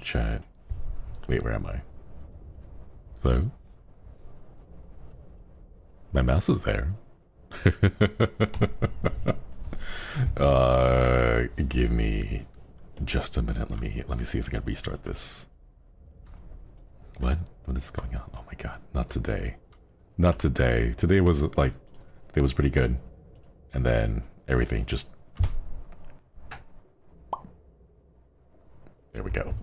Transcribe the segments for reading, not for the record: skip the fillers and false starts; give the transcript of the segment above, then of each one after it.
chat. Wait, where am I? Hello? My mouse is there. Give me just a minute. Let me see if I can restart this. What is going on? Oh my god, not today. Not today. Today was pretty good. And then everything just... There we go.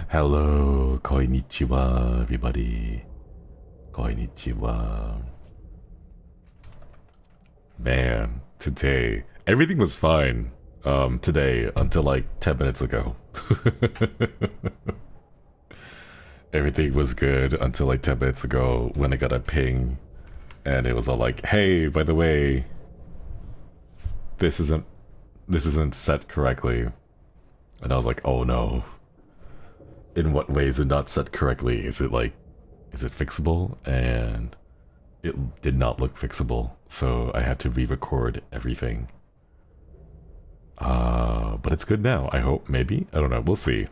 Hello, konnichiwa, everybody. Konnichiwa. Man, today, everything was fine. Today, until like 10 minutes ago. Everything was good until like 10 minutes ago when I got a ping. And it was all like, hey, by the way, this isn't set correctly. And I was like, oh no. In what way is it not set correctly? Is it fixable? And it did not look fixable, so I had to re-record everything. But it's good now, I hope, maybe? I don't know, we'll see.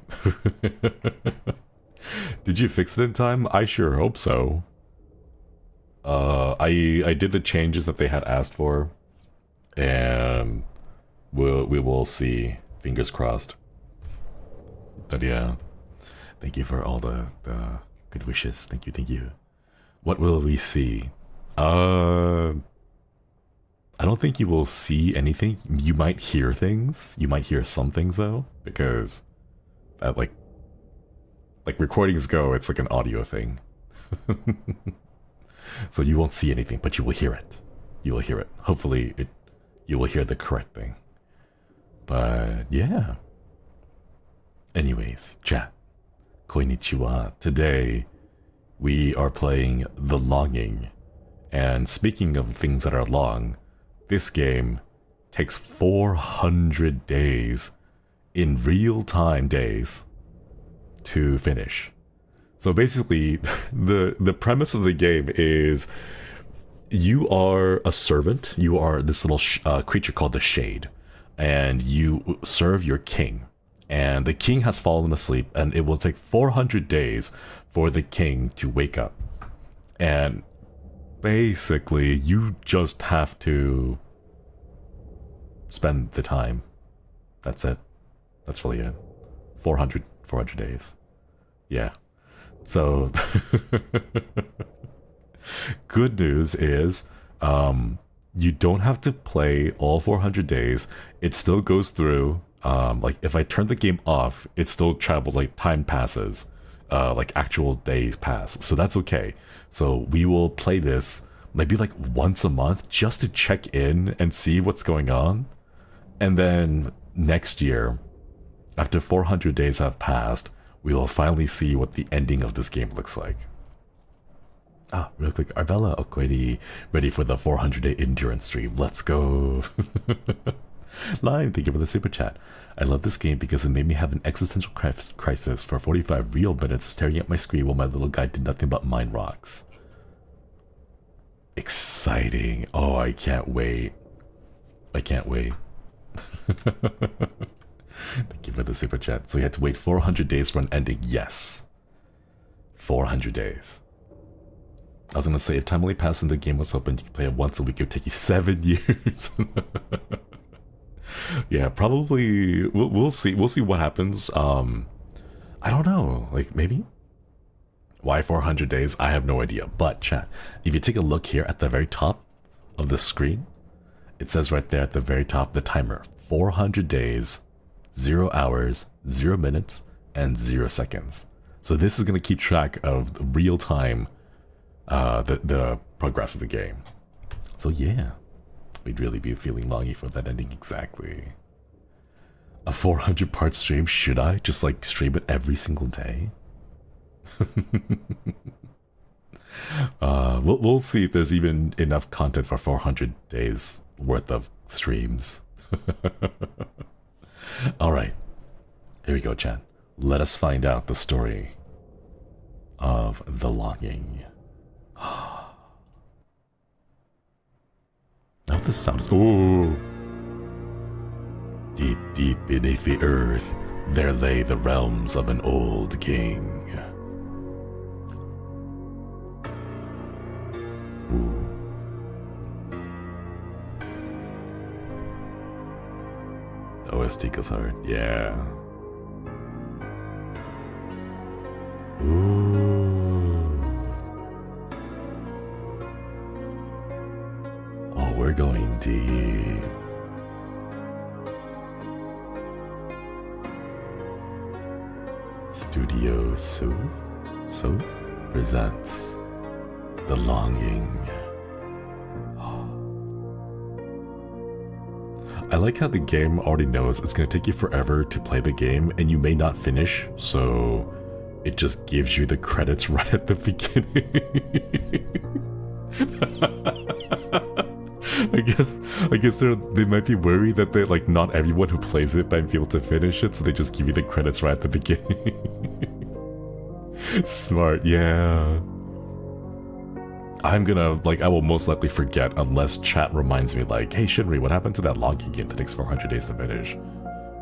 Did you fix it in time? I sure hope so. I did the changes that they had asked for, and we will see, fingers crossed. But yeah, thank you for all the good wishes. Thank you. What will we see? I don't think you will see anything. You might hear things. You might hear some things though, because that like recordings go, it's like an audio thing. So you won't see anything, but you will hear it. You will hear it. Hopefully you will hear the correct thing. But yeah. Anyways, chat. Konnichiwa. Today we are playing The Longing. And speaking of things that are long, this game takes 400 days in real-time days to finish. So basically, the premise of the game is you are a servant. You are this little creature called the Shade, and you serve your king. And the king has fallen asleep, and it will take 400 days for the king to wake up. And basically, you just have to spend the time. That's it. That's really it. 400 days. Yeah. So, good news is, you don't have to play all 400 days. It still goes through. Like if I turn the game off, it still travels, like time passes, like actual days pass. So that's okay. So we will play this maybe like once a month just to check in and see what's going on. And then next year, after 400 days have passed, we will finally see what the ending of this game looks like. Ah, real quick, Arbella Okwedi, ready for the 400-day endurance stream. Let's go. Live, thank you for the super chat. I love this game because it made me have an existential crisis for 45 real minutes staring at my screen while my little guy did nothing but mine rocks. Exciting. Oh, I can't wait. I can't wait. Thank you for the super chat. So you had to wait 400 days for an ending. Yes. 400 days. I was gonna say, if time only passed and the game was open, you could play it once a week, it would take you 7 years. Yeah, probably. We'll see. We'll see what happens. I don't know. Like, maybe? Why 400 days? I have no idea. But, chat, if you take a look here at the very top of the screen, it says right there at the very top, the timer. 400 days, 0 hours, 0 minutes, and 0 seconds. So this is going to keep track of the real time, the progress of the game. So yeah, we'd really be feeling longy for that ending. Exactly. A 400-part stream? Should I just like stream it every single day? We'll see if there's even enough content for 400 days worth of streams. Alright, here we go, chat. Let us find out the story of The Longing. Now the sound is... Ooh! Deep Deep beneath the earth, there lay the realms of an old king. Ooh. OST goes hard, yeah. Ooh. Oh, we're going deep. Studio Soph presents The Longing. I like how the game already knows it's going to take you forever to play the game and you may not finish, so it just gives you the credits right at the beginning. I guess they might be worried that they like not everyone who plays it might be able to finish it, so they just give you the credits right at the beginning. Smart, yeah. I'm gonna, I will most likely forget unless chat reminds me, like, hey Shinri, what happened to that logging game that takes 400 days to finish?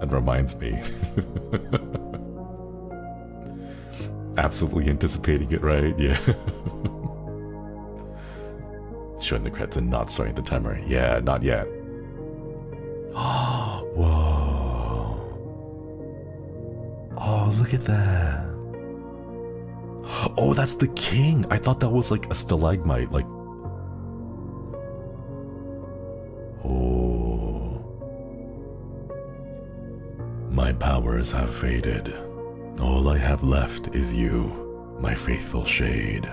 And reminds me. Absolutely anticipating it, right? Yeah. Showing the credits and not starting the timer. Yeah, not yet. Whoa. Oh, look at that. Oh, that's the king. I thought that was like a stalagmite. Like, oh. My powers have faded. All I have left is you, my faithful shade.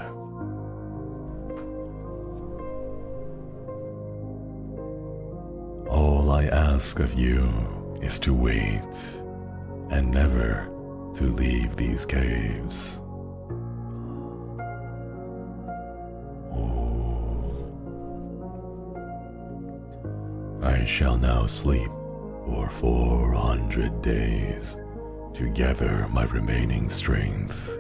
All I ask of you is to wait and never to leave these caves. I shall now sleep for 400 days to gather my remaining strength.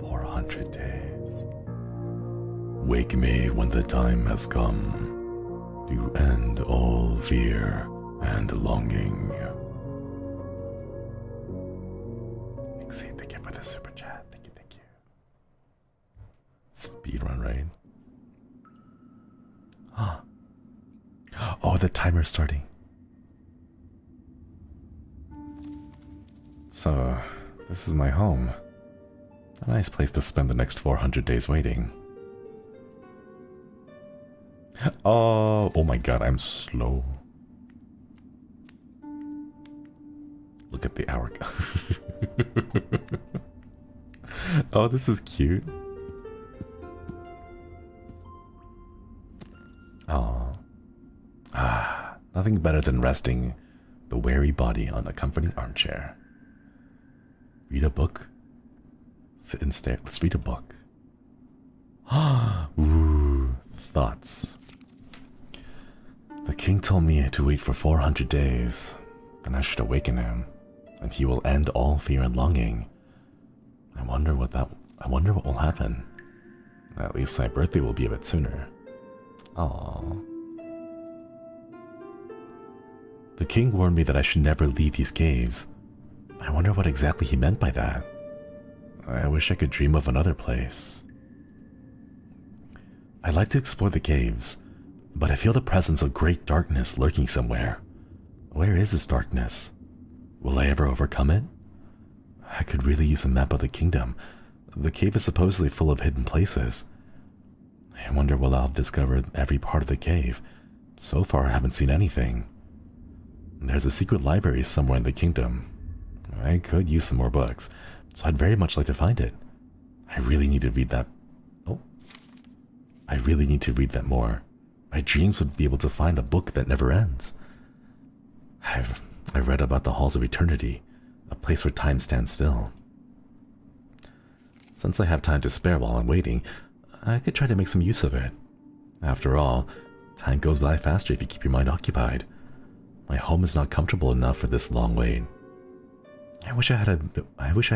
400 days. Wake me when the time has come to end all fear and longing. Thank you for the super chat. Thank you. Speedrun, right? Oh, the timer's starting. So, this is my home. A nice place to spend the next 400 days waiting. Oh my god, I'm slow. Look at the hour. Oh, this is cute. Oh. Nothing better than resting the weary body on a comforting armchair. Read a book. Sit and stare. Let's read a book. Ooh, thoughts. The king told me to wait for 400 days. Then I should awaken him, and he will end all fear and longing. I wonder what will happen. At least my birthday will be a bit sooner. Aww. The king warned me that I should never leave these caves. I wonder what exactly he meant by that. I wish I could dream of another place. I'd like to explore the caves, but I feel the presence of great darkness lurking somewhere. Where is this darkness? Will I ever overcome it? I could really use a map of the kingdom. The cave is supposedly full of hidden places. I wonder will I'll discover every part of the cave. So far I haven't seen anything. There's a secret library somewhere in the kingdom. I could use some more books, so I'd very much like to find it. I really need to read that. I really need to read that more. My dreams would be able to find a book that never ends. I read about the Halls of Eternity, a place where time stands still. Since I have time to spare while I'm waiting, I could try to make some use of it. After all, time goes by faster if you keep your mind occupied. My home is not comfortable enough for this long wait. I wish I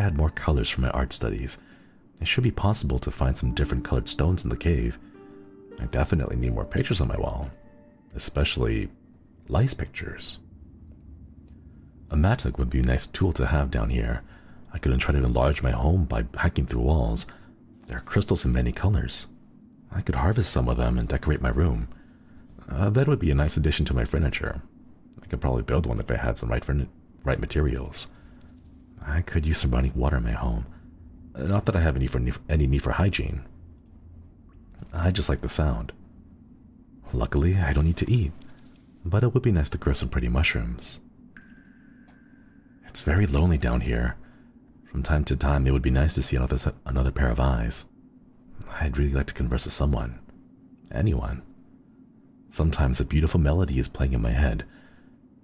had more colors for my art studies. It should be possible to find some different colored stones in the cave. I definitely need more pictures on my wall, especially Lice pictures. A mattock would be a nice tool to have down here. I could try to enlarge my home by hacking through walls. There are crystals in many colors. I could harvest some of them and decorate my room. A bed would be a nice addition to my furniture. I could probably build one if I had some right materials. I could use some running water in my home. Not that I have any need for hygiene. I just like the sound. Luckily, I don't need to eat, but it would be nice to grow some pretty mushrooms. It's very lonely down here. From time to time, it would be nice to see another pair of eyes. I'd really like to converse with someone. Anyone. Sometimes a beautiful melody is playing in my head.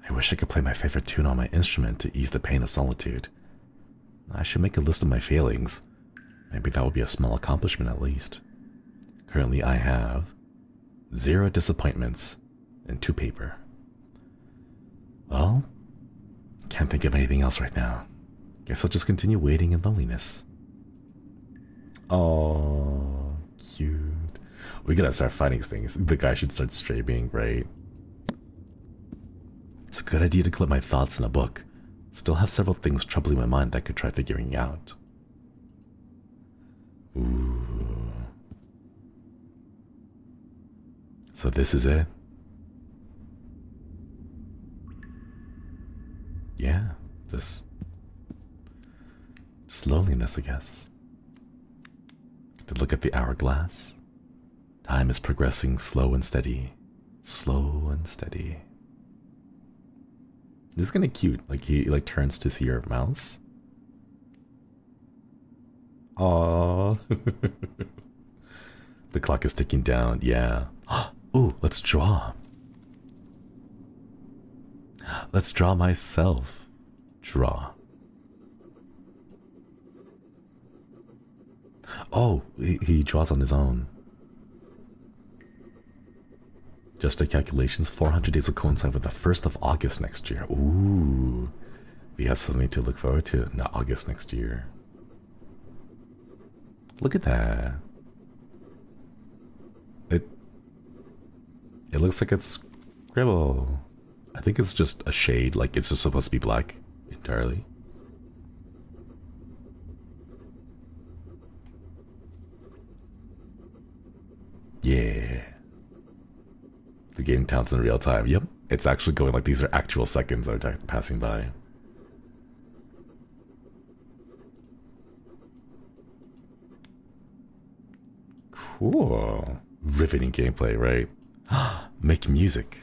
I wish I could play my favorite tune on my instrument to ease the pain of solitude. I should make a list of my failings. Maybe that would be a small accomplishment at least. Currently I have 0 disappointments and 2 paper. Well, can't think of anything else right now. Guess I'll just continue waiting in loneliness. Oh, cute. We gotta start finding things. The guy should start streaming, right? It's a good idea to collect my thoughts in a book. Still have several things troubling my mind that I could try figuring out. Ooh. So this is it? Yeah, just loneliness, I guess. To look at the hourglass. Time is progressing slow and steady. Slow and steady. This is kind of cute. Like he turns to see your mouse. Aww. The clock is ticking down. Yeah. Ooh, let's draw. Let's draw myself. Draw. Oh, he draws on his own. Just a calculations, 400 days will coincide with the 1st of August next year. Ooh. We have something to look forward to. Not August next year. Look at that. It looks like it's scribble. I think it's just a shade, like it's just supposed to be black entirely. Yeah. The game counts in real time. Yep. It's actually going like these are actual seconds that are passing by. Cool. Riveting gameplay, right? Make music.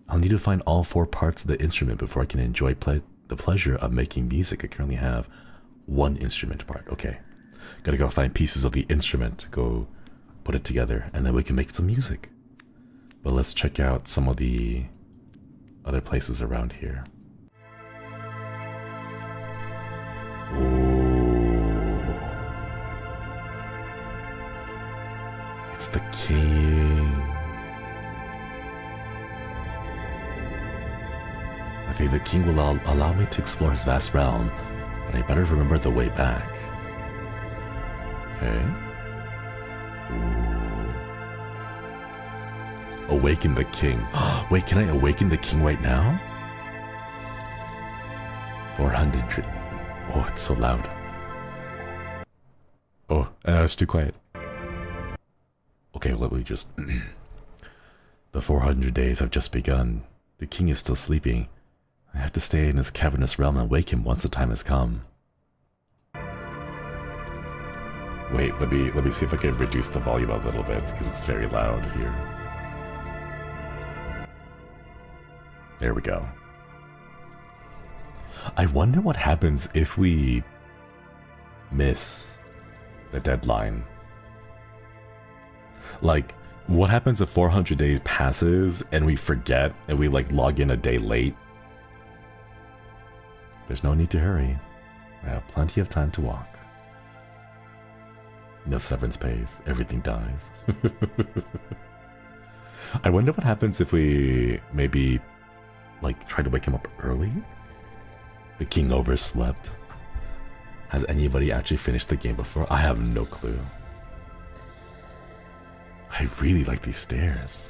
I'll need to find all 4 parts of the instrument before I can enjoy the pleasure of making music. I currently have 1 instrument part. Okay. Gotta go find pieces of the instrument, go put it together, and then we can make some music. But let's check out some of the other places around here. Ooh. It's the king. I think the king will allow me to explore his vast realm, but I better remember the way back. Okay. Ooh. Awaken the king. Wait, can I awaken the king right now? 400. Oh, it's so loud. Oh, it's too quiet. Okay, let me just... The 400 days have just begun. The king is still sleeping. I have to stay in his cavernous realm and wake him once the time has come. Wait, let me see if I can reduce the volume a little bit because it's very loud here. There we go. I wonder what happens if we miss the deadline. Like, what happens if 400 days passes and we forget and we like log in a day late? There's no need to hurry. I have plenty of time to walk. No severance pays. Everything dies. I wonder what happens if we maybe like try to wake him up early? The king overslept. Has anybody actually finished the game before? I have no clue. I really like these stairs.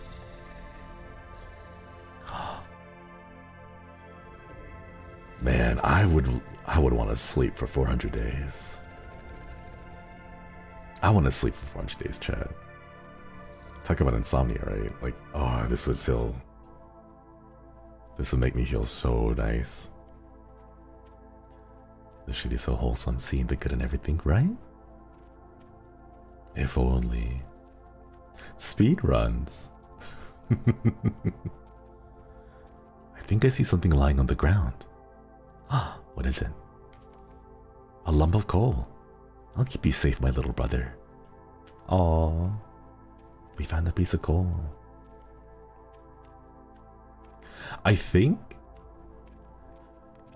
Man, I would want to sleep for 400 days. I want to sleep for 400 days, Chad. Talk about insomnia, right? Like, oh, this would make me feel so nice. This should be so wholesome, seeing the good in everything, right? If only. Speed runs. I think I see something lying on the ground. Ah, what is it? A lump of coal. I'll keep you safe, my little brother. Aww. We found a piece of coal. I think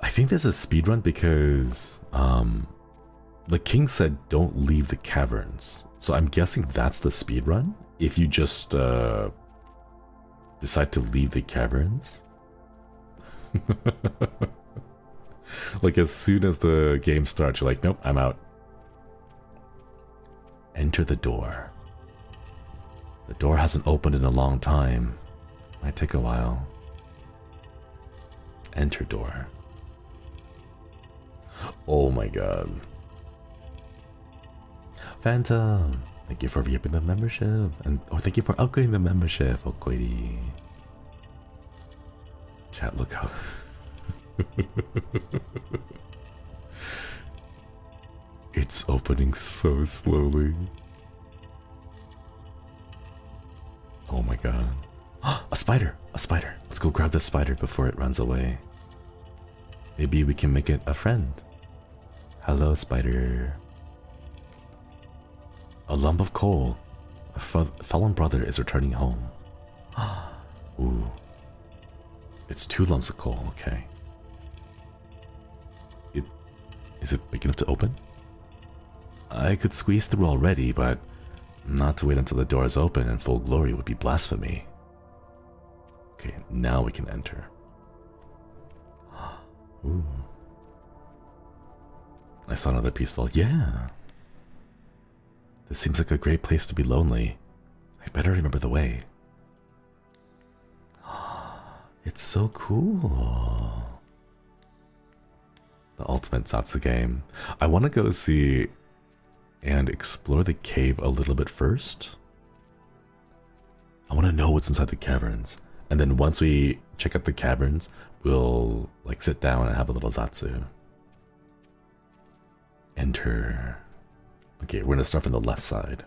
there's a speedrun because the king said don't leave the caverns. So I'm guessing that's the speedrun. If you just decide to leave the caverns. Like as soon as the game starts, you're like, nope, I'm out. Enter the door. The door hasn't opened in a long time. Might take a while. Enter door. Oh my god. Phantom, thank you for re-upping the membership. And thank you for upgrading the membership, Okoiri. Chat, look how it's opening so slowly. Oh my god. A spider! A spider! Let's go grab the spider before it runs away. Maybe we can make it a friend. Hello, spider. A lump of coal. A fallen brother is returning home. Ooh. It's 2 lumps of coal, okay. Is it big enough to open? I could squeeze through already, but not to wait until the door is open in full glory would be blasphemy. Okay, now we can enter. Ooh. I saw another peaceful. Yeah. This seems like a great place to be lonely. I better remember the way. It's so cool. The ultimate Zatsu game. I want to go see and explore the cave a little bit first. I want to know what's inside the caverns. And then once we check out the caverns, we'll like sit down and have a little Zatsu. Enter. Okay, we're gonna start from the left side.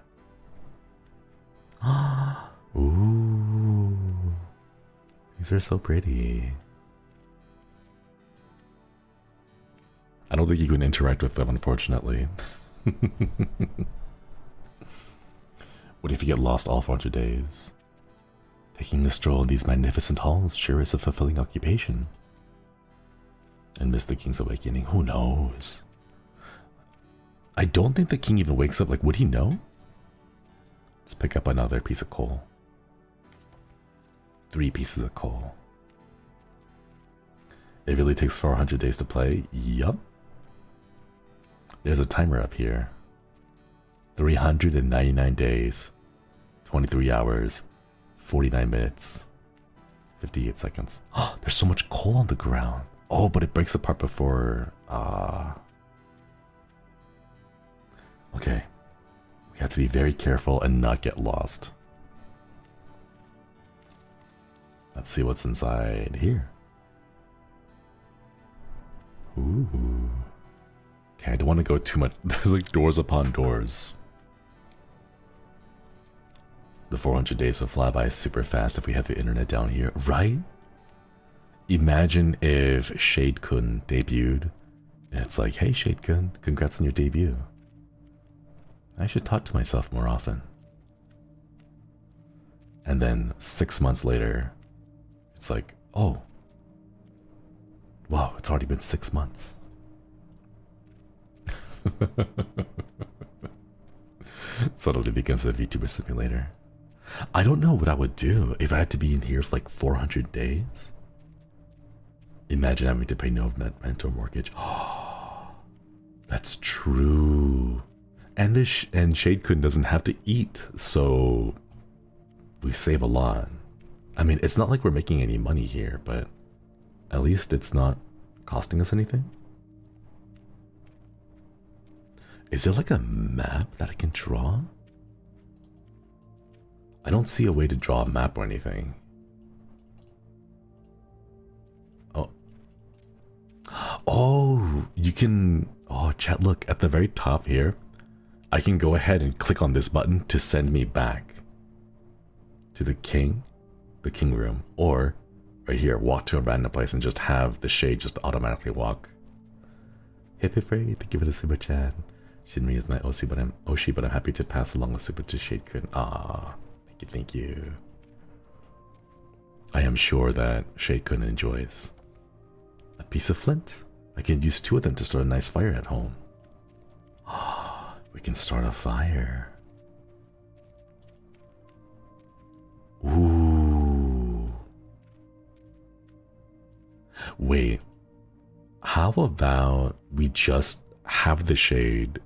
Ooh. These are so pretty. I don't think you can interact with them, unfortunately. What if you get lost all 400 days? Taking a stroll in these magnificent halls sure is a fulfilling occupation. And miss the king's awakening, who knows? I don't think the king even wakes up, like, would he know? Let's pick up another piece of coal. 3 pieces of coal. It really takes 400 days to play? Yup. There's a timer up here. 399 days, 23 hours, 49 minutes, 58 seconds. Oh, there's so much coal on the ground. Oh, but it breaks apart before... Okay. We have to be very careful and not get lost. Let's see what's inside here. Ooh. Okay, I don't want to go too much. There's like doors upon doors. The 400 days will fly by super fast if we had the internet down here, right? Imagine if Shade-kun debuted, and it's like, hey Shade-kun, congrats on your debut. I should talk to myself more often. And then 6 months later, it's like, oh, wow, it's already been 6 months. Suddenly becomes a VTuber simulator. I don't know what I would do if I had to be in here for like 400 days. Imagine having to pay no rent or mortgage. That's true. And Shade-kun doesn't have to eat, so we save a lot. I mean, it's not like we're making any money here, but at least it's not costing us anything? Is there like a map that I can draw? I don't see a way to draw a map or anything. Oh. Oh, you can... Oh, chat, look, at the very top here, I can go ahead and click on this button to send me back to the king room, or right here, walk to a random place and just have the shade just automatically walk. Hip hip hooray, thank you for the super chat. Shinri is my Oshi, but I'm happy to pass along the super to Shade-kun. Ah, thank you. I am sure that Shade-kun enjoys a piece of flint. I can use 2 of them to start a nice fire at home. We can start a fire. Ooh. Wait, how about we just have the shade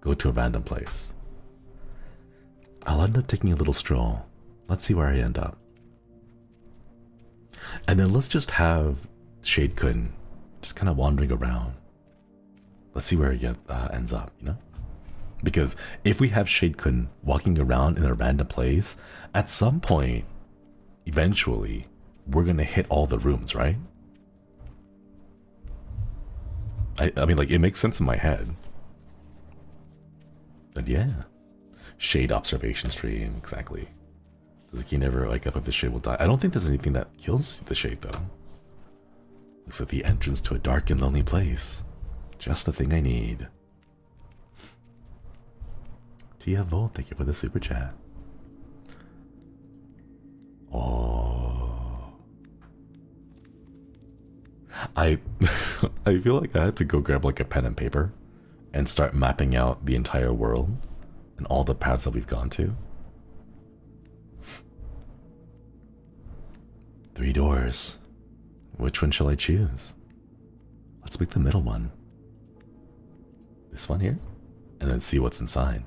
go to a random place? I'll end up taking a little stroll. Let's see where I end up. And then let's just have Shade-kun just kind of wandering around. Let's see where he ends up, you know? Because if we have Shade-kun walking around in a random place, at some point, eventually, we're gonna hit all the rooms, right? I mean, like, it makes sense in my head. But yeah. Shade observation stream, exactly. Does he never wake up if the shade will die? I don't think there's anything that kills the shade, though. Looks like the entrance to a dark and lonely place. Just the thing I need. Tia Volt, thank you for the super chat. Oh. I feel like I had to go grab like a pen and paper and start mapping out the entire world and all the paths that we've gone to. 3 doors. Which one shall I choose? Let's pick the middle one. This one here? And then see what's inside.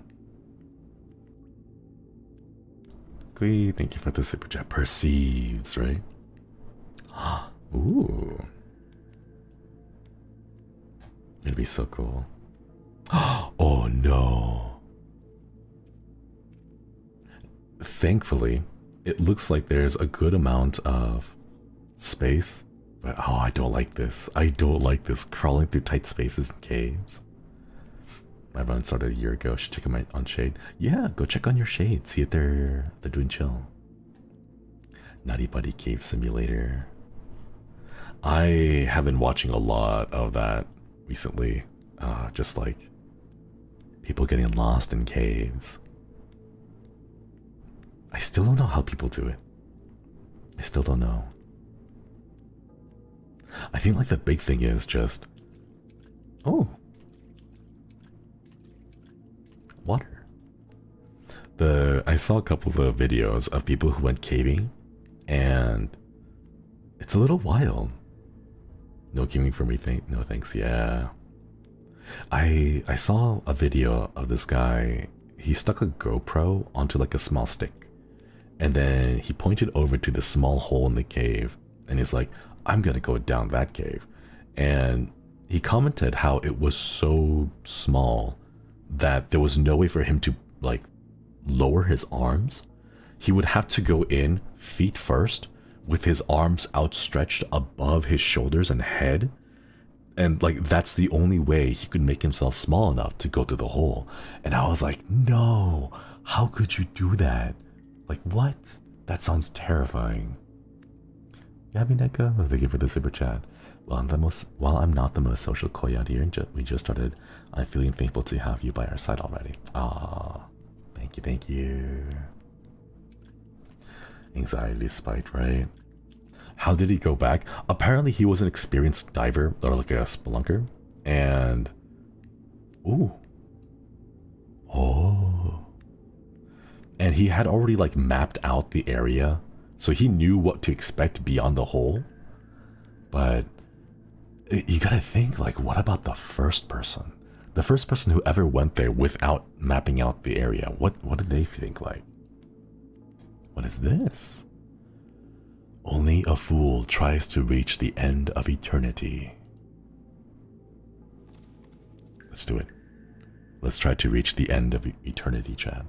Thank you for the super chat. Perceives, right? Ooh. It'd be so cool. Oh no. Thankfully, it looks like there's a good amount of space. But oh, I don't like this. I don't like this crawling through tight spaces and caves. My run started a year ago. Should check on Shade. Yeah, go check on your Shade. See if they're doing chill. Naughty Buddy Cave Simulator. I have been watching a lot of that recently. Just like people getting lost in caves. I still don't know how people do it. I still don't know. I think like the big thing is just, oh, water. I saw a couple of videos of people who went caving, and it's a little wild. No caving for me, no thanks. Yeah, I saw a video of this guy. He stuck a GoPro onto like a small stick, and then he pointed over to the small hole in the cave, and he's like, I'm gonna go down that cave. And he commented how it was so small that there was no way for him to like lower his arms. He would have to go in feet first with his arms outstretched above his shoulders and head. And like that's the only way he could make himself small enough to go through the hole. And I was like, no, how could you do that? Like what? That sounds terrifying. Yabineko, thank you for the super chat. While I'm not the most social koi out here, we just started, I'm feeling thankful to have you by our side already. Ah, thank you. Anxiety spiked, right? How did he go back? Apparently he was an experienced diver, or like a spelunker, and ooh, oh, and he had already like mapped out the area. So he knew what to expect beyond the hole. But you gotta think, like, what about the first person? The first person who ever went there without mapping out the area. What did they think like? What is this? Only a fool tries to reach the end of eternity. Let's do it. Let's try to reach the end of eternity, chat.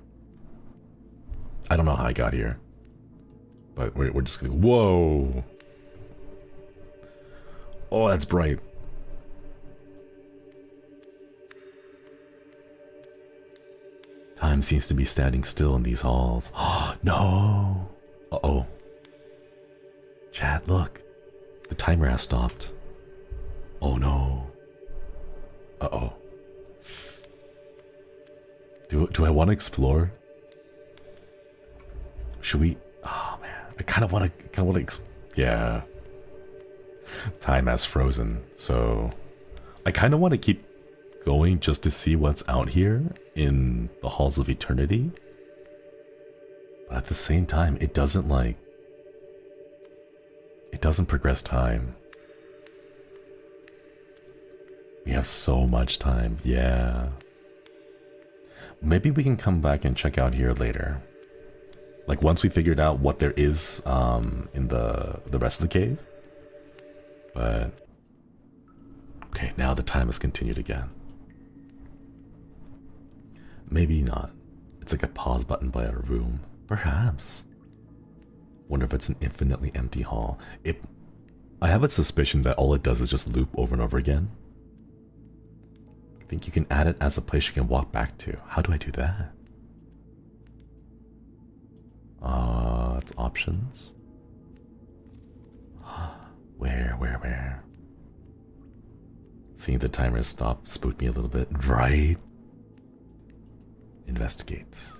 I don't know how I got here, but we're just gonna. Whoa! Oh, that's bright. Time seems to be standing still in these halls. No! Uh-oh. Chat, look. The timer has stopped. Oh no. Uh-oh. Do I want to explore? Should we? Oh man, I kind of want to. Yeah. Time has frozen, so I kind of want to keep going just to see what's out here in the halls of eternity. But at the same time, it doesn't progress time. We have so much time. Yeah. Maybe we can come back and check out here later. Like once we figured out what there is in the rest of the cave. But okay, now the time has continued again. Maybe not. It's like a pause button by a room. Perhaps. Wonder if it's an infinitely empty hall. I have a suspicion that all it does is just loop over and over again. I think you can add it as a place you can walk back to. How do I do that? It's options. Where? Seeing the timer stop spooked me a little bit, right? Investigate.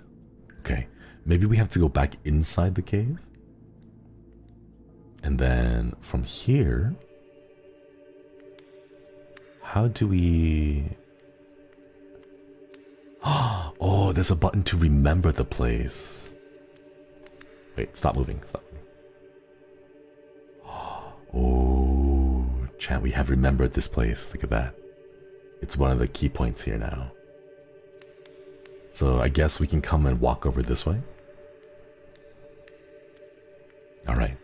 Okay, maybe we have to go back inside the cave. And then from here, how do we... Oh, there's a button to remember the place. Wait, stop moving, stop moving. Oh, chat, we have remembered this place. Look at that. It's one of the key points here now. So I guess we can come and walk over this way. Alright.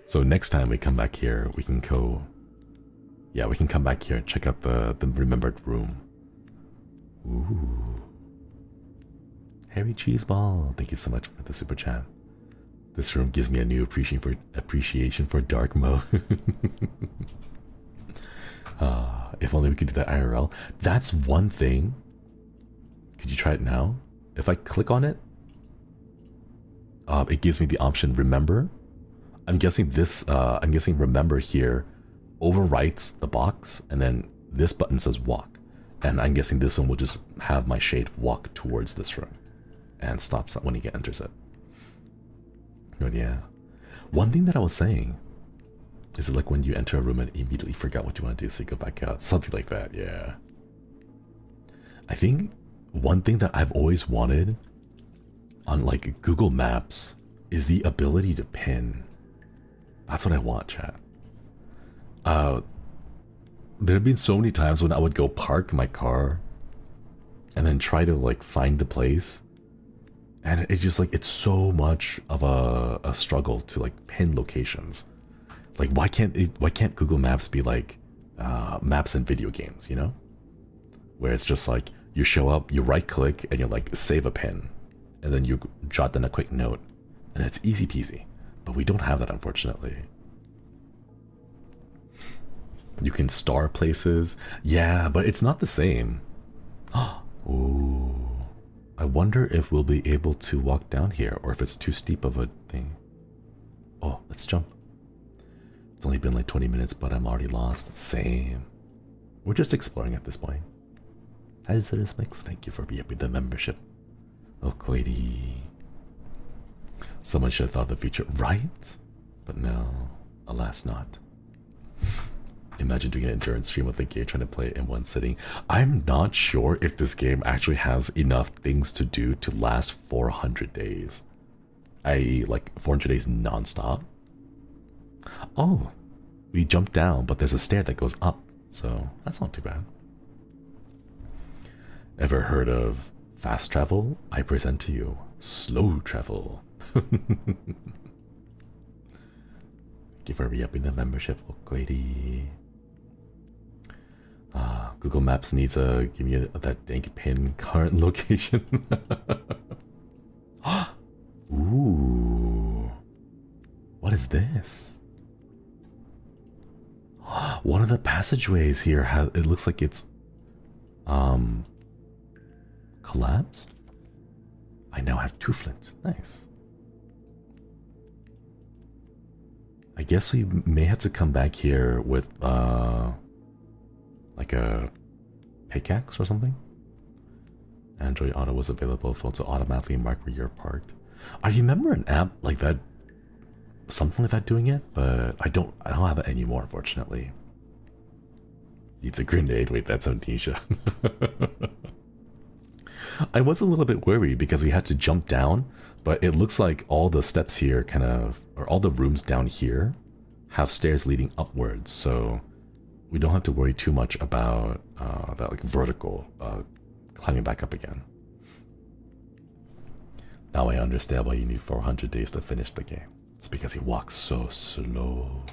So next time we come back here, we can go... Yeah, we can come back here and check out the remembered room. Ooh. Harry Cheeseball, thank you so much for the super chat. This room gives me a new appreciation for dark mode. If only we could do that IRL. That's one thing. Could you try it now? If I click on it, it gives me the option remember. I'm guessing this. I'm guessing remember here overwrites the box, and then this button says walk, and I'm guessing this one will just have my shade walk towards this room, and stops when he enters it. But yeah, one thing that I was saying is it like when you enter a room and immediately forgot what you want to do, so you go back out, something like that. Yeah, I think one thing that I've always wanted on like Google Maps is the ability to pin. That's what I want, chat. There have been so many times when I would go park my car and then try to like find the place, and it's just like it's so much of a struggle to like pin locations. Like why can't Google Maps be like maps in video games, you know? Where it's just like you show up, you right click, and you like save a pin, and then you jot down a quick note, and it's easy peasy. But we don't have that, unfortunately. You can star places. Yeah, but it's not the same. Ooh. I wonder if we'll be able to walk down here, or if it's too steep of a thing. Oh, let's jump. It's only been like 20 minutes, but I'm already lost. Same. We're just exploring at this point. Hazardous Mix, thank you for being with the membership. Oh, Quady. Someone should have thought of the feature, right? But no, alas not. Imagine doing an endurance stream with a game trying to play it in one sitting. I'm not sure if this game actually has enough things to do to last 400 days. I.e. like 400 days non-stop. Oh, we jumped down, but there's a stair that goes up, so that's not too bad. Ever heard of fast travel? I present to you slow travel. Give her re-upping the membership, Okwedi. Google Maps needs to give me that dank pin current location. Ooh. What is this? One of the passageways here has, it looks like it's collapsed. I now have 2 flint. Nice. I guess we may have to come back here with like a pickaxe or something. Android Auto was available to automatically mark where you're parked. I remember an app like that, something like that doing it, but I don't have it anymore, unfortunately. It's a grenade. Wait, that's amnesia. I was a little bit worried because we had to jump down, but it looks like all the steps here kind of, or all the rooms down here have stairs leading upwards, so we don't have to worry too much about that like vertical climbing back up again. Now I understand why you need 400 days to finish the game. It's because he walks so slow.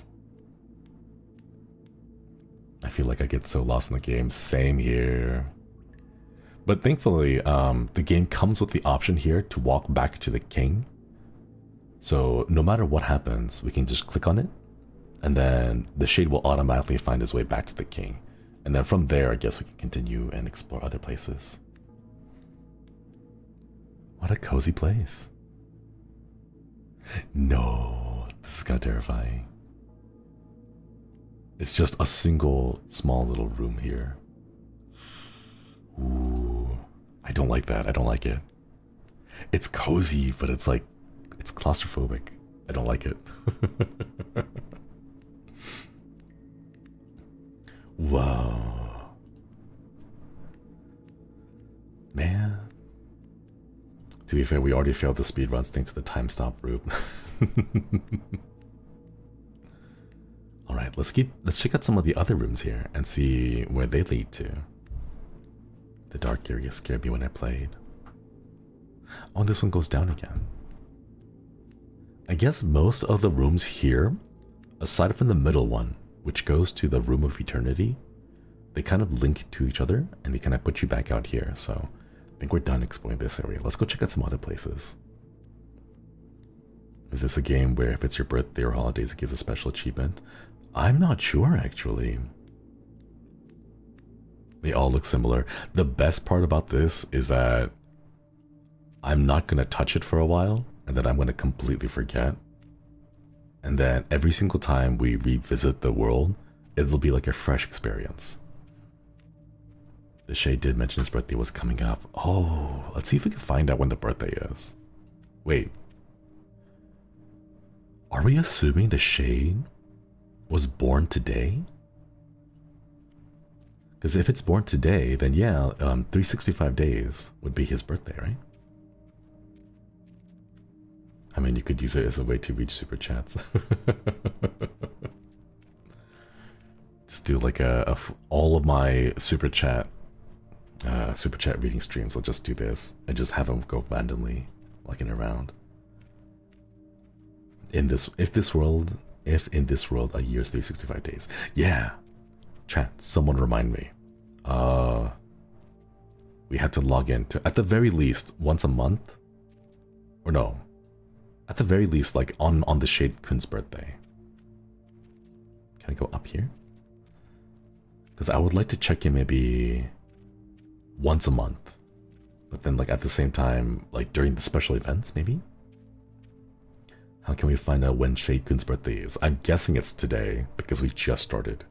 I feel like I get so lost in the game. Same here. But thankfully, the game comes with the option here to walk back to the king. So no matter what happens, we can just click on it, and then the shade will automatically find his way back to the king. And then from there, I guess we can continue and explore other places. What a cozy place. No, this is kind of terrifying. It's just a single small little room here. Ooh, I don't like that. I don't like it. It's cozy, but it's like, it's claustrophobic. I don't like it. Whoa. Man. To be fair, we already failed the speedruns thanks to the time stop route. Alright, let's check out some of the other rooms here and see where they lead to. The dark area scared me when I played. Oh, this one goes down again. I guess most of the rooms here, aside from the middle one, which goes to the Room of Eternity, they kind of link to each other and they kind of put you back out here. So I think we're done exploring this area. Let's go check out some other places. Is this a game where if it's your birthday or holidays, it gives a special achievement? I'm not sure, actually. They all look similar. The best part about this is that I'm not going to touch it for a while, and then I'm going to completely forget. And then every single time we revisit the world, it'll be like a fresh experience. The Shade did mention his birthday was coming up. Oh, let's see if we can find out when the birthday is. Wait. Are we assuming the Shade was born today? Because if it's born today, then yeah, 365 days would be his birthday, right? I mean, you could use it as a way to reach super chats. Just do like all of my super chat reading streams. I'll just do this and just have them go randomly, like in a round. If in this world a year is 365 days. Yeah. Chat, someone remind me. We had to log in to, at the very least, once a month. Or no. At the very least, like on the Shade Kun's birthday. Can I go up here? Because I would like to check in maybe once a month. But then like at the same time, like during the special events, maybe? How can we find out when Shade Kun's birthday is? I'm guessing it's today because we just started.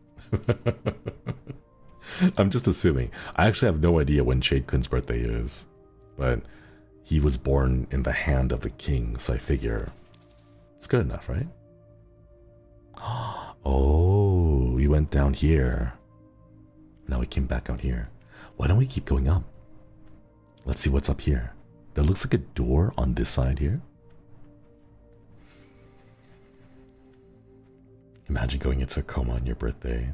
I'm just assuming. I actually have no idea when Shade Kun's birthday is. But he was born in the hand of the king, so I figure it's good enough, right? Oh, we went down here. Now we came back out here. Why don't we keep going up? Let's see what's up here. There looks like a door on this side here. Imagine going into a coma on your birthday.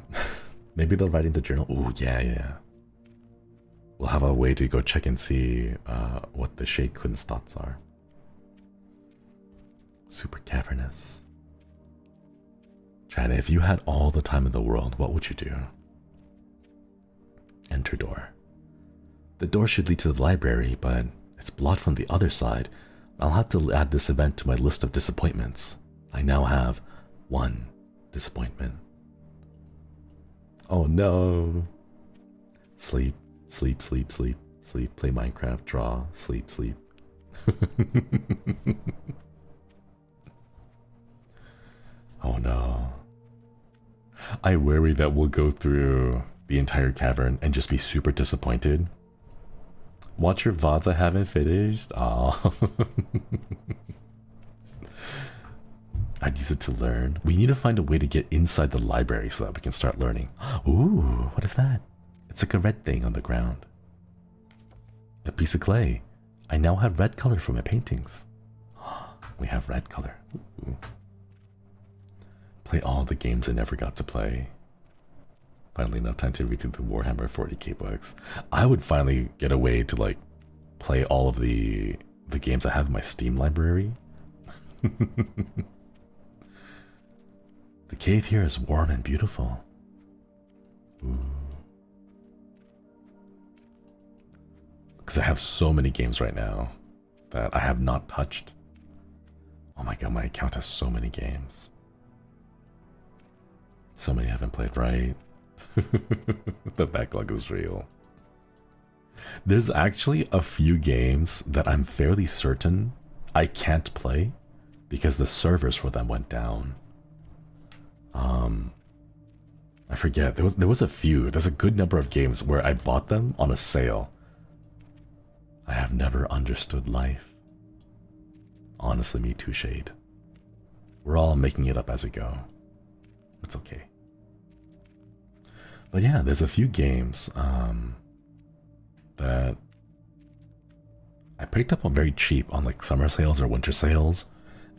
Maybe they'll write in the journal. Ooh, yeah. We'll have a way to go check and see what the Shade Kun's thoughts are. Super cavernous. Chad, if you had all the time in the world, what would you do? enter door. The door should lead to the library, but it's blocked from the other side. I'll have to add this event to my list of disappointments. I now have 1 disappointment. Oh no. Sleep, sleep, sleep, sleep, sleep, play Minecraft, draw, sleep, sleep. Oh no. I worry that we'll go through the entire cavern and just be super disappointed. Watch your VODs I haven't finished. Aw. I'd use it to learn. We need to find a way to get inside the library so that we can start learning. Ooh, what is that? It's like a red thing on the ground. A piece of clay. I now have red color for my paintings. We have red color. Ooh. Play all the games I never got to play. Finally enough time to read through the Warhammer 40k books. I would finally get a way to like play all of the games I have in my Steam library. The cave here is warm and beautiful. Ooh. Because I have so many games right now that I have not touched. Oh my god, my account has so many games. So many I haven't played, right? The backlog is real. There's actually a few games that I'm fairly certain I can't play because the servers for them went down. I forget. There was a few. There's a good number of games where I bought them on a sale. I have never understood life. Honestly, me too, Shade. We're all making it up as we go. It's okay. But yeah, there's a few games that I picked up on very cheap on like summer sales or winter sales.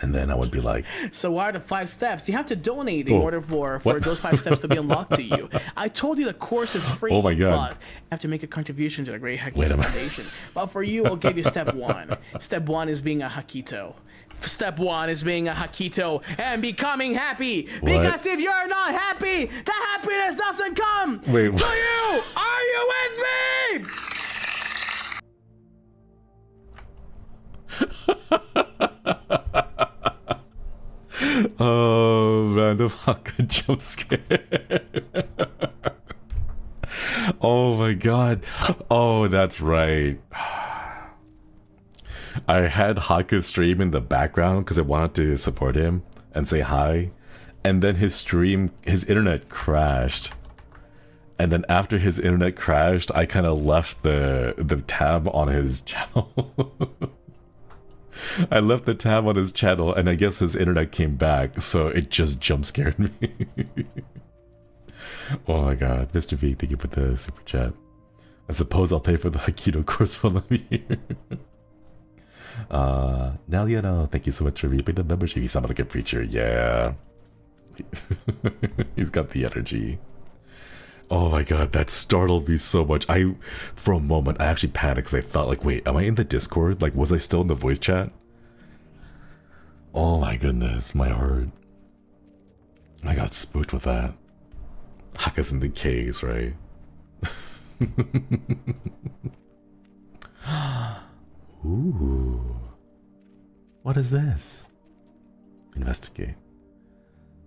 And then I would be like, so what are the 5 steps? You have to donate in order for those 5 steps to be unlocked to you. I told you the course is free. Oh my god. But you have to make a contribution to the Great Hakito Foundation. But for you, I'll give you step 1. Step 1 is being a Hakito. Step 1 is being a Hakito and becoming happy. Because if you're not happy, the happiness doesn't come to you. Are you with me? Oh, random Hakka jump scare. Oh my god. Oh, that's right. I had Hakka stream in the background because I wanted to support him and say hi. And then his internet crashed. And then after his internet crashed, I kind of left the tab on his channel. I left the tab on his channel, and I guess his internet came back, so it just jump scared me. Oh my god, Mr. V, thank you for the super chat. I suppose I'll pay for the Aikido course for the year. Naliano, thank you so much for repaying the membership. You sound like a preacher, yeah. He's got the energy. Oh my god, that startled me so much. For a moment, I actually panicked because I thought, like, wait, am I in the Discord? Like, was I still in the voice chat? Oh my goodness, my heart. I got spooked with that. Hakka's in the caves, right? Ooh. What is this? Investigate.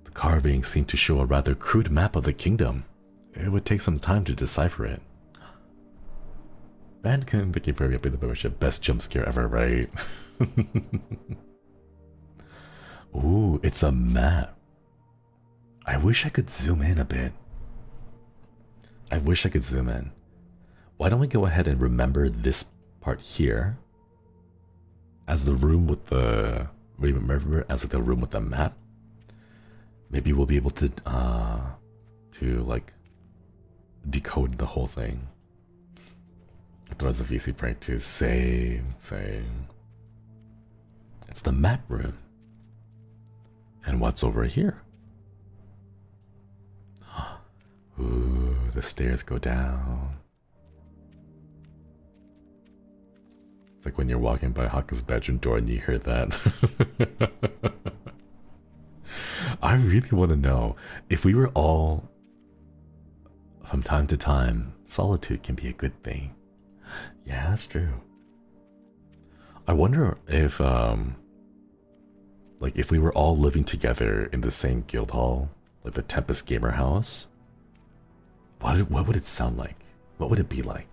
The carvings seem to show a rather crude map of the kingdom. It would take some time to decipher it. Bandcamp, thank you for the membership. Best jump scare ever, right? Ooh, it's a map. I wish I could zoom in a bit. I wish I could zoom in. Why don't we go ahead and remember this part here as the room with the... Remember as the room with the map? Maybe we'll be able to like decode the whole thing. I thought it was a VC prank too. Same. It's the map room. And what's over here? Ooh, the stairs go down. It's like when you're walking by Hakka's bedroom door and you hear that. I really want to know if we were all... From time to time, solitude can be a good thing. Yeah, that's true. I wonder if, like, if we were all living together in the same guild hall, like the TEMPUS Gamer House, what would it sound like? What would it be like?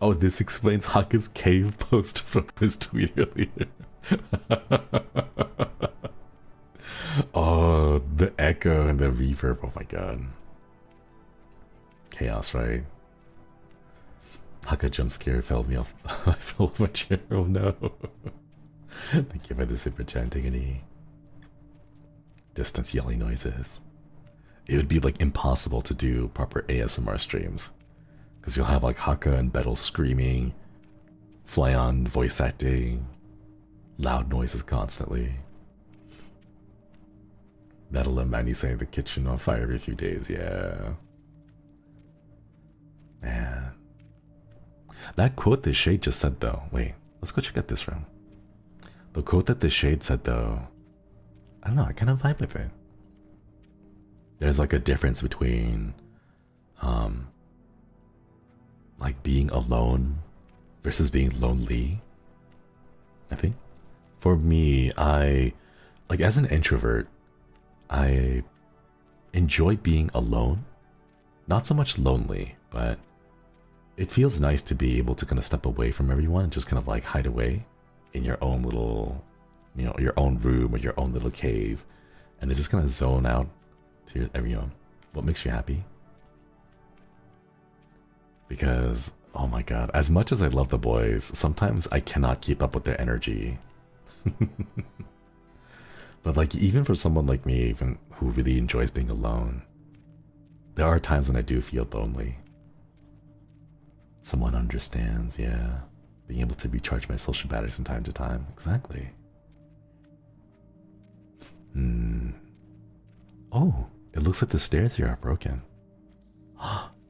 Oh, this explains Hakka's cave post from his tweet earlier. Oh, the echo and the reverb. Oh my god. Chaos, right? Hakka jump scare fell me off. I fell off my chair. Oh no. Thank you for the super chat, Diggity. Distance yelling noises. It would be like impossible to do proper ASMR streams. Because you'll have like Hakka and Bettel screaming, Flayon voice acting, loud noises constantly. Bettel and Manny saying the kitchen on fire every few days, yeah. Man. That quote the Shade just said though, wait, let's go check out this room. The quote that the Shade said though, I don't know, I kind of vibe with it. There's like a difference between, like being alone versus being lonely, I think. For me, like as an introvert, I enjoy being alone. Not so much lonely, but it feels nice to be able to kind of step away from everyone and just kind of like hide away in your own little, you know, your own room or your own little cave, and then just kind of zone out to everyone. What makes you happy? Because, oh my god, as much as I love the boys, sometimes I cannot keep up with their energy. But like, even for someone like me, even who really enjoys being alone, there are times when I do feel lonely. Someone understands, yeah. Being able to recharge my social batteries from time to time. Exactly. Oh, it looks like the stairs here are broken.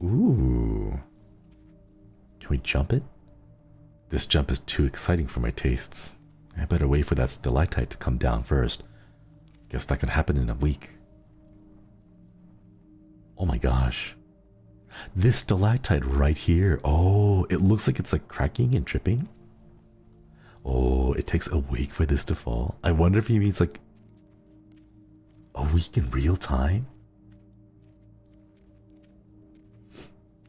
Ooh. Can we jump it? This jump is too exciting for my tastes. I better wait for that stalactite to come down first. Guess that could happen in a week. Oh my gosh. This stalactite right here. Oh, it looks like it's like cracking and dripping. Oh, it takes a week for this to fall. I wonder if he means like a week in real time?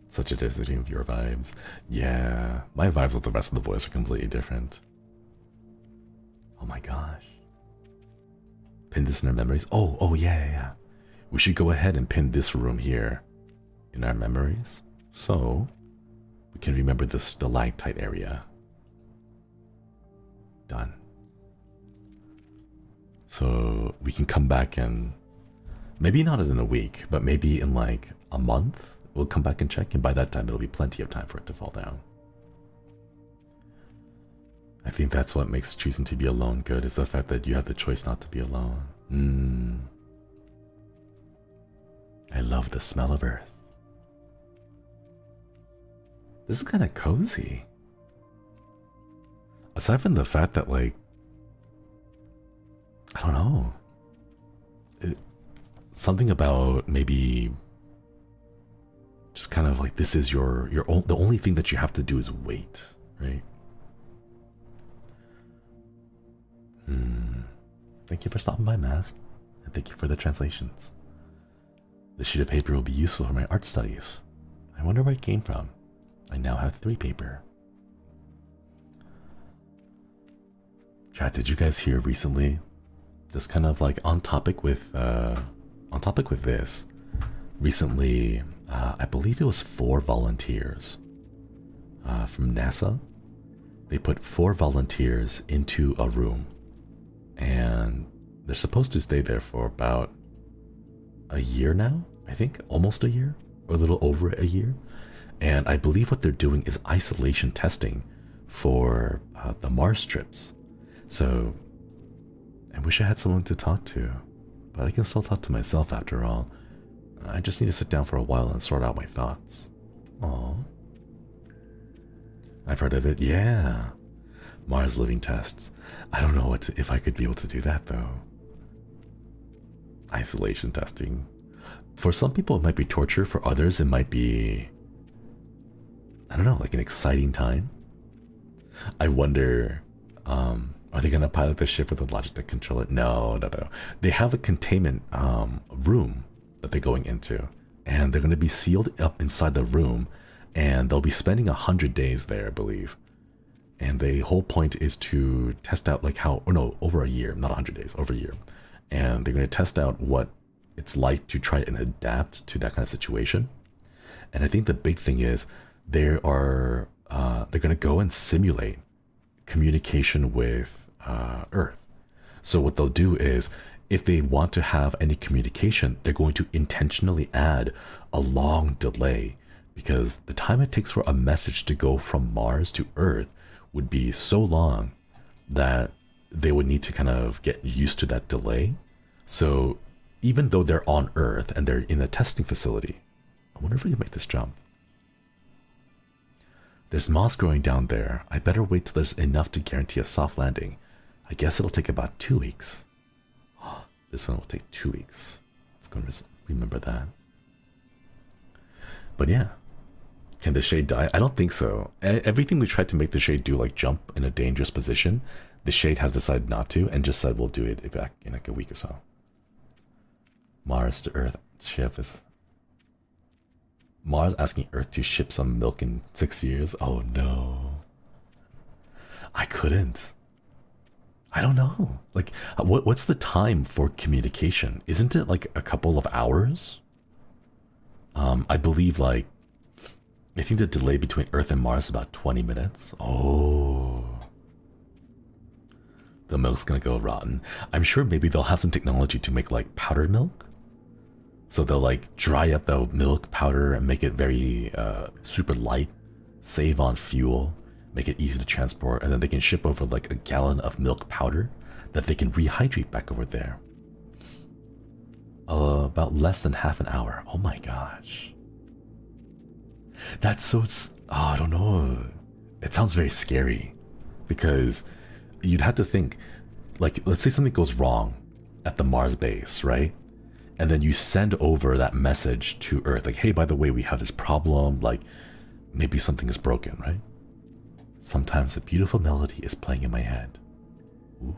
Such a diversity of your vibes. Yeah, my vibes with the rest of the boys are completely different. Oh my gosh. Pin this in our memories. Oh yeah. We should go ahead and pin this room here in our memories, so we can remember the stalactite area. Done. So we can come back and maybe not in a week, but maybe in like a month, we'll come back and check, and by that time it'll be plenty of time for it to fall down. I think that's what makes choosing to be alone good, is the fact that you have the choice not to be alone. I love the smell of earth. This is kind of cozy. Aside from the fact that, like, I don't know, something about maybe just kind of like this is the only thing that you have to do is wait, right? Thank you for stopping by, Mast, and thank you for the translations. This sheet of paper will be useful for my art studies. I wonder where it came from. I now have 3 paper. Chat, did you guys hear recently? Just kind of like on topic with this. Recently, I believe it was 4 volunteers from NASA. They put 4 volunteers into a room, and they're supposed to stay there for about a year now, I think, almost a year, or a little over a year. And I believe what they're doing is isolation testing for the Mars trips. So I wish I had someone to talk to, but I can still talk to myself after all. I just need to sit down for a while and sort out my thoughts. Aww. I've heard of it, yeah. Mars living tests. I don't know if I could be able to do that though. Isolation testing. for some people it might be torture, for others it might be, I don't know, like an exciting time. I wonder, are they gonna pilot the ship with a Logitech controller? No. They have a containment room that they're going into, and they're gonna be sealed up inside the room, and they'll be spending 100 days there, I believe. And the whole point is to test out like how, or no, over a year, not 100 days, over a year. And they're gonna test out what it's like to try and adapt to that kind of situation. And I think the big thing is they're gonna go and simulate communication with Earth. So what they'll do is, if they want to have any communication, they're going to intentionally add a long delay, because the time it takes for a message to go from Mars to Earth would be so long that they would need to kind of get used to that delay. So even though they're on Earth and they're in a testing facility, I wonder if we can make this jump. There's moss growing down there. I better wait till there's enough to guarantee a soft landing. I guess it'll take about 2 weeks. This one will take 2 weeks. Let's go remember that. But yeah. Can the shade die? I don't think so. Everything we tried to make the shade do, like jump in a dangerous position, the shade has decided not to and just said we'll do it back in like a week or so. Mars to Earth ship is... Mars asking Earth to ship some milk in 6 years? Oh no. I couldn't. I don't know. Like, what's the time for communication? Isn't it like a couple of hours? I believe like, I think the delay between Earth and Mars is about 20 minutes. Oh. The milk's gonna go rotten. I'm sure maybe they'll have some technology to make like powdered milk. So they'll like dry up the milk powder and make it very super light, save on fuel, make it easy to transport, and then they can ship over like a gallon of milk powder that they can rehydrate back over there. About less than half an hour. Oh my gosh. That's so, I don't know. It sounds very scary, because you'd have to think, like, let's say something goes wrong at the Mars base, right? And then you send over that message to Earth, like, hey, by the way, we have this problem, like, maybe something is broken, right? Sometimes a beautiful melody is playing in my head. Ooh.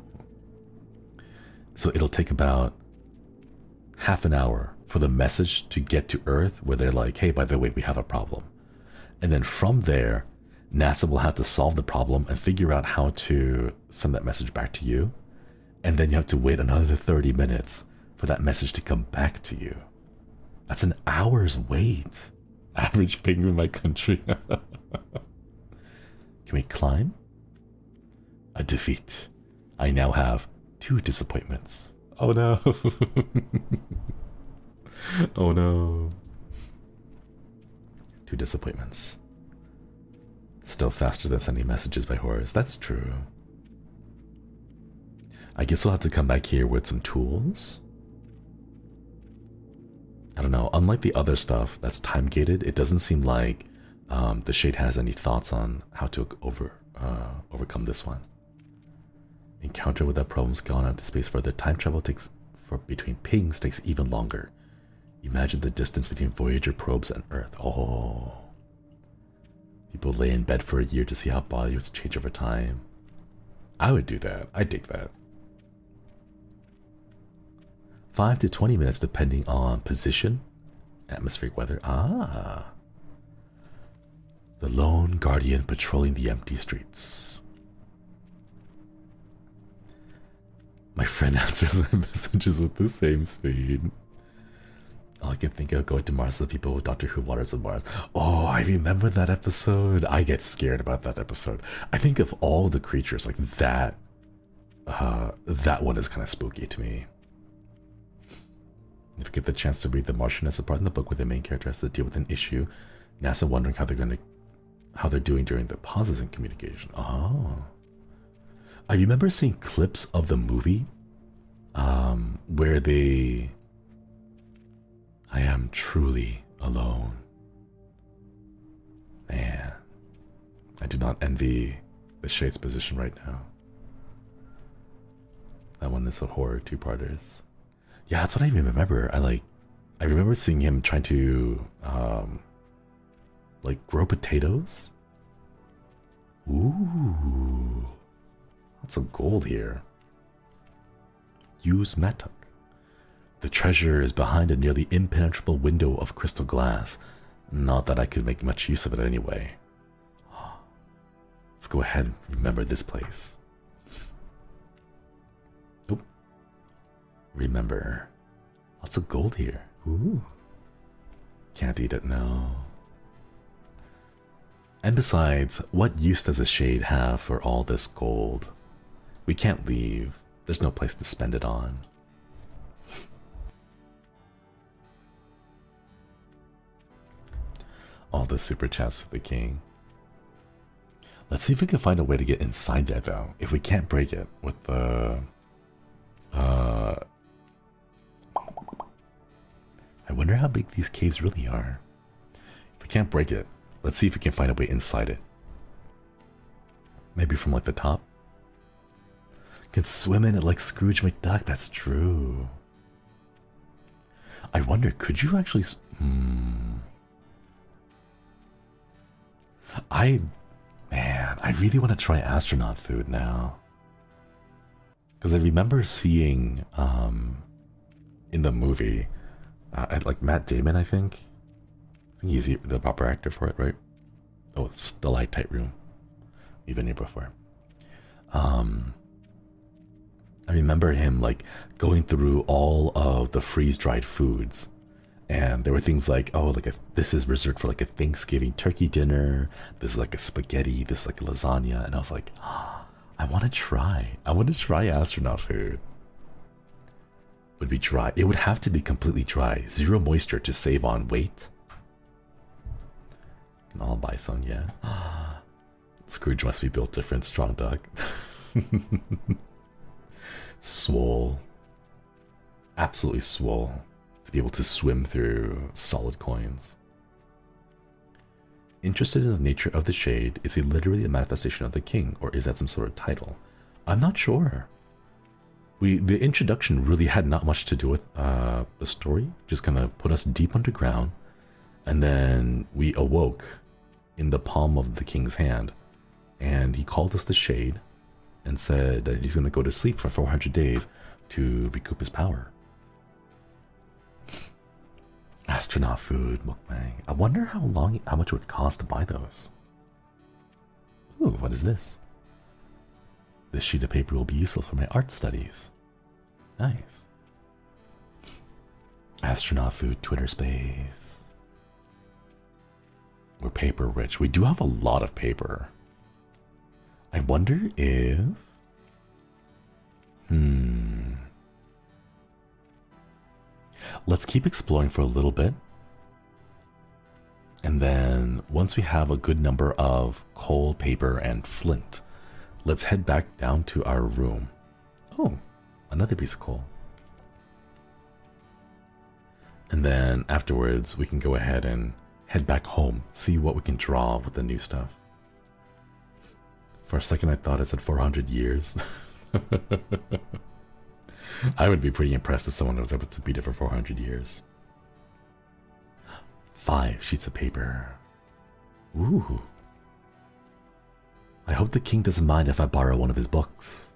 So it'll take about half an hour for the message to get to Earth, where they're like, hey, by the way, we have a problem. And then from there, NASA will have to solve the problem and figure out how to send that message back to you. And then you have to wait another 30 minutes for that message to come back to you. That's an hour's wait. Average penguin in my country. Can we climb? A defeat. I now have 2 disappointments. Oh no. Oh no. 2 disappointments. Still faster than sending messages by horse. That's true. I guess we'll have to come back here with some tools. I don't know. Unlike the other stuff that's time gated, it doesn't seem like the shade has any thoughts on how to overcome this one. Encounter without problems gone out to space further. Time travel takes between pings takes even longer. Imagine the distance between Voyager probes and Earth. Oh. People lay in bed for a year to see how bodies change over time. I would do that. I'd take that. 5 to 20 minutes depending on position, atmospheric weather. Ah. The lone guardian patrolling the empty streets. My friend answers my messages with the same speed. All I can think of going to Mars, the people with Doctor Who Waters of Mars. Oh, I remember that episode. I get scared about that episode. I think of all the creatures like that. That one is kind of spooky to me. If you get the chance to read the Martian as a part in the book where the main character has to deal with an issue, NASA wondering how they're doing during the pauses in communication. Oh. I remember seeing clips of the movie where I am truly alone. Man, I do not envy the Shade's position right now. That one is a horror 2-parters. Yeah, that's what I even remember. I remember seeing him trying to like grow potatoes. Ooh, lots of gold here. Use matuk. The treasure is behind a nearly impenetrable window of crystal glass. Not that I could make much use of it anyway. Let's go ahead and remember this place. Oh, remember. Lots of gold here. Ooh. Can't eat it, no. And besides, what use does a shade have for all this gold? We can't leave. There's no place to spend it on. All the super chats to the king. Let's see if we can find a way to get inside there, though. If we can't break it with the... I wonder how big these caves really are. If we can't break it, let's see if we can find a way inside it. Maybe from like the top? Can swim in it like Scrooge McDuck, that's true. I wonder, could you actually... Man, I really want to try astronaut food now. Because I remember seeing in the movie, like Matt Damon, I think he's the proper actor for it, right? Oh, it's the light tight room. We've been here before. I remember him like going through all of the freeze-dried foods. And there were things like, oh, like this is reserved for like a Thanksgiving turkey dinner. This is like a spaghetti. This is like a lasagna. And I was like, oh, I want to try. I want to try astronaut food. Would be dry. It would have to be completely dry. Zero moisture to save on weight. And I'll buy some, yeah. Scrooge must be built different. Strong dog. Swole. Absolutely swole. To be able to swim through solid coins. Interested in the nature of the shade, is he literally a manifestation of the king, or is that some sort of title? I'm not sure. The introduction really had not much to do with the story, just kind of put us deep underground, and then we awoke in the palm of the king's hand, and he called us the shade, and said that he's going to go to sleep for 400 days to recoup his power. Astronaut food, mukbang. I wonder how much it would cost to buy those. Ooh, what is this? This sheet of paper will be useful for my art studies. Nice. Astronaut food, Twitter space. We're paper rich. We do have a lot of paper. I wonder if... Let's keep exploring for a little bit. And then once we have a good number of coal, paper, and flint, let's head back down to our room. Oh, another piece of coal. And then afterwards, we can go ahead and head back home, see what we can draw with the new stuff. For a second, I thought it said 400 years. I would be pretty impressed if someone was able to beat it for 400 years. 5 sheets of paper. Ooh. I hope the king doesn't mind if I borrow one of his books.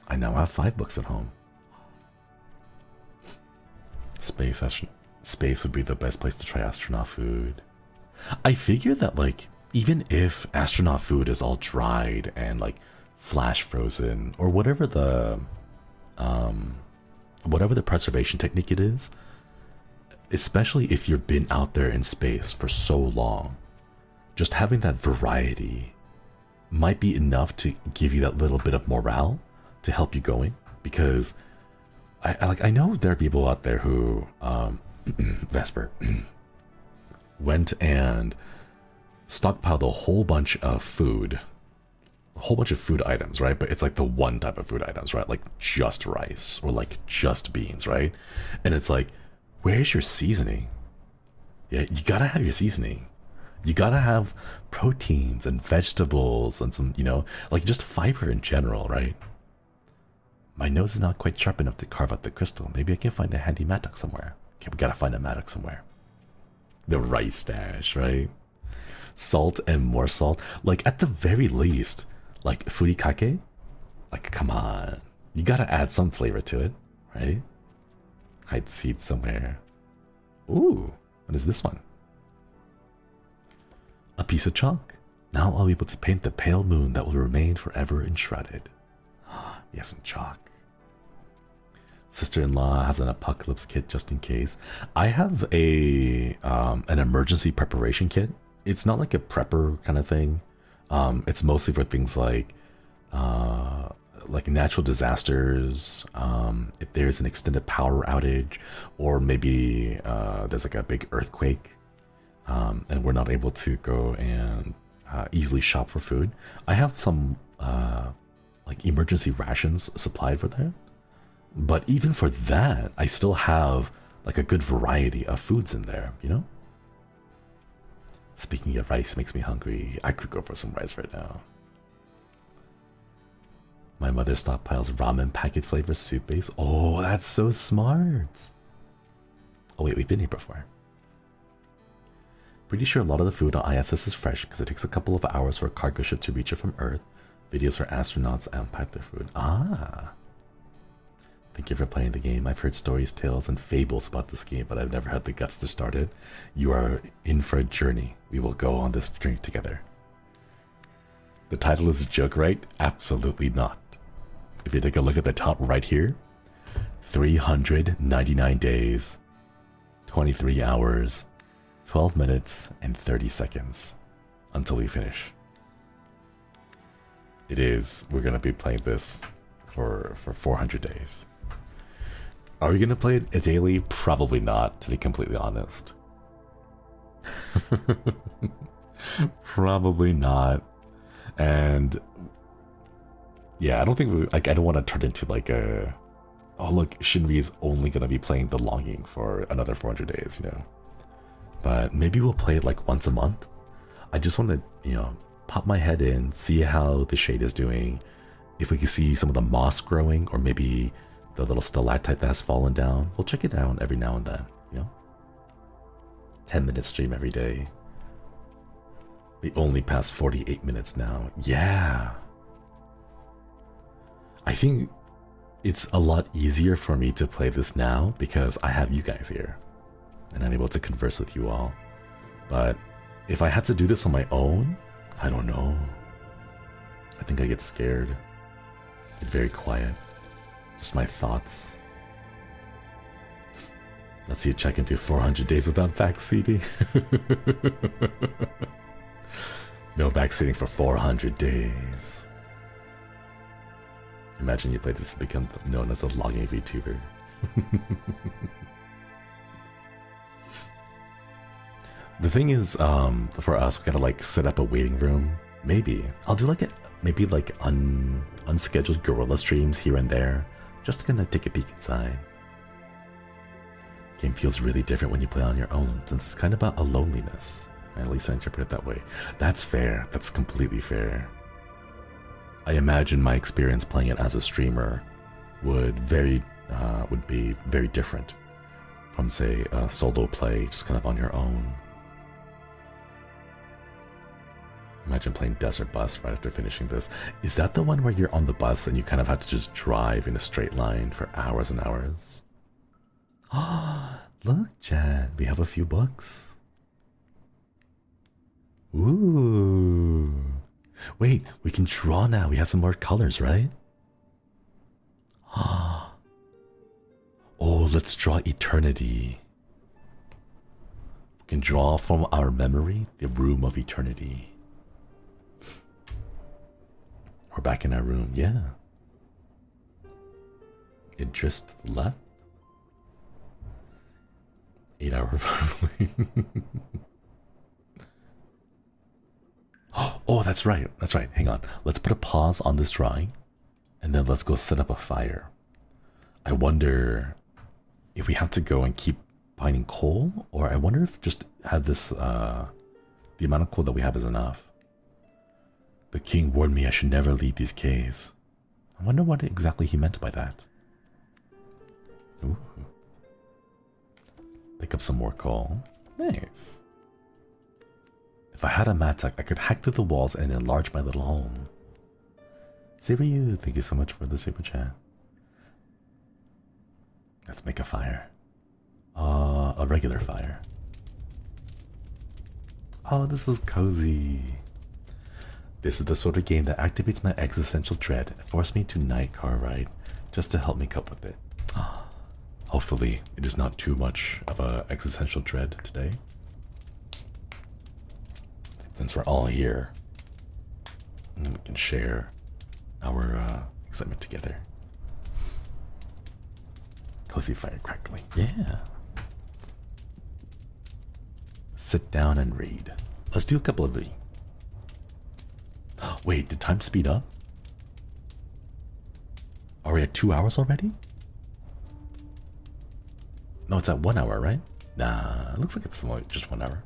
I now have 5 books at home. Space would be the best place to try astronaut food. I figure that, like, even if astronaut food is all dried and, like, flash frozen, or whatever the preservation technique it is, especially if you've been out there in space for so long, just having that variety might be enough to give you that little bit of morale to help you going. Because I know there are people out there who Vesper went and stockpiled a whole bunch of food items, right? But it's like the one type of food items, right? Like just rice or like just beans, right? And it's like, where's your seasoning? Yeah, you gotta have your seasoning. You gotta have proteins and vegetables and some, like just fiber in general, right? My nose is not quite sharp enough to carve out the crystal. Maybe I can find a handy mattock somewhere. Okay, we gotta find a Maddox somewhere. The rice stash, right? Salt and more salt. Like, at the very least, like, furikake? Like, come on. You gotta add some flavor to it, right? Hide seeds somewhere. Ooh, what is this one? A piece of chalk. Now I'll be able to paint the pale moon that will remain forever enshrouded. Yes, some chalk. Sister-in-law has an apocalypse kit just in case. I have an emergency preparation kit. It's not like a prepper kind of thing. It's mostly for things like natural disasters, if there's an extended power outage, or maybe there's like a big earthquake, and we're not able to go and easily shop for food. I have some like emergency rations supplied for there. But even for that, I still have like a good variety of foods in there, you know? Speaking of rice makes me hungry. I could go for some rice right now. My mother stockpiles ramen packet flavor soup base. Oh, that's so smart. Oh wait, we've been here before. Pretty sure a lot of the food on ISS is fresh because it takes a couple of hours for a cargo ship to reach it from Earth. Videos where astronauts unpack their food. Ah. Thank you for playing the game. I've heard stories, tales, and fables about this game, but I've never had the guts to start it. You are in for a journey. We will go on this journey together. The title is a joke, right? Absolutely not. If you take a look at the top right here, 399 days, 23 hours, 12 minutes, and 30 seconds until we finish. We're going to be playing this for 400 days. Are we going to play it daily? Probably not, to be completely honest. Probably not. And yeah, I don't think I don't want to turn into like a, oh look, Shinri is only going to be playing The Longing for another 400 days, you know. But maybe we'll play it like once a month. I just want to, you know, pop my head in, see how the shade is doing. If we can see some of the moss growing, or maybe the little stalactite that has fallen down, we'll check it out every now and then, you know? 10-minute stream every day. We only passed 48 minutes now. Yeah. I think it's a lot easier for me to play this now because I have you guys here. And I'm able to converse with you all. But if I had to do this on my own, I don't know. I think I get scared. Get very quiet. Just my thoughts. Let's see a check into 400 days without backseating. No backseating for 400 days. Imagine you play this and become known as a logging VTuber. The thing is, for us, we gotta like set up a waiting room. Maybe I'll do like unscheduled gorilla streams here and there, just to kind of take a peek inside. Game feels really different when you play on your own, since it's kind of about a loneliness. At least I interpret it that way. That's fair. That's completely fair. I imagine my experience playing it as a streamer would be very different from, say, a solo play, just kind of on your own. Imagine playing Desert Bus right after finishing this. Is that the one where you're on the bus and you kind of have to just drive in a straight line for hours and hours? Ah, look, Chad, we have a few books. Ooh. Wait, we can draw now. We have some more colors, right? Ah. Oh, let's draw eternity. We can draw from our memory the room of eternity. We're back in our room, yeah. It just left. 8-hour probably. Oh, that's right. That's right. Hang on. Let's put a pause on this drawing, and then let's go set up a fire. I wonder if we have to go and keep finding coal, or I wonder if just have this, the amount of coal that we have is enough. The king warned me I should never leave these caves. I wonder what exactly he meant by that. Ooh. Pick up some more coal. Nice. If I had a mattock, I could hack through the walls and enlarge my little home. Siriu, thank you so much for the super chat. Let's make a fire. A regular fire. Oh, this is cozy. This is the sort of game that activates my existential dread and forces me to night car ride just to help me cope with it. Hopefully, it is not too much of a existential dread today. Since we're all here, and we can share our excitement together. Cozy fire crackling. Yeah. Sit down and read. Let's do a couple of these. Wait, did time speed up? Are we at 2 hours already? No, it's at 1 hour, right? Nah, it looks like it's only just 1 hour.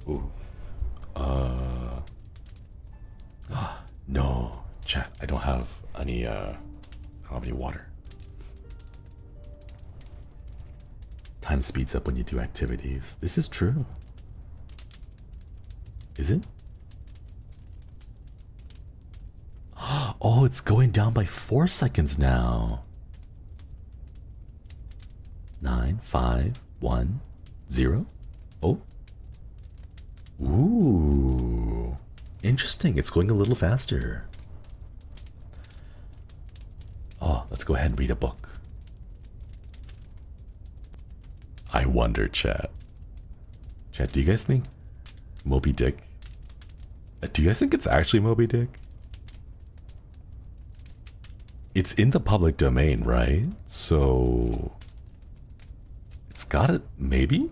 Ooh. No, chat. I don't have any. I don't have any water. Time speeds up when you do activities. This is true. Is it? Oh, it's going down by 4 seconds now. 9, 5, 1, 0. Oh. Ooh. Interesting. It's going a little faster. Oh, let's go ahead and read a book. I wonder, chat. Chat, do you guys think Moby Dick? Do you guys think it's actually Moby Dick? It's in the public domain, right? So it's got it, maybe?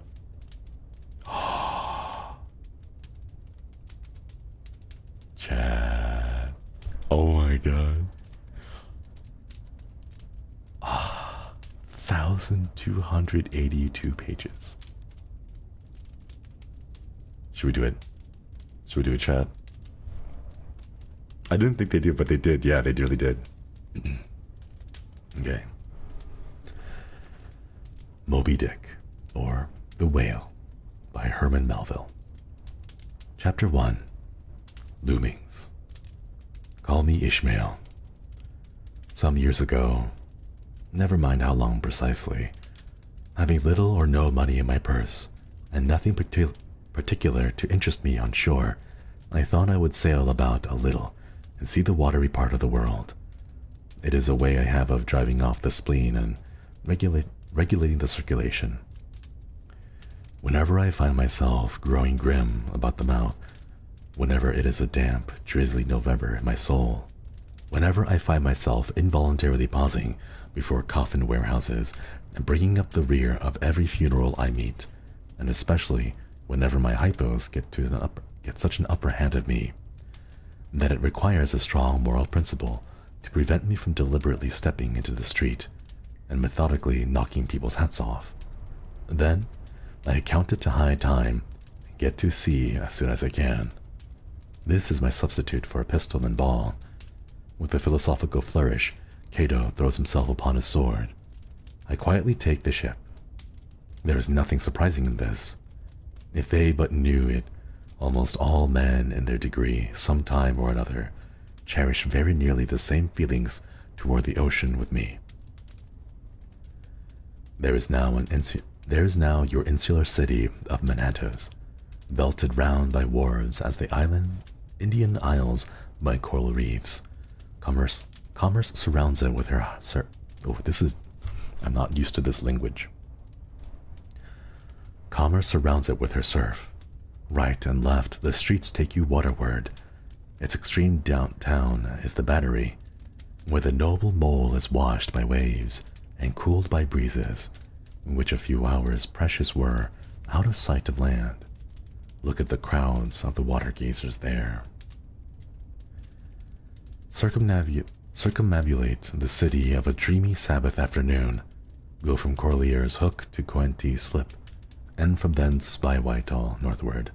Chat. Oh my god. 1,282 pages. Should we do it? Should we do a chat? I didn't think they did, but they did. Yeah, they really did. Okay. Moby Dick, or The Whale, by Herman Melville. Chapter 1. Loomings. Call me Ishmael. Some years ago, never mind how long precisely, having little or no money in my purse, and nothing particular to interest me on shore, I thought I would sail about a little and see the watery part of the world. It is a way I have of driving off the spleen and regulating the circulation. Whenever I find myself growing grim about the mouth, whenever it is a damp, drizzly November in my soul, whenever I find myself involuntarily pausing before coffin warehouses and bringing up the rear of every funeral I meet, and especially whenever my hypos get such an upper hand of me, that it requires a strong moral principle to prevent me from deliberately stepping into the street and methodically knocking people's hats off. Then I count it to high time and get to sea as soon as I can. This is my substitute for a pistol and ball. With a philosophical flourish, Cato throws himself upon his sword. I quietly take the ship. There is nothing surprising in this. If they but knew it, almost all men in their degree, some time or another, cherish very nearly the same feelings toward the ocean with me. There is now your insular city of Manatos, belted round by wharves as the Indian Isles by coral reefs. Commerce surrounds it with her I'm not used to this language. Commerce surrounds it with her surf. Right and left, the streets take you waterward. Its extreme downtown is the Battery, where the noble mole is washed by waves and cooled by breezes, which a few hours precious were out of sight of land. Look at the crowds of the water gazers there. Circumambulate the city of a dreamy Sabbath afternoon. Go from Corlier's Hook to Coenty Slip, and from thence by Whitehall northward.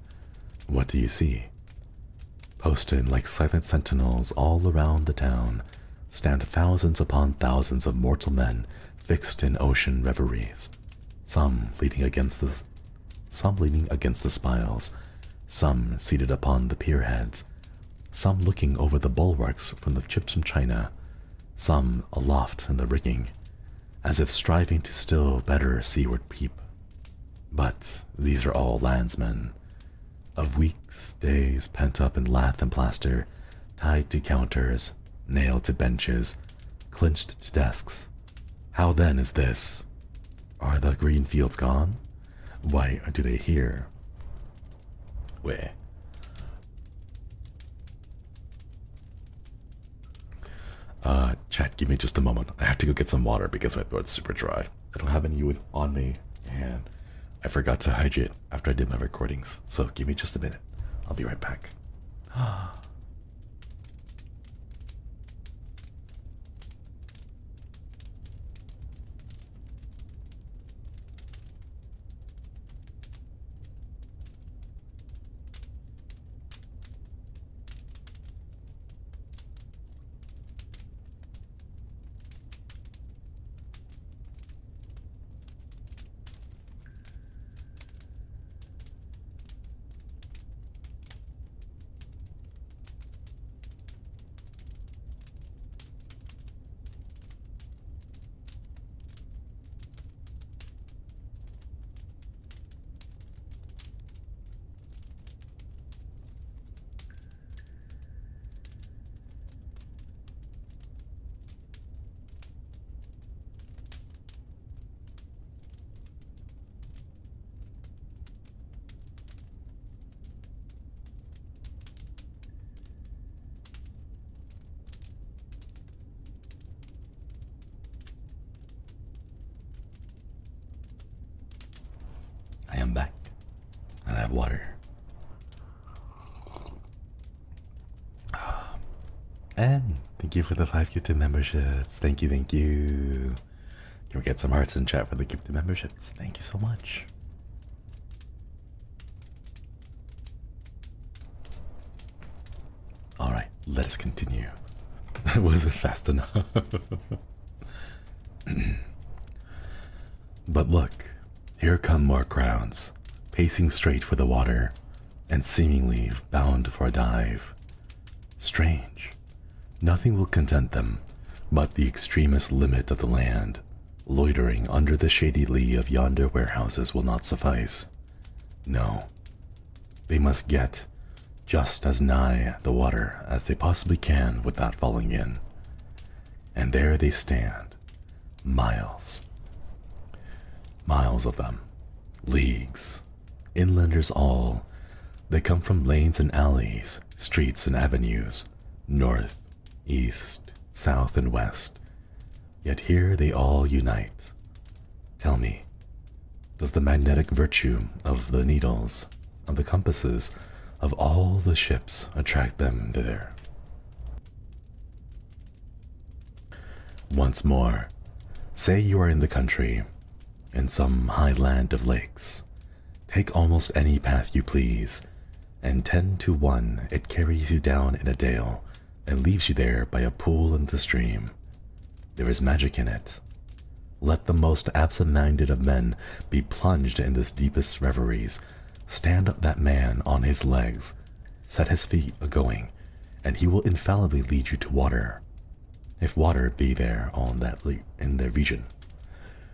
What do you see? Posted like silent sentinels all around the town, stand thousands upon thousands of mortal men fixed in ocean reveries. some leaning against the spiles, some seated upon the pierheads, some looking over the bulwarks from the ships from China, some aloft in the rigging, as if striving to still better seaward peep. But these are all landsmen, of weeks, days pent up in lath and plaster, tied to counters, nailed to benches, clinched to desks. How then is this? Are the green fields gone? Why do they here? Where? Chat, give me just a moment. I have to go get some water because my throat's super dry. I don't have any on me, and I forgot to hydrate after I did my recordings. So give me just a minute. I'll be right back. I am back, and I have water. And thank you for the 5 gifted memberships. Thank you, thank you. Can we get some hearts in chat for the gifted memberships? Thank you so much. Alright, let us continue. Was it fast enough? But look, here come more crowds, pacing straight for the water, and seemingly bound for a dive. Strange. Nothing will content them but the extremest limit of the land. Loitering under the shady lee of yonder warehouses will not suffice. No. They must get just as nigh the water as they possibly can without falling in. And there they stand, miles. Miles of them, leagues, inlanders all. They come from lanes and alleys, streets and avenues, north, east, south, and west. Yet here they all unite. Tell me, does the magnetic virtue of the needles, of the compasses, of all the ships attract them thither? Once more, say you are in the country, in some high land of lakes. Take almost any path you please, and 10 to 1 it carries you down in a dale and leaves you there by a pool in the stream. There is magic in it. Let the most absent-minded of men be plunged in this deepest reveries. Stand that man on his legs, set his feet a-going, and he will infallibly lead you to water, if water be there in their region.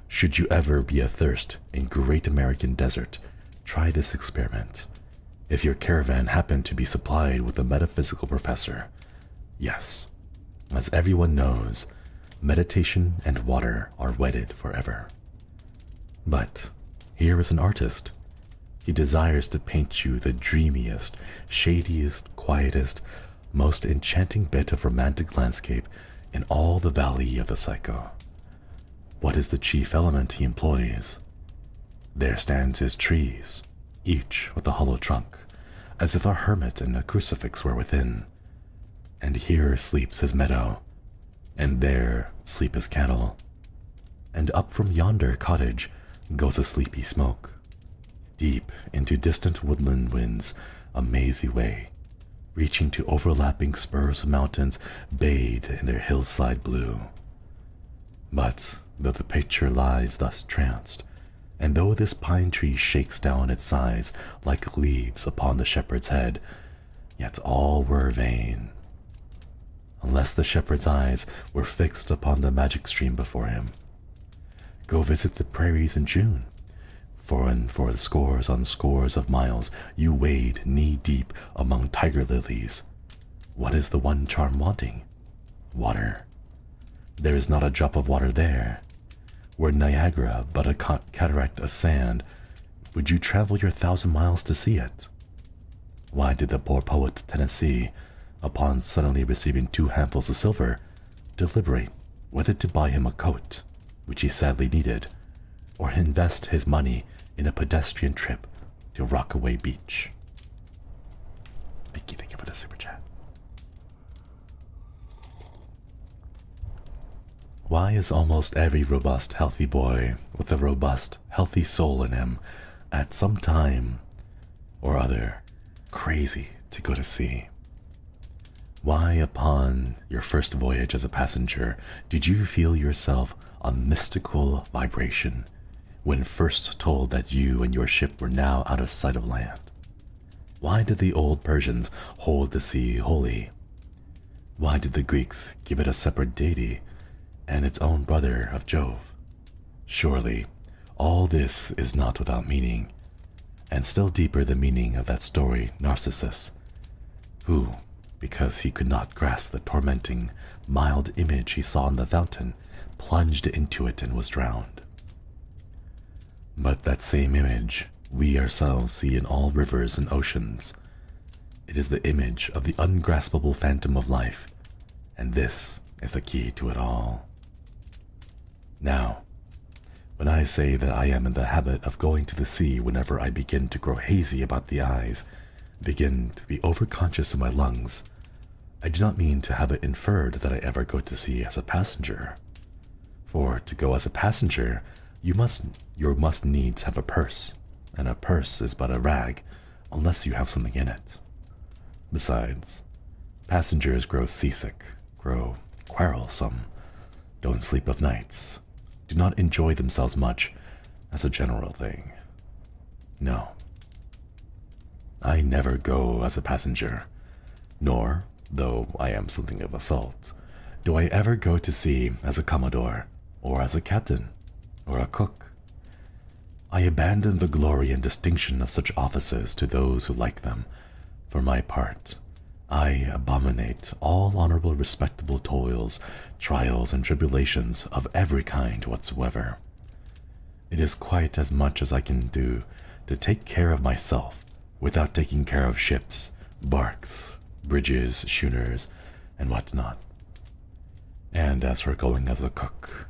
Should you ever be athirst in great American desert, try this experiment. If your caravan happen to be supplied with a metaphysical professor, yes, as everyone knows, meditation and water are wedded forever. But here is an artist. He desires to paint you the dreamiest, shadiest, quietest, most enchanting bit of romantic landscape in all the valley of the Psycho. What is the chief element he employs? There stands his trees, each with a hollow trunk, as if a hermit and a crucifix were within. And here sleeps his meadow, and there sleep his cattle. And up from yonder cottage goes a sleepy smoke. Deep into distant woodland winds a mazy way, reaching to overlapping spurs of mountains bathed in their hillside blue. But though the picture lies thus tranced, And though this pine tree shakes down its sighs like leaves upon the shepherd's head, yet all were vain, unless the shepherd's eyes were fixed upon the magic stream before him. Go visit the prairies in June, for the scores on scores of miles you wade knee-deep among tiger lilies. What is the one charm wanting? Water. There is not a drop of water there. Were Niagara but a cataract of sand, would you travel your 1,000 miles to see it? Why did the poor poet Tennessee, upon suddenly receiving 2 handfuls of silver, deliberate whether to buy him a coat, which he sadly needed, or invest his money in a pedestrian trip to Rockaway Beach? Thank you for the super chat. Why is almost every robust, healthy boy with a robust, healthy soul in him at some time or other crazy to go to sea? Why, upon your first voyage as a passenger, did you feel yourself a mystical vibration when first told that you and your ship were now out of sight of land? Why did the old Persians hold the sea holy? Why did the Greeks give it a separate deity and its own brother of Jove? Surely, all this is not without meaning, and still deeper the meaning of that story Narcissus, who, because he could not grasp the tormenting, mild image he saw in the fountain, plunged into it and was drowned. But that same image we ourselves see in all rivers and oceans. It is the image of the ungraspable phantom of life, and this is the key to it all. Now, when I say that I am in the habit of going to the sea whenever I begin to grow hazy about the eyes, begin to be overconscious of my lungs, I do not mean to have it inferred that I ever go to sea as a passenger. For to go as a passenger, you must needs have a purse, and a purse is but a rag unless you have something in it. Besides, passengers grow seasick, grow quarrelsome, don't sleep of nights, do not enjoy themselves much as a general thing. No. I never go as a passenger, nor, though I am something of a salt, do I ever go to sea as a commodore, or as a captain, or a cook. I abandon the glory and distinction of such offices to those who like them. For my part, I abominate all honorable respectable toils, trials, and tribulations of every kind whatsoever. It is quite as much as I can do to take care of myself without taking care of ships, barks, bridges, schooners, and what not. And as for going as a cook,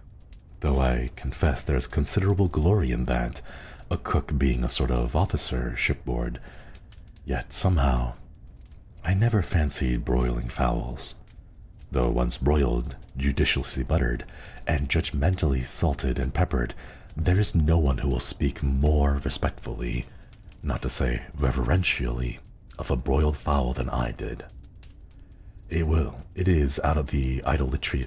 though I confess there is considerable glory in that, a cook being a sort of officer shipboard, yet somehow I never fancied broiling fowls, though once broiled, judiciously buttered, and judgmentally salted and peppered, there is no one who will speak more respectfully, not to say reverentially, of a broiled fowl than I did. It is out of the idolatrous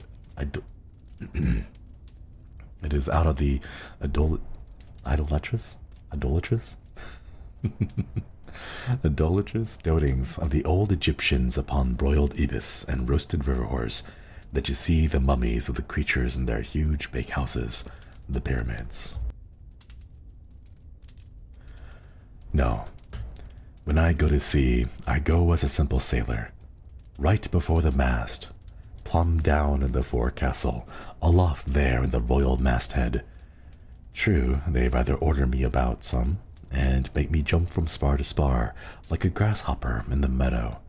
doubtings of the old Egyptians upon broiled ibis and roasted riverhorse that you see the mummies of the creatures in their huge bakehouses, the pyramids. No, when I go to sea, I go as a simple sailor, right before the mast, plumb down in the forecastle, aloft there in the royal masthead. True, they rather order me about some, and make me jump from spar to spar like a grasshopper in the meadow.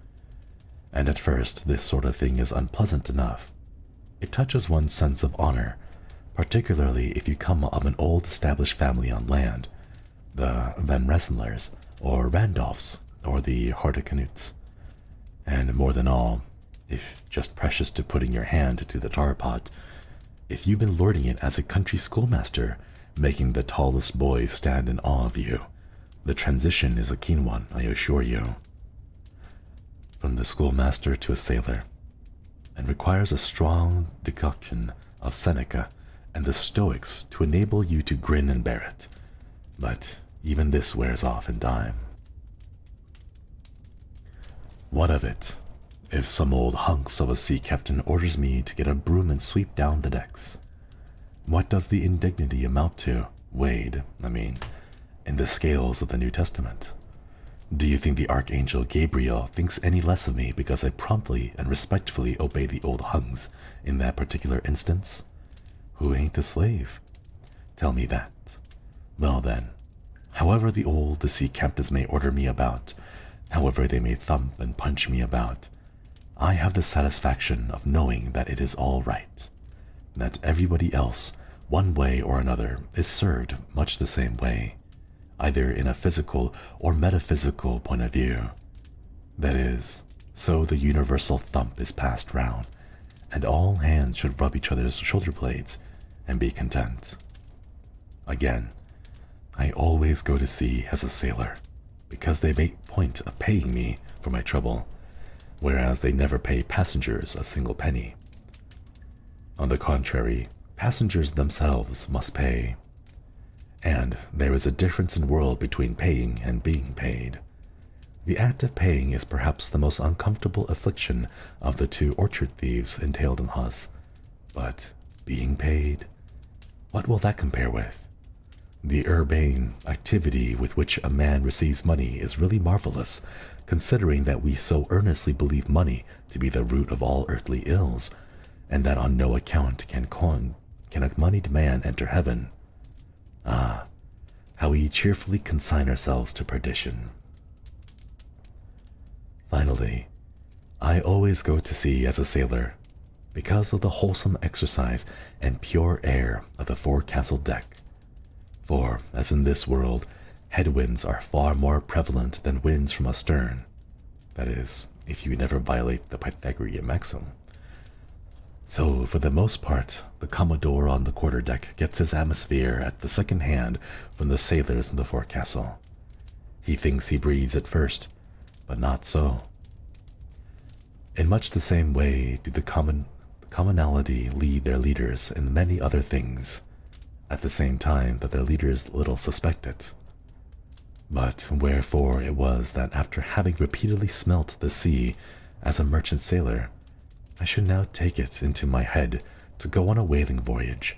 And at first this sort of thing is unpleasant enough. It touches one's sense of honor, particularly if you come of an old established family on land, the Van Rensselaers, or Randolphs, or the Hardecanuts. And more than all, if just precious to putting your hand to the tar pot, if you've been lording it as a country schoolmaster, making the tallest boys stand in awe of you, the transition is a keen one, I assure you. From the schoolmaster to a sailor, and requires a strong decoction of Seneca and the Stoics to enable you to grin and bear it. But even this wears off in time. What of it if some old hunks of a sea captain orders me to get a broom and sweep down the decks? What does the indignity amount to, weighed, in the scales of the New Testament? Do you think the Archangel Gabriel thinks any less of me because I promptly and respectfully obey the old hunks in that particular instance? Who ain't a slave? Tell me that. Well then, however the sea captains may order me about, however they may thump and punch me about, I have the satisfaction of knowing that it is all right, that everybody else, one way or another, is served much the same way, either in a physical or metaphysical point of view. That is, so the universal thump is passed round, and all hands should rub each other's shoulder blades and be content. Again, I always go to sea as a sailor, because they make point of paying me for my trouble, whereas they never pay passengers a single penny. On the contrary, passengers themselves must pay. And there is a difference in world between paying and being paid. The act of paying is perhaps the most uncomfortable affliction of the two orchard thieves entailed in Huss. But being paid? What will that compare with? The urbane activity with which a man receives money is really marvelous, considering that we so earnestly believe money to be the root of all earthly ills, and that on no account can a moneyed man enter heaven. Ah, how we cheerfully consign ourselves to perdition. Finally, I always go to sea as a sailor, because of the wholesome exercise and pure air of the forecastle deck. For, as in this world, headwinds are far more prevalent than winds from astern. That is, if you never violate the Pythagorean maxim. So, for the most part, the Commodore on the quarterdeck gets his atmosphere at the second hand from the sailors in the forecastle. He thinks he breathes it first, but not so. In much the same way do the commonality lead their leaders in many other things, at the same time that their leaders little suspect it. But wherefore it was that after having repeatedly smelt the sea as a merchant sailor, I should now take it into my head to go on a whaling voyage.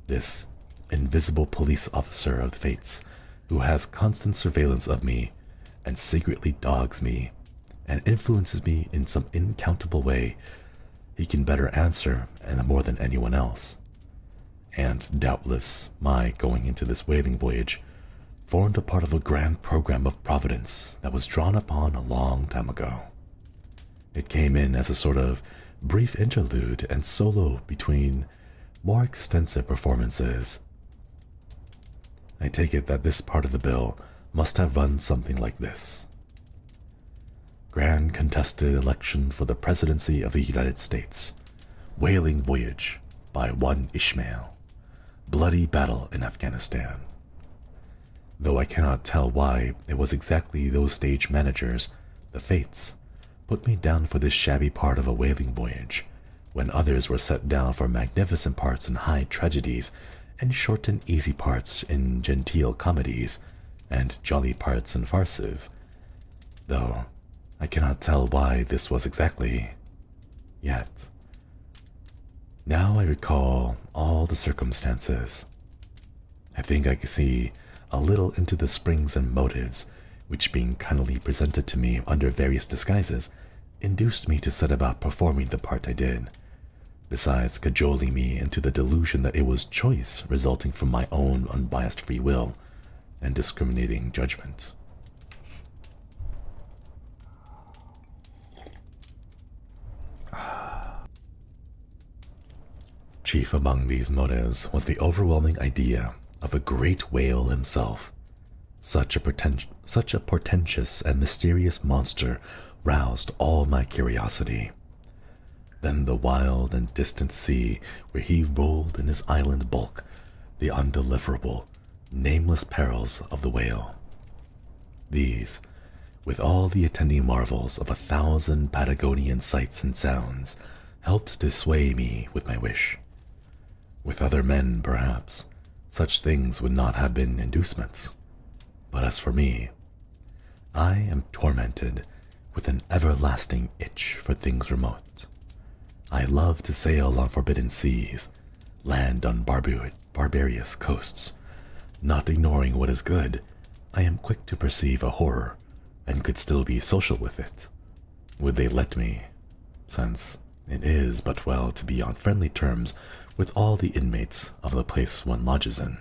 This invisible police officer of the fates, who has constant surveillance of me, and secretly dogs me, and influences me in some incountable way, he can better answer, and more than anyone else. And doubtless, my going into this whaling voyage formed a part of a grand program of Providence that was drawn upon a long time ago. It came in as a sort of brief interlude and solo between more extensive performances. I take it that this part of the bill must have run something like this. Grand contested election for the presidency of the United States. Whaling voyage by one Ishmael. Bloody battle in Afghanistan. Though I cannot tell why it was exactly those stage managers, the fates, put me down for this shabby part of a whaling voyage, when others were set down for magnificent parts in high tragedies, and short and easy parts in genteel comedies, and jolly parts in farces, though I cannot tell why this was exactly, yet. Now I recall all the circumstances. I think I can see a little into the springs and motives which, being cunningly presented to me under various disguises, induced me to set about performing the part I did, besides cajoling me into the delusion that it was choice resulting from my own unbiased free will and discriminating judgment. Chief among these motives was the overwhelming idea of the great whale himself. Such a portentous and mysterious monster roused all my curiosity. Then the wild and distant sea where he rolled in his island bulk, the undeliverable, nameless perils of the whale. These, with all the attending marvels of 1,000 Patagonian sights and sounds, helped to sway me with my wish. With other men, perhaps, such things would not have been inducements, But as for me, I am tormented with an everlasting itch for things remote. I love to sail on forbidden seas, land on barbarous coasts. Not ignoring what is good, I am quick to perceive a horror and could still be social with it. Would they let me, since it is but well to be on friendly terms with all the inmates of the place one lodges in.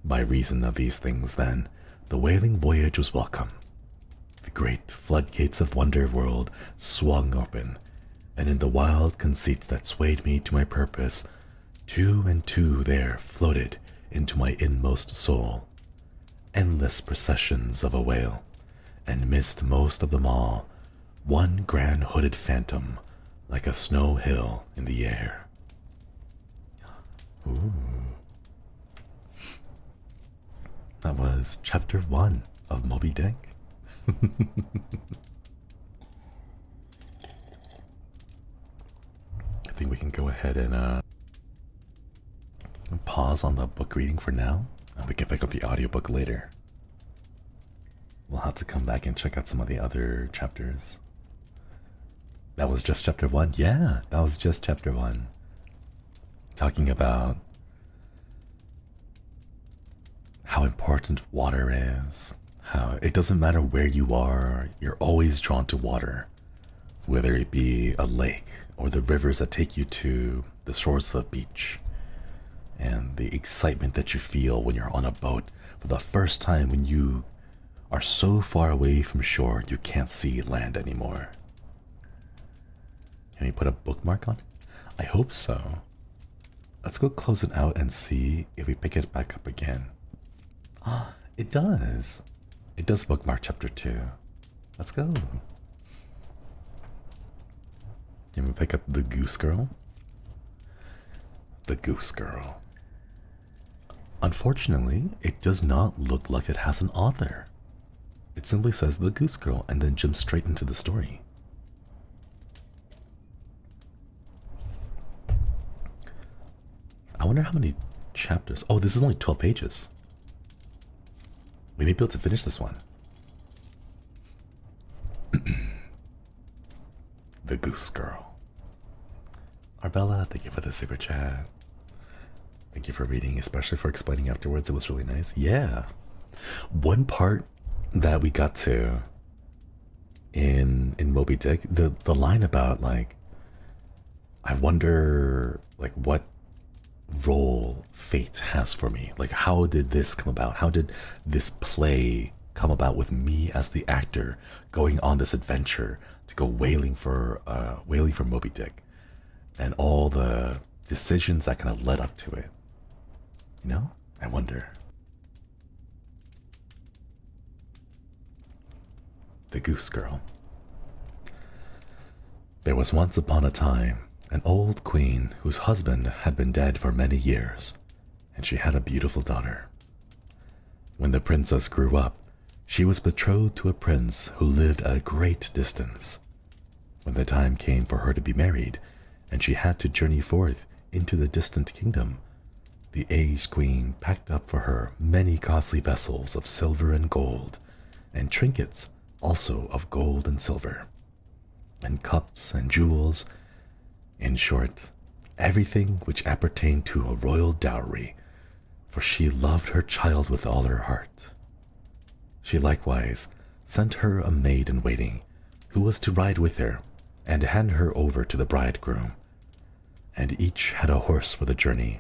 By reason of these things, then, the whaling voyage was welcome. The great floodgates of wonder world swung open, and in the wild conceits that swayed me to my purpose, two and two there floated into my inmost soul. Endless processions of a whale, and missed most of them all, one grand hooded phantom, like a snow hill in the air. Ooh. That was chapter 1 of Moby Dick. I think we can go ahead and pause on the book reading for now, and we can pick up the audiobook later. We'll have to come back and check out some of the other chapters. That was just chapter 1? Yeah, that was just chapter 1. Talking about how important water is, how it doesn't matter where you are, you're always drawn to water, whether it be a lake or the rivers that take you to the shores of a beach, and the excitement that you feel when you're on a boat for the first time when you are so far away from shore you can't see land anymore. Can we put a bookmark on it? I hope so. Let's go close it out and see if we pick it back up again. Ah, it does. It does bookmark chapter 2. Let's go. Can we pick up the Goose Girl? The Goose Girl. Unfortunately, it does not look like it has an author. It simply says the Goose Girl and then jumps straight into the story. I wonder how many chapters. Oh, this is only 12 pages. We may be able to finish this one. The Goose Girl. Arbella, thank you for the super chat. Thank you for reading, especially for explaining afterwards. It was really nice. Yeah. One part that we got to in Moby Dick, the line about like, I wonder like what role fate has for me. Like, how did this come about? How did this play come about with me as the actor going on this adventure to go whaling for Moby Dick, and all the decisions that kind of led up to it? You know, I wonder. The Goose Girl. There was once upon a time an old queen whose husband had been dead for many years, and she had a beautiful daughter. When the princess grew up, she was betrothed to a prince who lived at a great distance. When the time came for her to be married, and she had to journey forth into the distant kingdom, the aged queen packed up for her many costly vessels of silver and gold, and trinkets also of gold and silver, and cups and jewels. In short, everything which appertained to a royal dowry, for she loved her child with all her heart. She likewise sent her a maid in waiting, who was to ride with her and hand her over to the bridegroom, and each had a horse for the journey.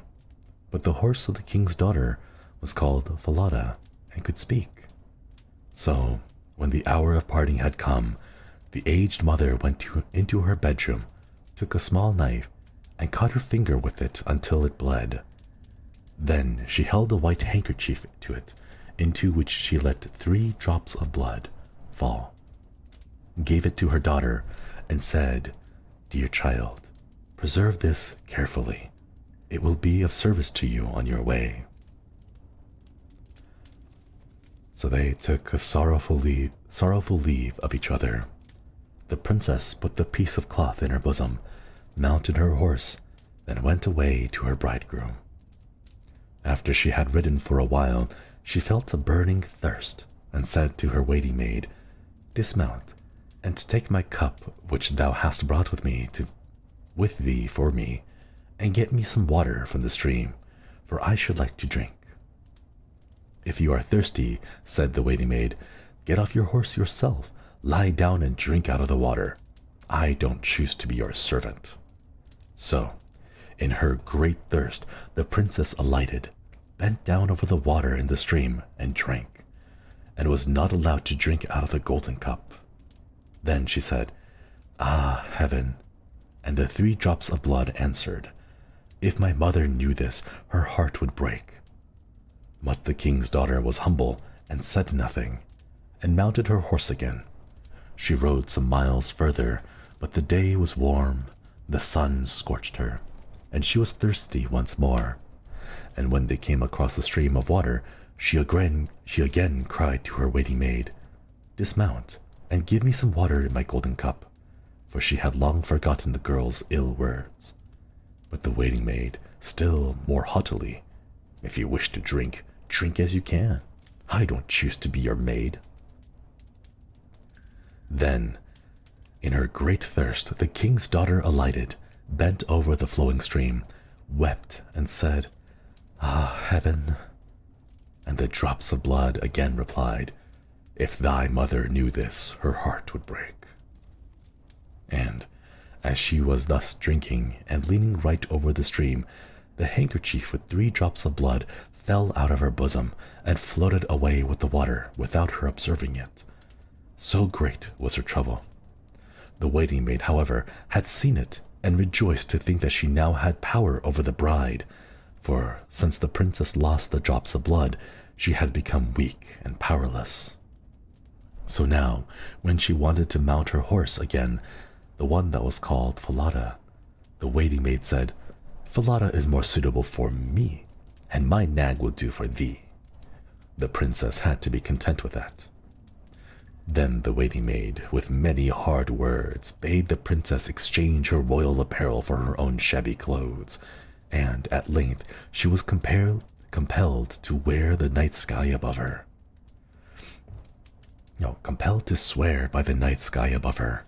But the horse of the king's daughter was called Falada and could speak. So, when the hour of parting had come, the aged mother went into her bedroom, took a small knife, and cut her finger with it until it bled. Then she held a white handkerchief to it, into which she let 3 drops of blood fall, gave it to her daughter, and said, "Dear child, preserve this carefully. It will be of service to you on your way." So they took a sorrowful leave of each other. The princess put the piece of cloth in her bosom, mounted her horse, then went away to her bridegroom. After she had ridden for a while, she felt a burning thirst, and said to her waiting maid, "Dismount, and take my cup which thou hast brought with thee for me, and get me some water from the stream, for I should like to drink." "If you are thirsty," said the waiting maid, "get off your horse yourself, lie down and drink out of the water. I don't choose to be your servant." So, in her great thirst, the princess alighted, bent down over the water in the stream, and drank, and was not allowed to drink out of the golden cup. Then she said, "Ah, heaven!" And the 3 drops of blood answered, "If my mother knew this, her heart would break." But the king's daughter was humble and said nothing, and mounted her horse again. She rode some miles further, but the day was warm, the sun scorched her, and she was thirsty once more. And when they came across a stream of water, she again cried to her waiting maid, "Dismount, and give me some water in my golden cup," for she had long forgotten the girl's ill words. But the waiting maid, still more haughtily, "If you wish to drink, drink as you can. I don't choose to be your maid." Then, in her great thirst, the king's daughter alighted, bent over the flowing stream, wept, and said, "Ah, heaven!" And the drops of blood again replied, "If thy mother knew this, her heart would break." And, as she was thus drinking and leaning right over the stream, the handkerchief with 3 drops of blood fell out of her bosom and floated away with the water without her observing it. So great was her trouble. The waiting maid, however, had seen it and rejoiced to think that she now had power over the bride, for since the princess lost the drops of blood, she had become weak and powerless. So now, when she wanted to mount her horse again, the one that was called Falada, the waiting maid said, "Falada is more suitable for me, and my nag will do for thee." The princess had to be content with that. Then the waiting maid, with many hard words, bade the princess exchange her royal apparel for her own shabby clothes, and at length she was compelled to wear the night sky above her. Compelled to swear by the night sky above her,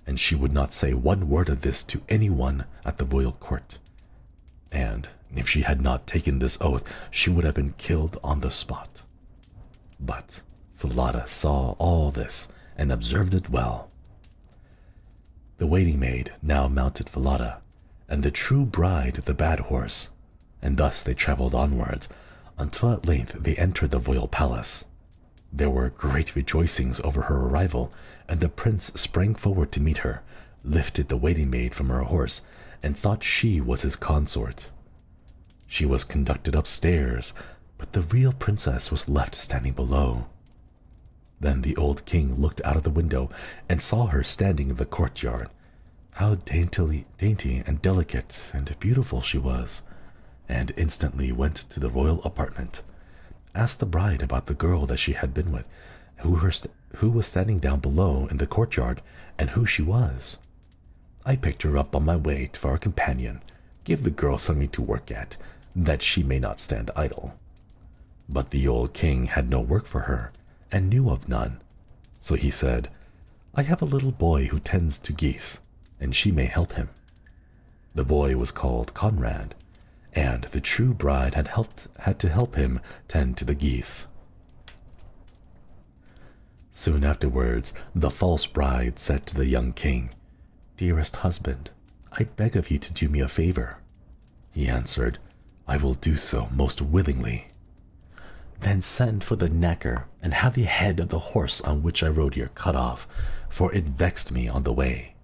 and she would not say one word of this to anyone at the royal court. And if she had not taken this oath, she would have been killed on the spot. But Falada saw all this and observed it well. The waiting maid now mounted Falada, and the true bride the bad horse, and thus they traveled onwards, until at length they entered the royal palace. There were great rejoicings over her arrival, and the prince sprang forward to meet her, lifted the waiting maid from her horse, and thought she was his consort. She was conducted upstairs, but the real princess was left standing below. Then the old king looked out of the window and saw her standing in the courtyard. How dainty and delicate and beautiful she was, and instantly went to the royal apartment, asked the bride about the girl that she had been with, who was standing down below in the courtyard, and who she was. "I picked her up on my way for a companion. Give the girl something to work at, that she may not stand idle." But the old king had no work for her, and knew of none. So he said, "I have a little boy who tends to geese, and she may help him." The boy was called Conrad, and the true bride had to help him tend to the geese. Soon afterwards, the false bride said to the young king, "Dearest husband, I beg of you to do me a favor." He answered, "I will do so most willingly." "Then send for the knacker, and have the head of the horse on which I rode here cut off, for it vexed me on the way."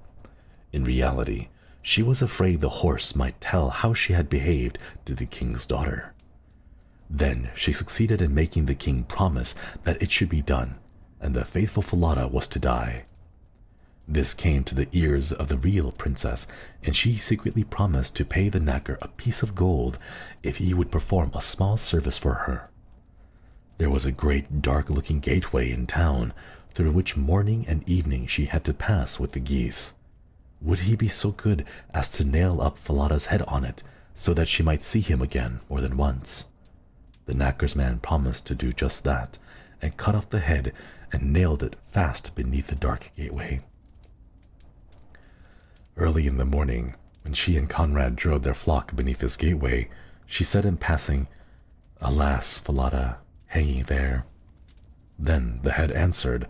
In reality, she was afraid the horse might tell how she had behaved to the king's daughter. Then she succeeded in making the king promise that it should be done, and the faithful Falada was to die. This came to the ears of the real princess, and she secretly promised to pay the knacker a piece of gold if he would perform a small service for her. There was a great dark-looking gateway in town, through which morning and evening she had to pass with the geese. Would he be so good as to nail up Falada's head on it, so that she might see him again more than once? The knacker's man promised to do just that, and cut off the head and nailed it fast beneath the dark gateway. Early in the morning, when she and Conrad drove their flock beneath this gateway, she said in passing, "Alas, Falada, hanging there." Then the head answered,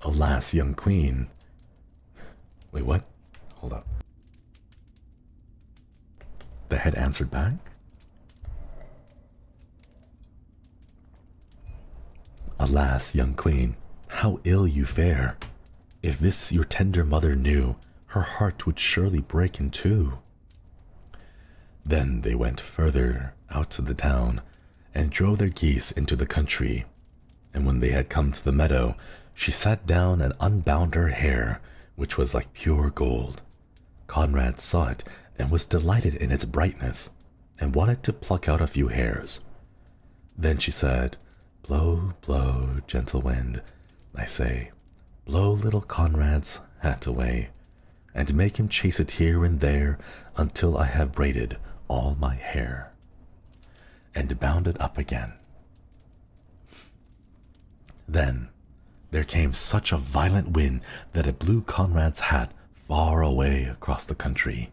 "Alas, young queen." Wait, what? Hold up. The head answered back? "Alas, young queen, how ill you fare. If this your tender mother knew, her heart would surely break in two." Then they went further out to the town and drove their geese into the country. And when they had come to the meadow, she sat down and unbound her hair, which was like pure gold. Conrad saw it and was delighted in its brightness, and wanted to pluck out a few hairs. Then she said, "Blow, blow, gentle wind, I say, blow little Conrad's hat away, and make him chase it here and there until I have braided all my hair," and bound it up again. Then there came such a violent wind that it blew Conrad's hat far away across the country,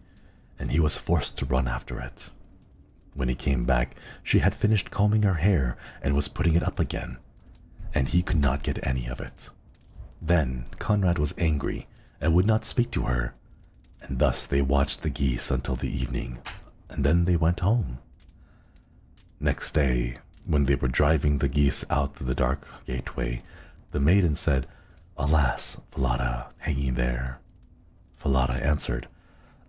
and he was forced to run after it. When he came back, she had finished combing her hair and was putting it up again, and he could not get any of it. Then Conrad was angry and would not speak to her, and thus they watched the geese until the evening, and then they went home. Next day, when they were driving the geese out to the dark gateway, the maiden said, "Alas, Falada, hanging there." Falada answered,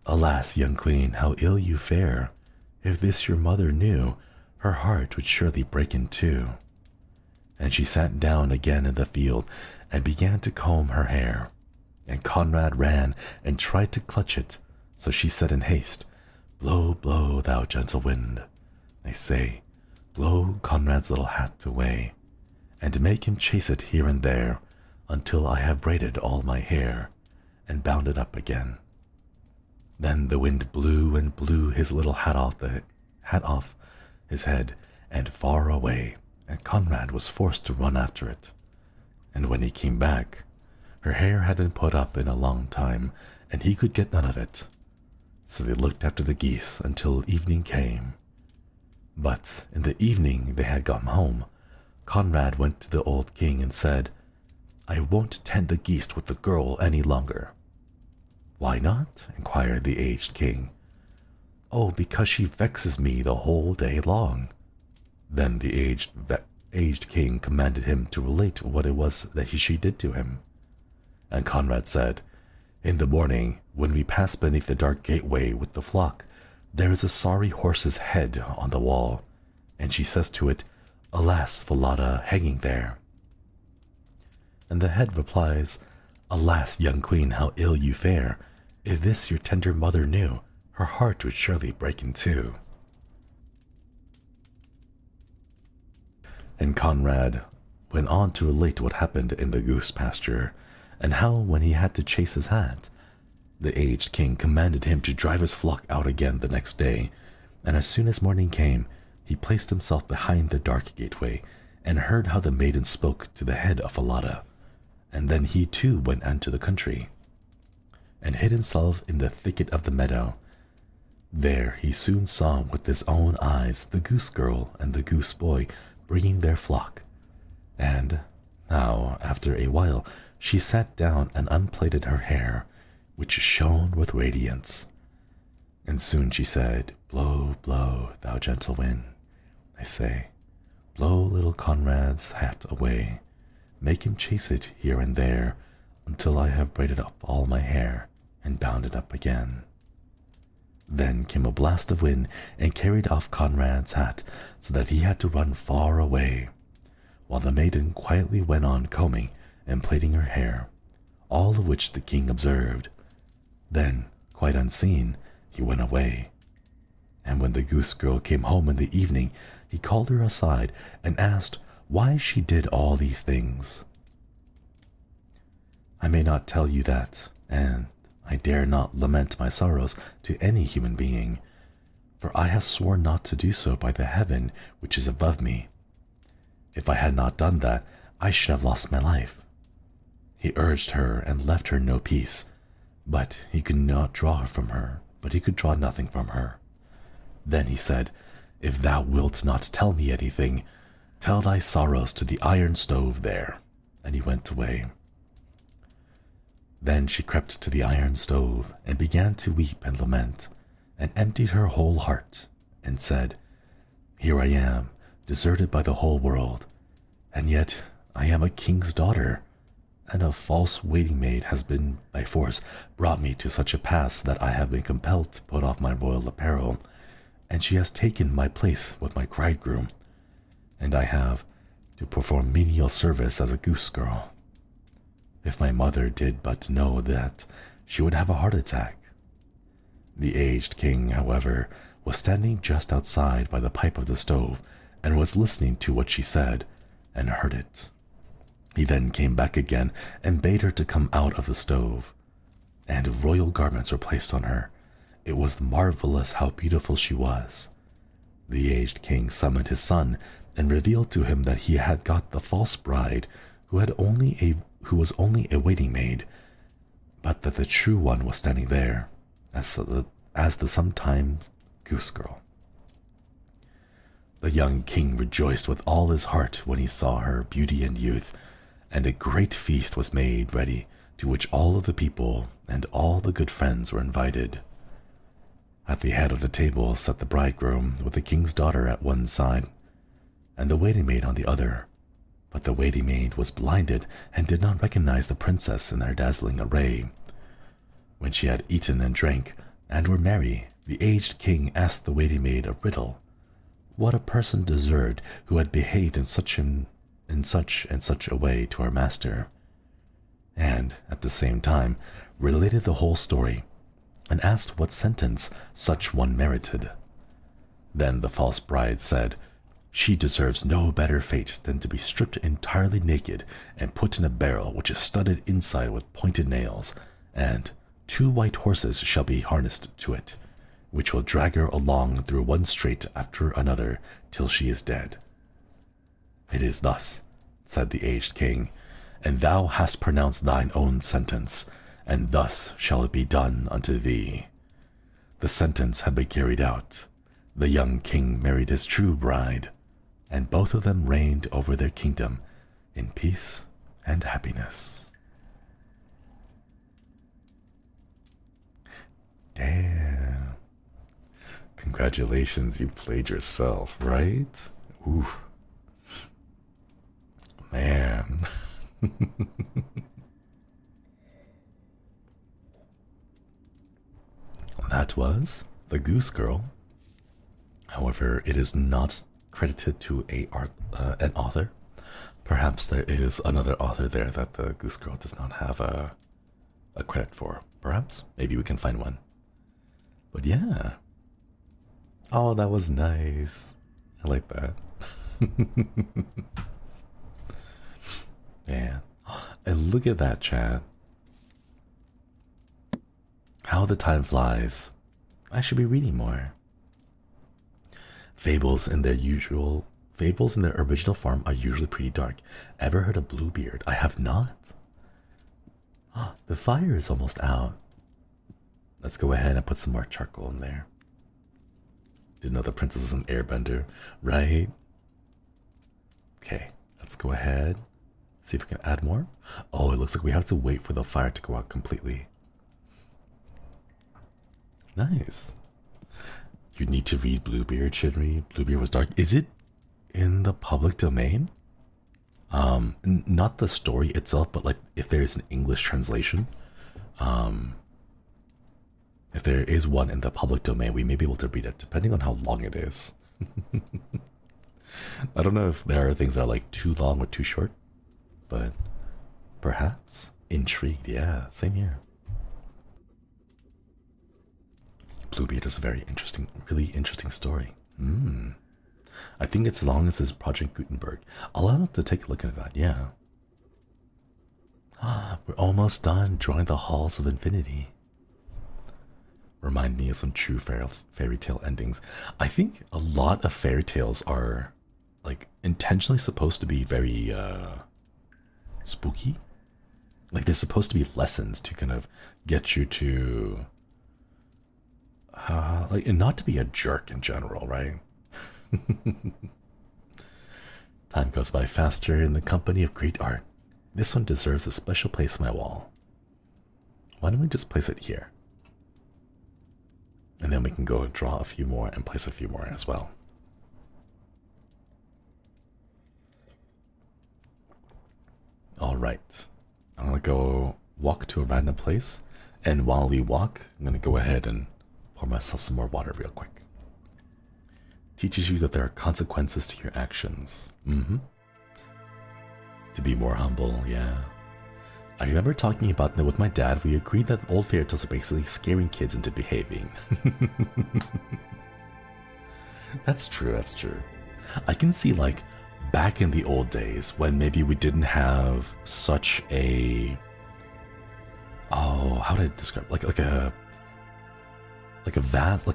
"Alas, young queen, how ill you fare. If this your mother knew, her heart would surely break in two." And she sat down again in the field and began to comb her hair. And Conrad ran and tried to clutch it, so she said in haste, "Blow, blow, thou gentle wind, I say, blow Conrad's little hat away, and make him chase it here and there until I have braided all my hair and bound it up again." Then the wind blew and blew his little hat off his head and far away, and Conrad was forced to run after it. And when he came back, her hair had been put up in a long time, and he could get none of it. So they looked after the geese until evening came. But in the evening they had gone home, Conrad went to the old king and said, "I won't tend the geese with the girl any longer." "Why not?" inquired the aged king. "Oh, because she vexes me the whole day long." Then the aged king commanded him to relate what it was that she did to him. And Conrad said, "In the morning, when we pass beneath the dark gateway with the flock, there is a sorry horse's head on the wall, and she says to it, 'Alas, Falada, hanging there.' And the head replies, 'Alas, young queen, how ill you fare. If this your tender mother knew, her heart would surely break in two.'" And Conrad went on to relate what happened in the goose pasture, and how when he had to chase his hat, the aged king commanded him to drive his flock out again the next day, and as soon as morning came, he placed himself behind the dark gateway, and heard how the maiden spoke to the head of Falada, and then he too went into the country, and hid himself in the thicket of the meadow. There he soon saw with his own eyes the goose girl and the goose boy bringing their flock, and now after a while she sat down and unplaited her hair, which shone with radiance. And soon she said, "Blow, blow, thou gentle wind, I say, blow little Conrad's hat away, make him chase it here and there until I have braided up all my hair and bound it up again." Then came a blast of wind and carried off Conrad's hat, so that he had to run far away, while the maiden quietly went on combing and plaiting her hair, all of which the king observed. Then, quite unseen, he went away. And when the goose girl came home in the evening, he called her aside and asked why she did all these things. "I may not tell you that, and I dare not lament my sorrows to any human being, for I have sworn not to do so by the heaven which is above me. If I had not done that, I should have lost my life. He urged her and left her no peace, but he could not draw from her, but he could draw nothing from her. Then he said, If thou wilt not tell me anything, tell thy sorrows to the iron stove there. And he went away. Then she crept to the iron stove, and began to weep and lament, and emptied her whole heart, and said, Here I am, deserted by the whole world, and yet I am a king's daughter, and a false waiting maid has been by force brought me to such a pass that I have been compelled to put off my royal apparel, and she has taken my place with my bridegroom, and I have to perform menial service as a goose girl. If my mother did but know that, she would have a heart attack. The aged king, however, was standing just outside by the pipe of the stove, and was listening to what she said, and heard it. He then came back again, and bade her to come out of the stove, and royal garments were placed on her. It was marvelous how beautiful she was. The aged king summoned his son, and revealed to him that he had got the false bride, who was only a waiting maid, but that the true one was standing there, as the sometime goose girl. The young king rejoiced with all his heart when he saw her beauty and youth, and a great feast was made ready, to which all of the people and all the good friends were invited. At the head of the table sat the bridegroom, with the king's daughter at one side, and the waiting maid on the other. But the waiting maid was blinded, and did not recognize the princess in her dazzling array. When she had eaten and drank, and were merry, the aged king asked the waiting maid a riddle, what a person deserved who had behaved in such and such a way to our master, and at the same time related the whole story, and asked what sentence such one merited. Then the false bride said, She deserves no better fate than to be stripped entirely naked and put in a barrel which is studded inside with pointed nails, and 2 white horses shall be harnessed to it, which will drag her along through one strait after another till she is dead. It is thus, said the aged king, and thou hast pronounced thine own sentence, and thus shall it be done unto thee. The sentence had been carried out. The young king married his true bride, and both of them reigned over their kingdom in peace and happiness. Damn. Congratulations, you played yourself, right? Ooh. Man. That was The Goose Girl. However, it is not credited to an author. Perhaps there is another author there that The Goose Girl does not have a credit for. Perhaps. Maybe we can find one. But yeah. Oh, that was nice. I like that. Yeah. And look at that, chat. How the time flies. I should be reading more. Fables in their original form are usually pretty dark. Ever heard of Bluebeard? I have not. The fire is almost out. Let's go ahead and put some more charcoal in there. Didn't know the princess was an airbender, right? Okay, let's go ahead. See if we can add more. Oh, it looks like we have to wait for the fire to go out completely. Nice. You need to read Bluebeard, Shinri. Bluebeard was dark. Is it in the public domain? Not the story itself, but like if there's an English translation. If there is one in the public domain, we may be able to read it, depending on how long it is. I don't know if there are things that are like too long or too short, but perhaps intrigued. Yeah, same here. Bluebeard is a very interesting, really interesting story. I think it's as long as this Project Gutenberg. I'll have to take a look at that, yeah. We're almost done drawing the halls of infinity. remind me of some true fairy tale endings. I think a lot of fairy tales are like intentionally supposed to be very spooky. Like they're supposed to be lessons to kind of get you to like, and not to be a jerk in general, right? Time goes by faster in the company of great art. This one deserves a special place on my wall. Why don't we just place it here? And then we can go and draw a few more and place a few more as well. All right. I'm going to go walk to a random place. And while we walk, I'm going to go ahead and pour myself some more water real quick. Teaches you that there are consequences to your actions. To be more humble, yeah. I remember talking about that with my dad. We agreed that old fairy tales are basically scaring kids into behaving. That's true, that's true. I can see like back in the old days when maybe we didn't have such a how did I describe like a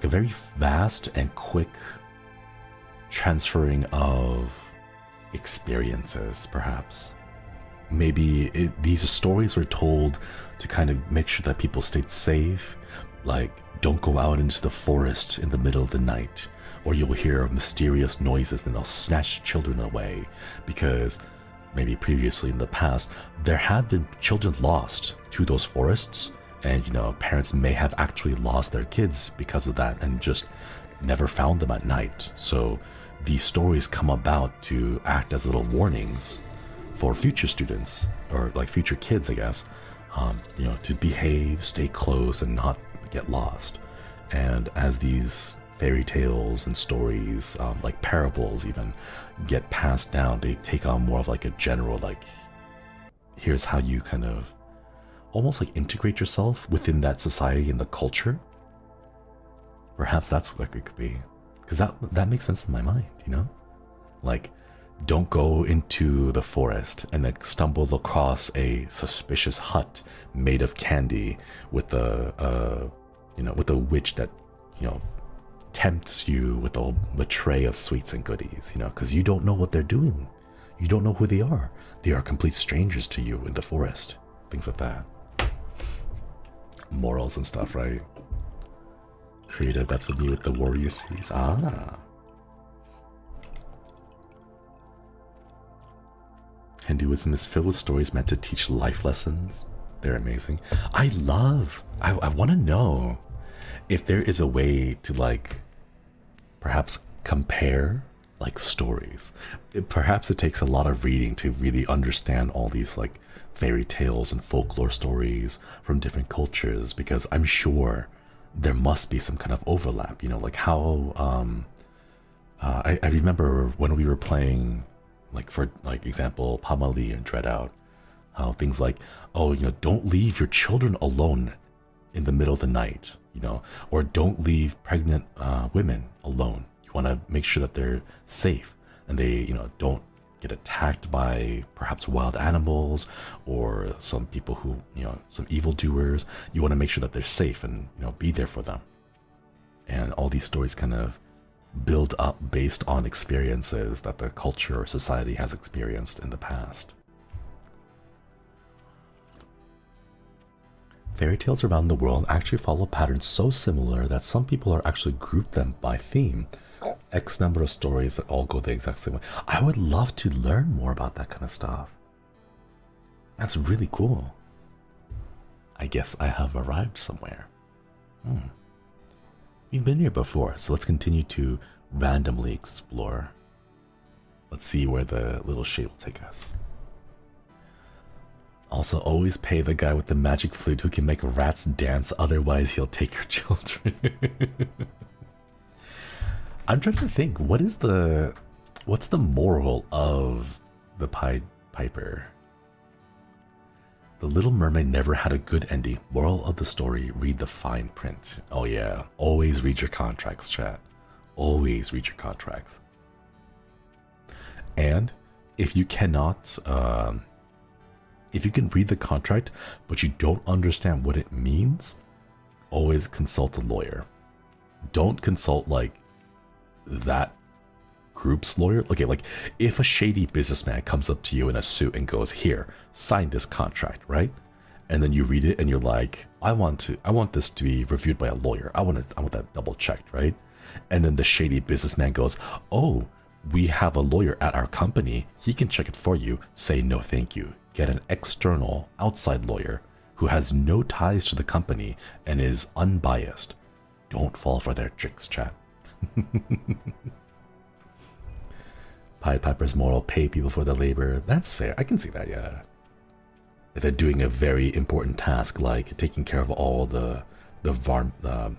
very vast and quick transferring of experiences, perhaps. Maybe these stories were told to kind of make sure that people stayed safe, like don't go out into the forest in the middle of the night, or you'll hear mysterious noises and they'll snatch children away, because maybe previously in the past there have been children lost to those forests, and you know, parents may have actually lost their kids because of that and just never found them at night. So these stories come about to act as little warnings for future students, or like future kids, I guess, you know, to behave, stay close, and not get lost. And as these fairy tales and stories, like parables even, get passed down, they take on more of like a general, like, here's how you kind of almost like integrate yourself within that society and the culture. Perhaps that's what it could be, because that makes sense in my mind, you know, like, don't go into the forest and then stumble across a suspicious hut made of candy with a witch that, you know, tempts you with a tray of sweets and goodies, you know, because you don't know what they're doing. You don't know who they are. They are complete strangers to you in the forest. Things like that. Morals and stuff, right? Creative, that's with me with the warrior series. Hinduism is filled with stories meant to teach life lessons. They're amazing. I want to know if there is a way to like perhaps compare like stories. Perhaps it takes a lot of reading to really understand all these like fairy tales and folklore stories from different cultures, because I'm sure there must be some kind of overlap, you know, like how I remember when we were playing, like for like example, Pamali and Dread Out, how things like, oh, you know, don't leave your children alone in the middle of the night, you know, or don't leave pregnant women alone. You want to make sure that they're safe and they, you know, don't get attacked by perhaps wild animals or some people who, you know, some evildoers. You want to make sure that they're safe and, you know, be there for them. And all these stories kind of build up based on experiences that the culture or society has experienced in the past. Fairy tales around the world actually follow patterns so similar that some people are actually grouped them by theme. X number of stories that all go the exact same way. I would love to learn more about that kind of stuff. That's really cool. I guess I have arrived somewhere. We've been here before, so let's continue to randomly explore. Let's see where the little shade will take us. Also, always pay the guy with the magic flute who can make rats dance, otherwise he'll take your children. I'm trying to think, what's the moral of the Pied Piper? The Little Mermaid never had a good ending. Moral of the story, read the fine print. Oh yeah, always read your contracts, chat. Always read your contracts. And if you cannot, if you can read the contract, but you don't understand what it means, always consult a lawyer. Don't consult like that group's lawyer. Okay, like if a shady businessman comes up to you in a suit and goes, "Here, sign this contract," right? And then you read it and you're like, I want this to be reviewed by a lawyer. I want that double checked, right? And then the shady businessman goes, "Oh, we have a lawyer at our company. He can check it for you." Say no thank you. Get an external outside lawyer who has no ties to the company and is unbiased. Don't fall for their tricks, chat. Pied Piper's moral: pay people for their labor. That's fair. I can see that, yeah. If they're doing a very important task like taking care of all the vermin,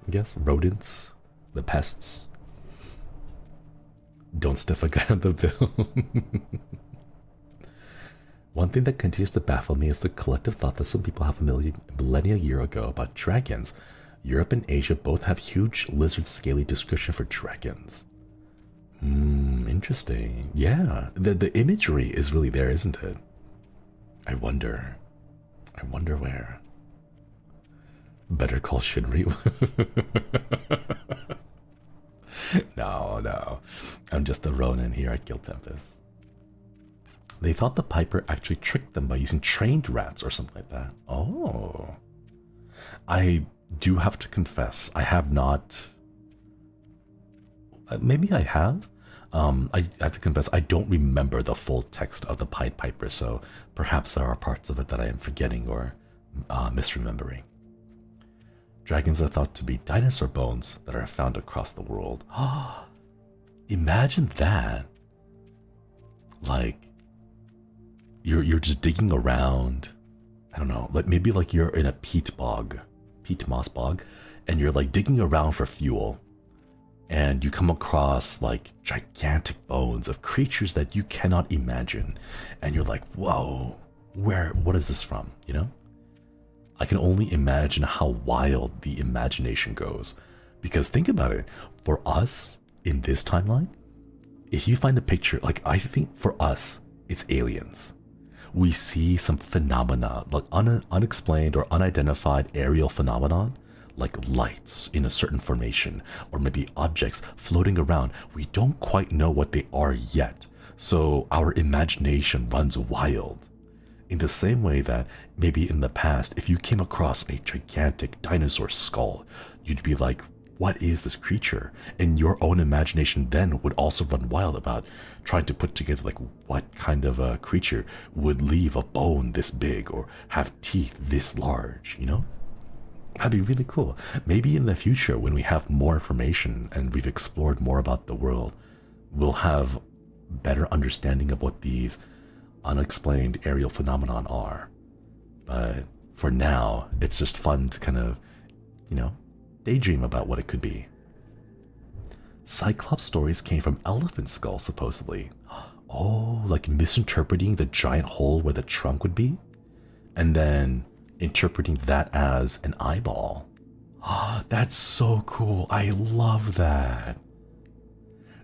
I guess, rodents, the pests. Don't stiff a guy on the bill. One thing that continues to baffle me is the collective thought that some people have a millennia year ago about dragons. Europe and Asia both have huge lizard scaly description for dragons. Interesting. Yeah, the imagery is really there, isn't it? I wonder where. Better call Shinri. No. I'm just a Ronin here at Guild Tempest. They thought the Piper actually tricked them by using trained rats or something like that. Oh. I do have to confess, I have not... Maybe I have? I have to confess, I don't remember the full text of the Pied Piper, so perhaps there are parts of it that I am forgetting or misremembering. Dragons are thought to be dinosaur bones that are found across the world. Imagine that. Like, you're just digging around. I don't know, like maybe like you're in a peat moss bog, and you're like digging around for fuel. And you come across like gigantic bones of creatures that you cannot imagine. And you're like, whoa, what is this from, you know? I can only imagine how wild the imagination goes. Because think about it, for us in this timeline, if you find a picture, like I think for us, it's aliens. We see some phenomena, like unexplained or unidentified aerial phenomenon, like lights in a certain formation, or maybe objects floating around. We don't quite know what they are yet, so our imagination runs wild. In the same way that maybe in the past, if you came across a gigantic dinosaur skull, you'd be like, what is this creature? And your own imagination then would also run wild about trying to put together like what kind of a creature would leave a bone this big or have teeth this large, you know? That'd be really cool. Maybe in the future, when we have more information and we've explored more about the world, we'll have better understanding of what these unexplained aerial phenomenon are. But for now, it's just fun to kind of, you know, daydream about what it could be. Cyclops stories came from elephant skulls, supposedly. Oh, like misinterpreting the giant hole where the trunk would be? And then interpreting that as an eyeball. That's so cool. I love that.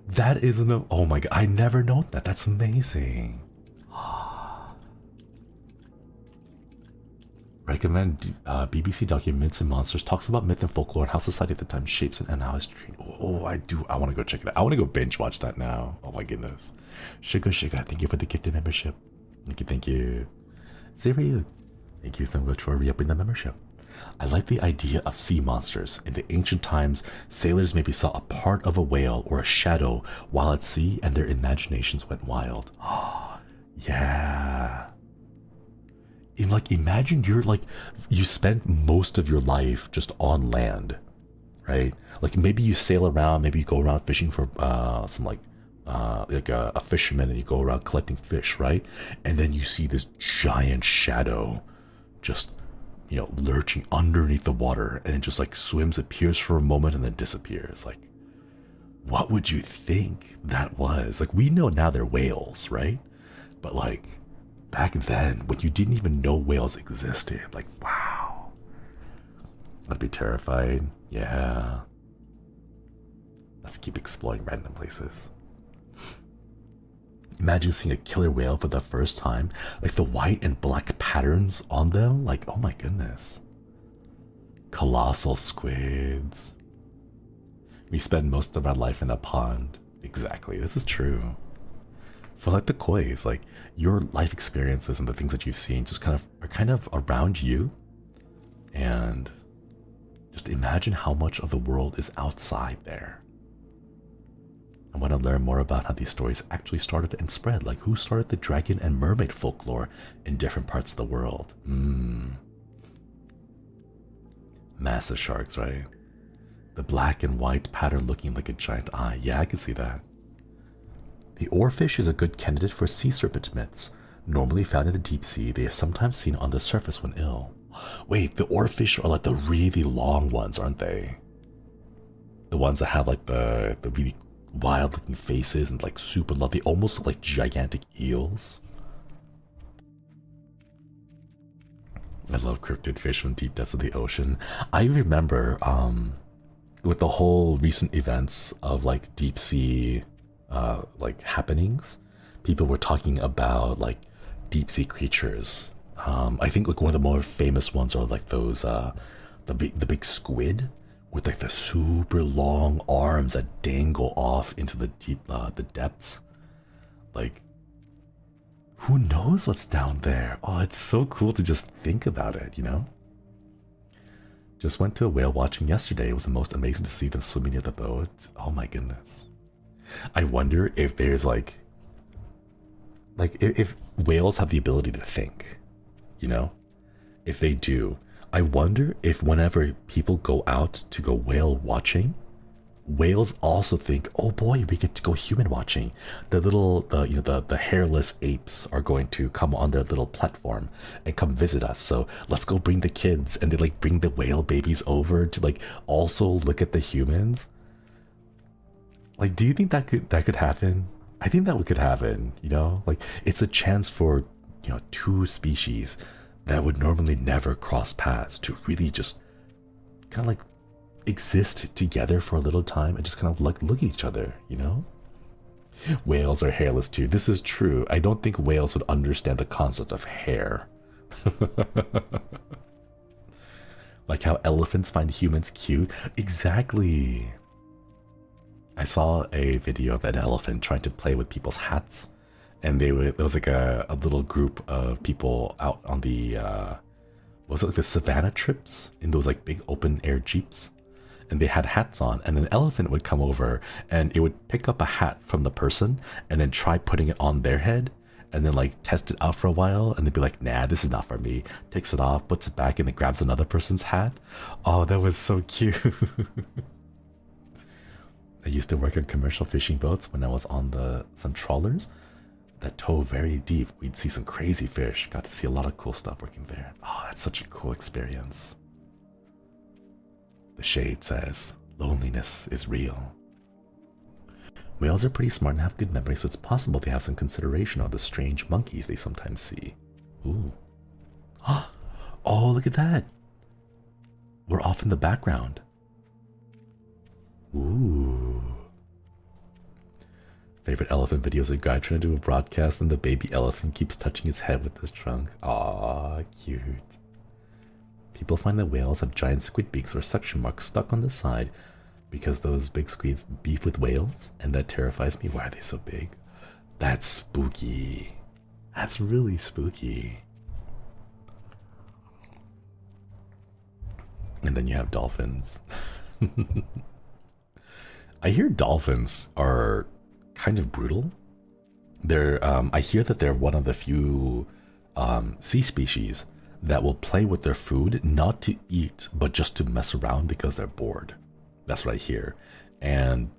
That is an... Oh my god, I never known that. That's amazing. Recommend BBC document Myths and Monsters. Talks about myth and folklore and how society at the time shapes it and how it's trained. Oh, I do. I want to go check it out. I want to go binge watch that now. Oh my goodness. Sugar, thank you for the gifted membership. Thank you. Zero. Thank you so much for re-upping the membership. I like the idea of sea monsters. In the ancient times, sailors maybe saw a part of a whale or a shadow while at sea and their imaginations went wild. Yeah. Like, imagine you spent most of your life just on land, right? Like maybe you sail around, maybe you go around fishing for some like a fisherman, and you go around collecting fish, right? And then you see this giant shadow just, you know, lurching underneath the water, and it just like swims, appears for a moment, and then disappears. Like, what would you think that was? Like, we know now they're whales, right? But like, back then, when you didn't even know whales existed, like, wow. I'd be terrified. Yeah. Let's keep exploring random places. Imagine seeing a killer whale for the first time, like the white and black patterns on them, like, oh my goodness. Colossal squids. We spend most of our life in a pond. Exactly, this is true. For like the kois, like your life experiences and the things that you've seen just are kind of around you. And just imagine how much of the world is outside there. I want to learn more about how these stories actually started and spread, like who started the dragon and mermaid folklore in different parts of the world. Massive sharks, right? The black and white pattern looking like a giant eye. Yeah, I can see that. The oarfish is a good candidate for sea serpent myths. Normally found in the deep sea, they are sometimes seen on the surface when ill. Wait, the oarfish are like the really long ones, aren't they? The ones that have like the really wild looking faces and like super lovely, almost look like gigantic eels. I love cryptid fish from deep depths of the ocean. I remember with the whole recent events of like deep sea like happenings, people were talking about like deep sea creatures. I think like one of the more famous ones are like those the big squid with like the super long arms that dangle off into the deep the depths. Like, who knows what's down there? Oh, it's so cool to just think about it, you know? Just went to a whale watching yesterday. It was the most amazing to see them swimming near the boat. Oh my goodness. I wonder if there's like if whales have the ability to think, you know? If they do, I wonder if whenever people go out to go whale watching, whales also think, oh boy, we get to go human watching. The hairless apes are going to come on their little platform and come visit us. So let's go bring the kids, and they like bring the whale babies over to like also look at the humans. Like, do you think that could happen? I think that could happen, you know? Like, it's a chance for, you know, two species that would normally never cross paths to really just kind of like exist together for a little time and just kind of like look at each other, you know? Whales are hairless too. This is true. I don't think whales would understand the concept of hair. Like how elephants find humans cute. Exactly. I saw a video of an elephant trying to play with people's hats, and there was like a little group of people out on the was it like the savannah trips in those like big open air jeeps, and they had hats on, and an elephant would come over and it would pick up a hat from the person and then try putting it on their head and then like test it out for a while, and they'd be like, nah, this is not for me, takes it off, puts it back, and then grabs another person's hat. Oh, that was so cute. I used to work on commercial fishing boats when I was on some trawlers that tow very deep. We'd see some crazy fish. Got to see a lot of cool stuff working there. Oh, that's such a cool experience. The shade says, loneliness is real. Whales are pretty smart and have good memory, so it's possible they have some consideration of the strange monkeys they sometimes see. Ooh. Oh, look at that. We're off in the background. Ooh. Favorite elephant video is a guy trying to do a broadcast and the baby elephant keeps touching his head with his trunk. Aww, cute. People find that whales have giant squid beaks or suction marks stuck on the side because those big squids beef with whales, and that terrifies me. Why are they so big? That's spooky. That's really spooky. And then you have dolphins. I hear dolphins are kind of brutal. I hear that they're one of the few sea species that will play with their food, not to eat, but just to mess around because they're bored. That's what I hear. And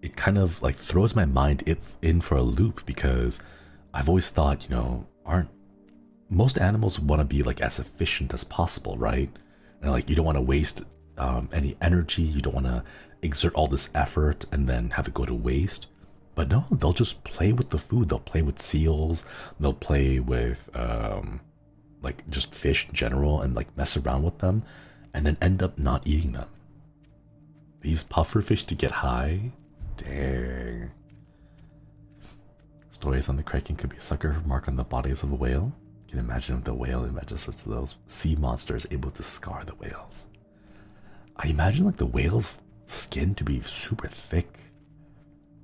it kind of like throws my mind in for a loop, because I've always thought, you know, aren't most animals want to be like as efficient as possible, right? And like, you don't want to waste any energy, you don't want to exert all this effort and then have it go to waste. But no, they'll just play with the food. They'll play with seals, they'll play with like just fish in general, and like mess around with them, and then end up not eating them. These puffer fish to get high? Dang. Stories on the Kraken could be a sucker mark on the bodies of a whale. You can imagine if the whale imagines sorts of those sea monsters able to scar the whales. I imagine like the whale's skin to be super thick.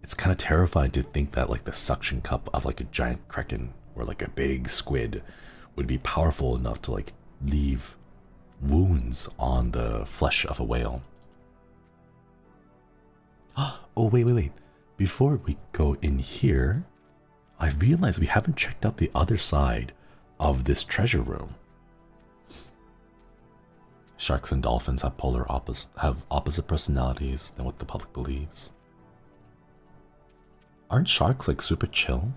It's kind of terrifying to think that like the suction cup of like a giant kraken or like a big squid would be powerful enough to like leave wounds on the flesh of a whale. Oh, wait. Before we go in here, I realized we haven't checked out the other side of this treasure room. Sharks and dolphins have opposite personalities than what the public believes. Aren't sharks like super chill?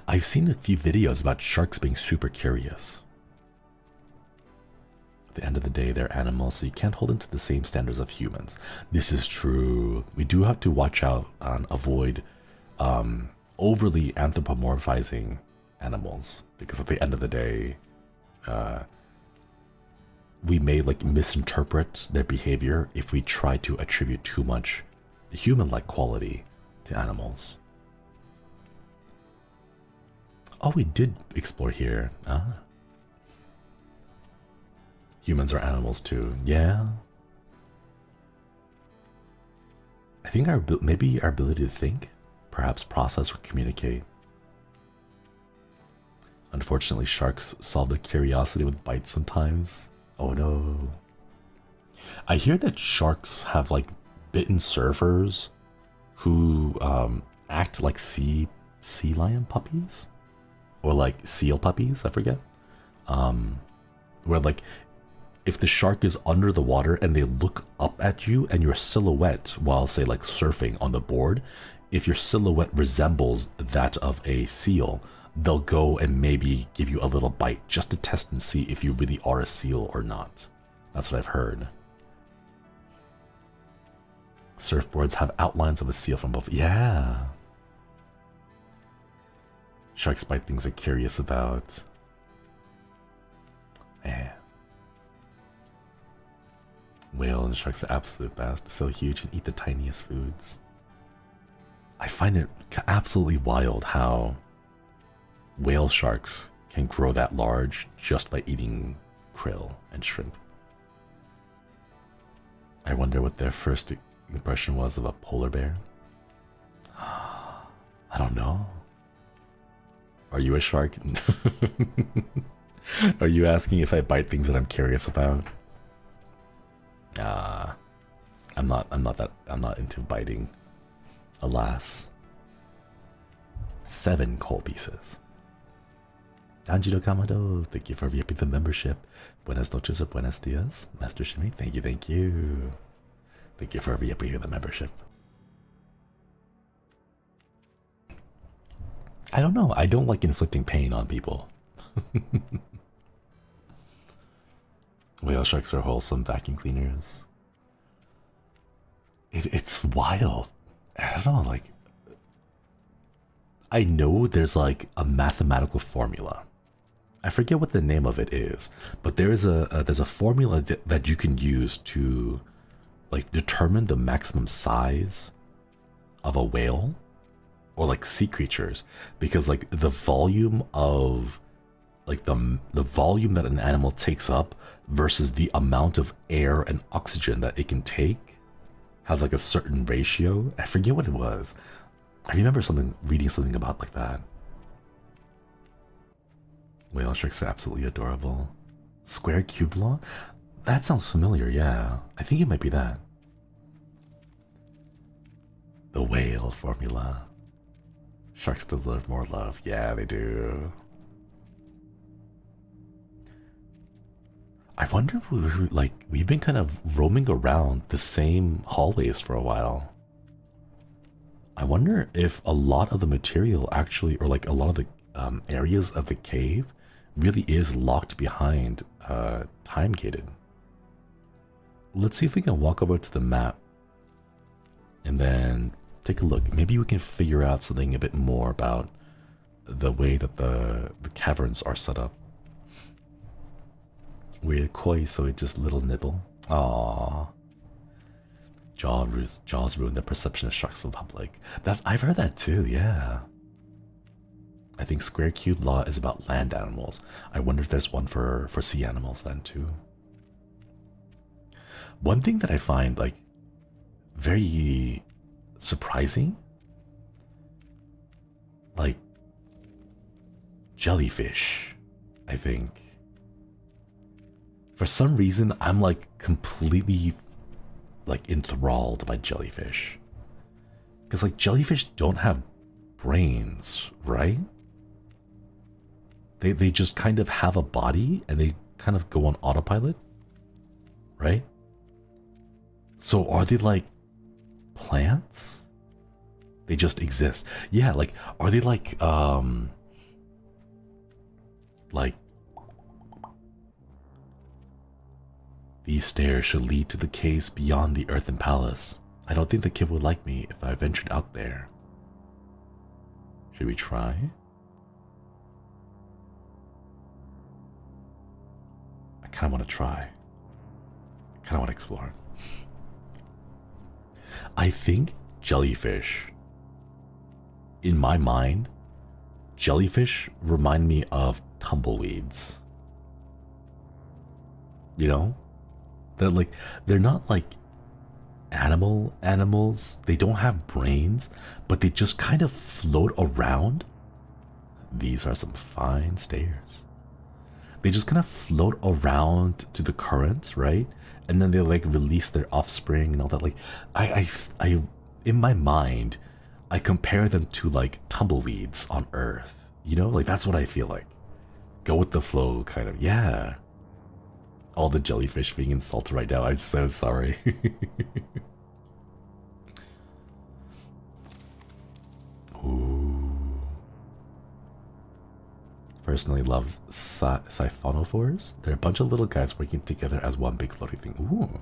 I've seen a few videos about sharks being super curious. At the end of the day, they're animals, so you can't hold them to the same standards of humans. This is true. We do have to watch out and avoid overly anthropomorphizing animals, because at the end of the day, we may like misinterpret their behavior if we try to attribute too much human-like quality to animals. Oh, we did explore here. Humans are animals too. Yeah. I think maybe our ability to think, perhaps process or communicate. Unfortunately, sharks solve their curiosity with bites sometimes. Oh no. I hear that sharks have like bitten surfers who act like sea lion puppies or like seal puppies, I forget. Where like if the shark is under the water and they look up at you and your silhouette while say like surfing on the board, if your silhouette resembles that of a seal, they'll go and maybe give you a little bite just to test and see if you really are a seal or not. That's what I've heard. Surfboards have outlines of a seal from both. Yeah. Sharks bite things they're curious about. Man. Whale and sharks are absolute best. So huge and eat the tiniest foods. I find it absolutely wild how whale sharks can grow that large just by eating krill and shrimp. I wonder what their first impression was of a polar bear. I don't know. Are you a shark? Are you asking if I bite things that I'm curious about? I'm not into biting. Alas. 7 coal pieces. Tanjiro Kamado, thank you for reaping the membership. Buenas noches or buenos dias. Master Shinri, thank you. Thank you for reaping the membership. I don't know. I don't like inflicting pain on people. Whale sharks are wholesome vacuum cleaners. It's wild. I don't know, like... I know there's like a mathematical formula. I forget what the name of it is, but there's a formula that you can use to like determine the maximum size of a whale or like sea creatures, because like the volume of like the volume that an animal takes up versus the amount of air and oxygen that it can take has like a certain ratio. I forget what it was. I remember reading something about like that. Whale sharks are absolutely adorable. Square cube law? That sounds familiar, yeah. I think it might be that. The whale formula. Sharks deserve more love. Yeah, they do. I wonder if we've been kind of roaming around the same hallways for a while. I wonder if a lot of the material actually, or like a lot of the areas of the cave really is locked behind time gated. Let's see if we can walk over to the map and then take a look. Maybe we can figure out something a bit more about the way that the caverns are set up. We're koi, so it just little nibble. Aww. Jaws ruin the perception of sharks from public. I've heard that too, yeah. I think square cube law is about land animals. I wonder if there's one for sea animals then too. One thing that I find like very surprising, like jellyfish, I think. For some reason, I'm like completely like enthralled by jellyfish. Because like jellyfish don't have brains, right? They just kind of have a body and they kind of go on autopilot, right? So are they like plants? They just exist. Yeah, like are they like these stairs should lead to the caves beyond the earthen palace. I don't think the kid would like me if I ventured out there. Should we try? I kind of want to try. I kind of want to explore. I think jellyfish, in my mind, jellyfish remind me of tumbleweeds. You know? They're not like animals. They don't have brains, but they just kind of float around. These are some fine stairs. They just kind of float around to the current, right? And then they like release their offspring and all that. Like I in my mind, I compare them to like tumbleweeds on Earth. You know, like that's what I feel like. Go with the flow, kind of. Yeah. All the jellyfish being insulted right now. I'm so sorry. Ooh. Personally loves siphonophores. They're a bunch of little guys working together as one big floating thing. Ooh.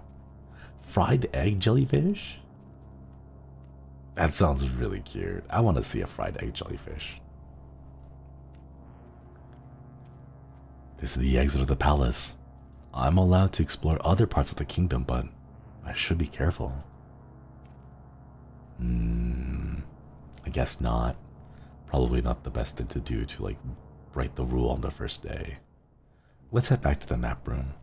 Fried egg jellyfish? That sounds really cute. I want to see a fried egg jellyfish. This is the exit of the palace. I'm allowed to explore other parts of the kingdom, but I should be careful. I guess not. Probably not the best thing to do to like break the rule on the first day. Let's head back to the map room.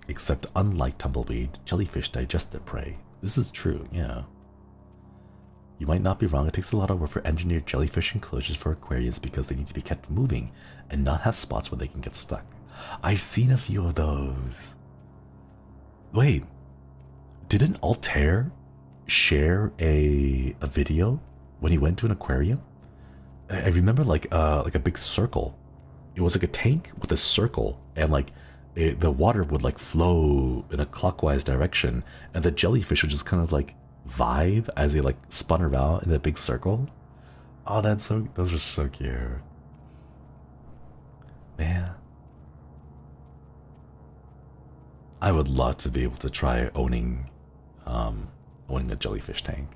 Except unlike tumbleweed, jellyfish digest their prey. This is true, yeah. You might not be wrong, it takes a lot of work for engineered jellyfish enclosures for aquariums because they need to be kept moving and not have spots where they can get stuck. I've seen a few of those. Wait, didn't Altair share a video when he went to an aquarium? I remember like a big circle. It was like a tank with a circle, and like the water would like flow in a clockwise direction, and the jellyfish would just kind of like vibe as they like spun around in a big circle. Oh, those are so cute. Man, I would love to be able to try owning a jellyfish tank.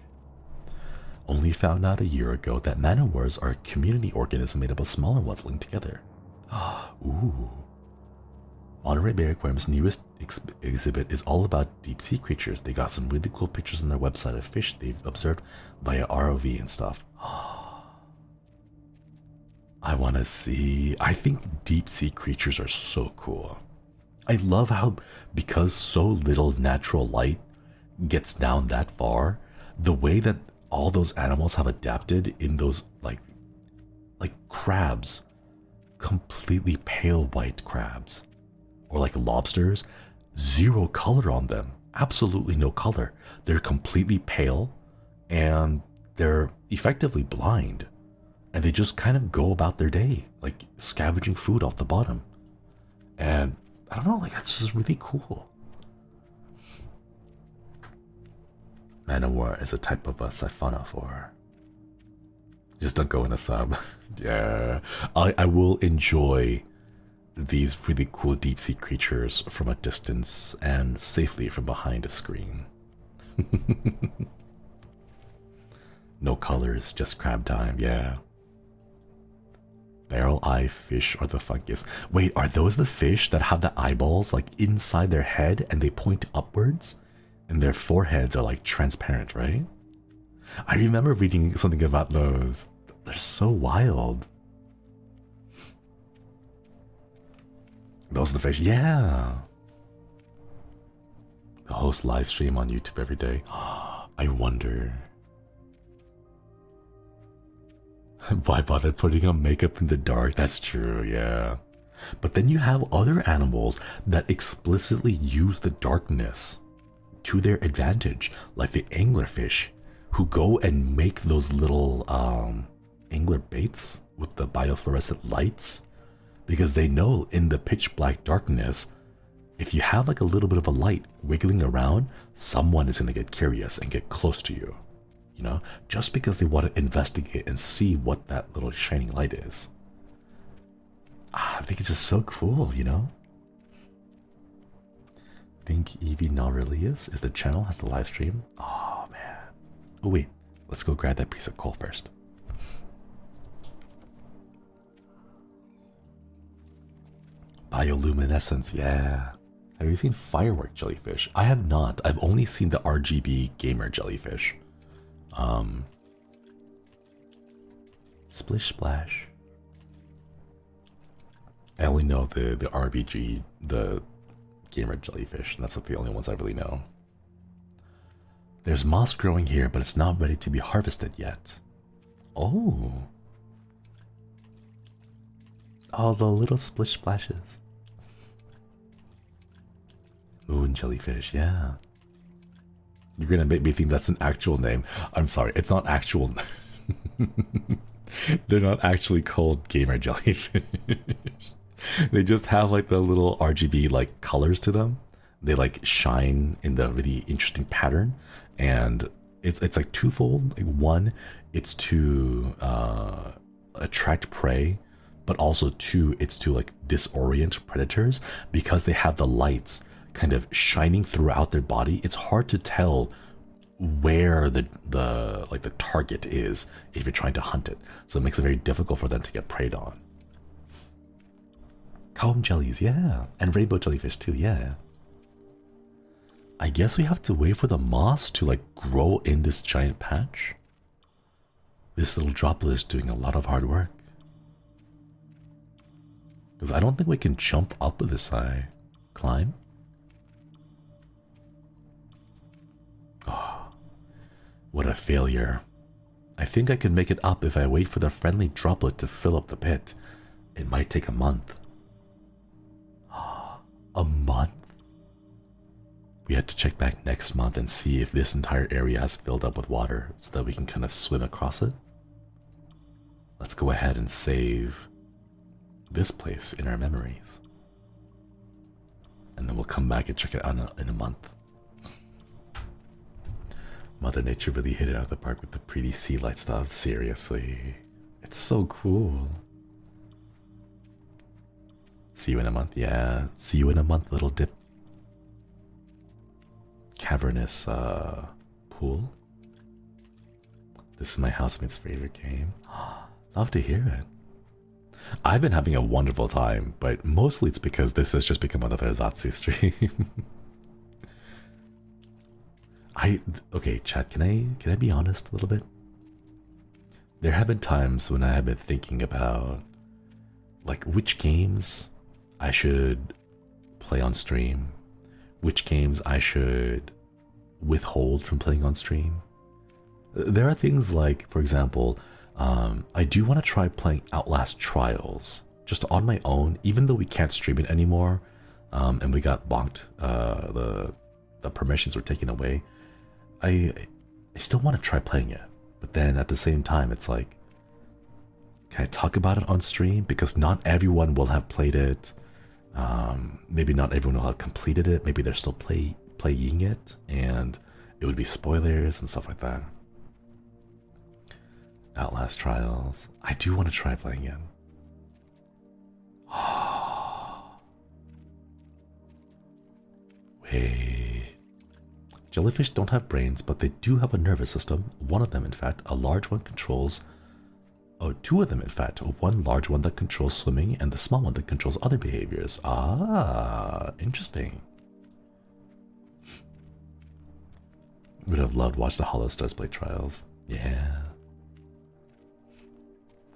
Only found out a year ago that manowars are a community organism made up of smaller ones linked together. Ooh. Monterey Bay Aquarium's newest exhibit is all about deep-sea creatures. They got some really cool pictures on their website of fish they've observed via ROV and stuff. I want to see. I think deep-sea creatures are so cool. I love how, because so little natural light gets down that far, the way that all those animals have adapted in those like crabs, completely pale white crabs. Or like lobsters, zero color on them. Absolutely no color. They're completely pale and they're effectively blind. And they just kind of go about their day, like scavenging food off the bottom. And I don't know, like that's just really cool. Manowar is a type of a siphonophore. Just don't go in a sub. Yeah. I will enjoy these really cool deep sea creatures from a distance and safely from behind a screen. No colors, just crab time, yeah. Barrel eye fish are the funkiest. Wait, are those the fish that have the eyeballs like inside their head and they point upwards? And their foreheads are like transparent, right? I remember reading something about those. They're so wild. Those are the fish, yeah. Host live stream on YouTube every day. I wonder. Why bother putting on makeup in the dark? That's true, yeah. But then you have other animals that explicitly use the darkness to their advantage, like the anglerfish, who go and make those little angler baits with the biofluorescent lights, because they know in the pitch black darkness, if you have like a little bit of a light wiggling around, someone is going to get curious and get close to you, you know, just because they want to investigate and see what that little shining light is. I think it's just so cool, you know? Think Eevee Naurelius is the channel, has the live stream? Oh, man. Oh, wait. Let's go grab that piece of coal first. Bioluminescence, yeah. Have you seen firework jellyfish? I have not. I've only seen the RGB gamer jellyfish. Splish Splash. I only know the RBG, the gamer jellyfish, and that's like the only ones I really know. There's moss growing here, but it's not ready to be harvested yet. Oh. Oh, the little splish splashes. Moon jellyfish, yeah. You're gonna make me think that's an actual name. I'm sorry, it's not actual. They're not actually called gamer jellyfish. They just have like the little RGB like colors to them. They like shine in the really interesting pattern, and it's like twofold. Like one, it's to attract prey, but also two, it's to like disorient predators, because they have the lights kind of shining throughout their body. It's hard to tell where the target is if you're trying to hunt it, so it makes it very difficult for them to get preyed on. Comb jellies, yeah, and rainbow jellyfish too, yeah. I guess we have to wait for the moss to like grow in this giant patch. This little droplet is doing a lot of hard work, because I don't think we can jump up with this high. Climb. Oh, what a failure. I think I can make it up if I wait for the friendly droplet to fill up the pit. It might take a month. A month? We have to check back next month and see if this entire area has filled up with water so that we can kind of swim across it. Let's go ahead and save this place in our memories. And then we'll come back and check it out in a month. Mother Nature really hit it out of the park with the pretty sea light stuff. Seriously. It's so cool. See you in a month, yeah. See you in a month, little dip. Cavernous pool. This is my housemate's favorite game. Love to hear it. I've been having a wonderful time, but mostly it's because this has just become another Zatsu stream. Okay, chat, can I be honest a little bit? There have been times when I have been thinking about like which games I should play on stream, which games I should withhold from playing on stream. There are things like, for example, I do want to try playing Outlast Trials just on my own, even though we can't stream it anymore, and we got bonked. The permissions were taken away. I still want to try playing it, but then at the same time, it's like, can I talk about it on stream? Because not everyone will have played it. Maybe not everyone will have completed it. Maybe they're still playing it, and it would be spoilers and stuff like that. Outlast Trials. I do want to try playing it. Wait. Jellyfish don't have brains, but they do have a nervous system. One of them, in fact, a large one controls... Oh, two of them, in fact. One large one that controls swimming, and the small one that controls other behaviors. Ah, interesting. Would have loved to watch the HOLOSTARS play trials. Yeah.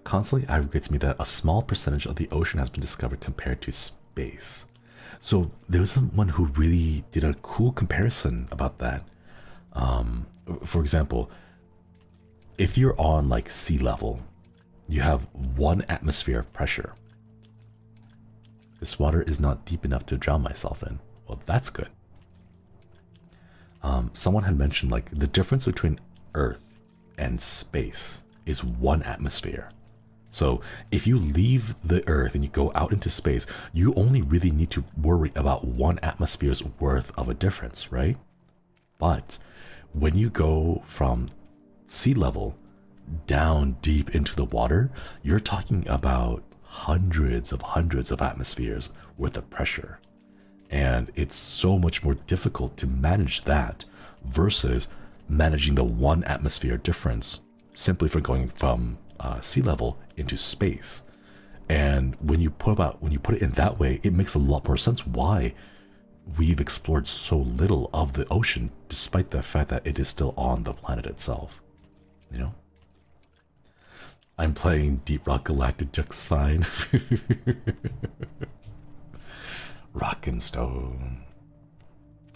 Constantly aggravates me that a small percentage of the ocean has been discovered compared to space. So there was someone who really did a cool comparison about that. For example, if you're on like sea level, you have 1 atmosphere of pressure. This water is not deep enough to drown myself in. Well, that's good. Someone had mentioned like the difference between Earth and space is 1 atmosphere. So if you leave the Earth and you go out into space, you only really need to worry about 1 atmosphere's worth of a difference, right? But when you go from sea level down deep into the water, you're talking about hundreds of atmospheres worth of pressure. And it's so much more difficult to manage that versus managing the 1 atmosphere difference simply for going from sea level into space. And when you put it in that way, it makes a lot more sense why we've explored so little of the ocean, despite the fact that it is still on the planet itself. You know? I'm playing Deep Rock Galactic just fine. Rock and Stone.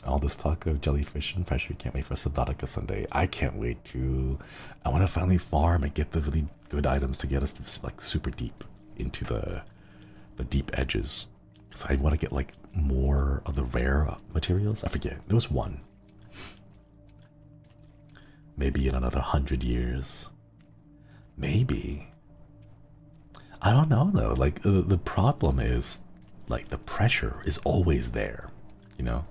All this talk of jellyfish and pressure. Can't wait for Subnautica Sunday. I can't wait to. I want to finally farm and get the really good items to get us like super deep into the deep edges. Because I want to get like more of the rare materials. I forget. There was one. Maybe in another 100 years. Maybe. I don't know though. Like the problem is like the pressure is always there, you know?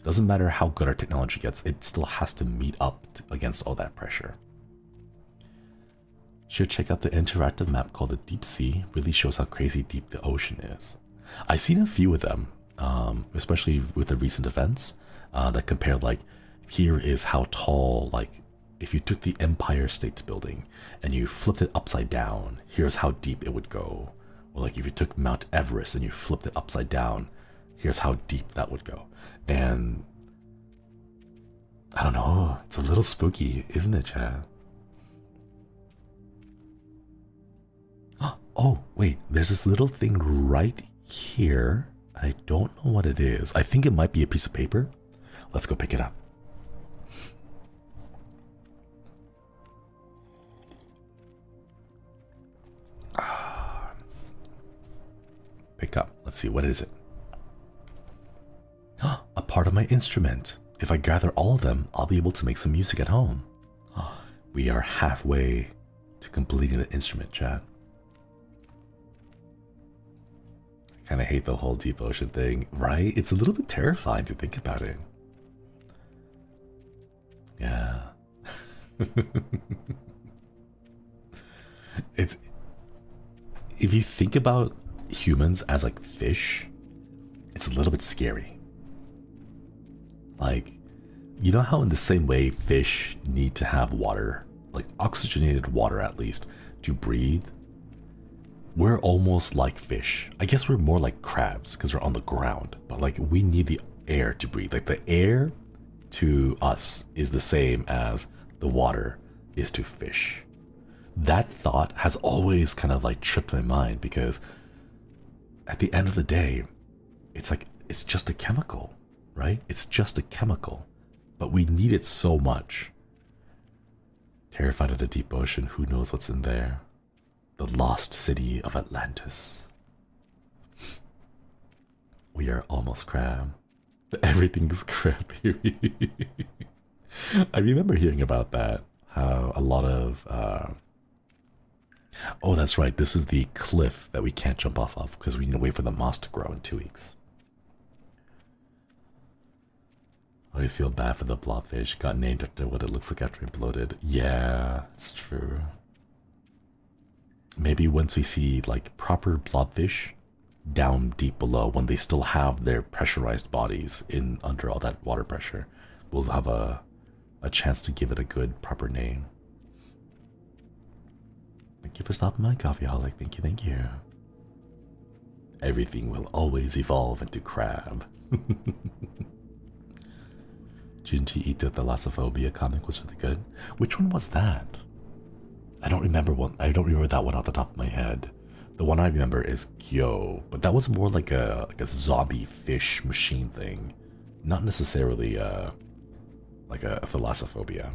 Doesn't matter how good our technology gets, it still has to meet up against all that pressure. Should check out the interactive map called the Deep Sea. Really shows how crazy deep the ocean is. I've seen a few of them, especially with the recent events that compare like, here is how tall, like if you took the Empire State's Building and you flipped it upside down, here's how deep it would go. Or like if you took Mount Everest and you flipped it upside down, here's how deep that would go. And I don't know, it's a little spooky, isn't it, Chad? Oh, wait, there's this little thing right here. I don't know what it is. I think it might be a piece of paper. Let's go pick it up. Pick up. Let's see, what is it? A part of my instrument. If I gather all of them, I'll be able to make some music at home. We are halfway to completing the instrument, Chad. I kind of hate the whole deep ocean thing, right? It's a little bit terrifying to think about it. Yeah. It's, if you think about humans as like fish, it's a little bit scary. Like, you know how in the same way fish need to have water, like oxygenated water at least, to breathe? We're almost like fish. I guess we're more like crabs because we're on the ground, but like we need the air to breathe. Like the air to us is the same as the water is to fish. That thought has always kind of like tripped my mind because at the end of the day, it's like, it's just a chemical, right? It's just a chemical, but we need it so much. Terrified of the deep ocean, who knows what's in there? The lost city of Atlantis. We are almost crab. Everything's crab theory. I remember hearing about that, how a lot of oh, that's right, this is the cliff that we can't jump off of because we need to wait for the moss to grow in 2 weeks. I always feel bad for the blobfish. Got named after what it looks like after it bloated. Yeah, it's true. Maybe once we see like proper blobfish down deep below, when they still have their pressurized bodies in under all that water pressure, we'll have a chance to give it a good proper name. Thank you for stopping by, Coffeeholic. Thank you, thank you. Everything will always evolve into crab. Junji Ito, the Thalassophobia comic was really good. Which one was that? I don't remember that one off the top of my head. The one I remember is Gyo, but that was more like a zombie fish machine thing, not necessarily like a thalassophobia.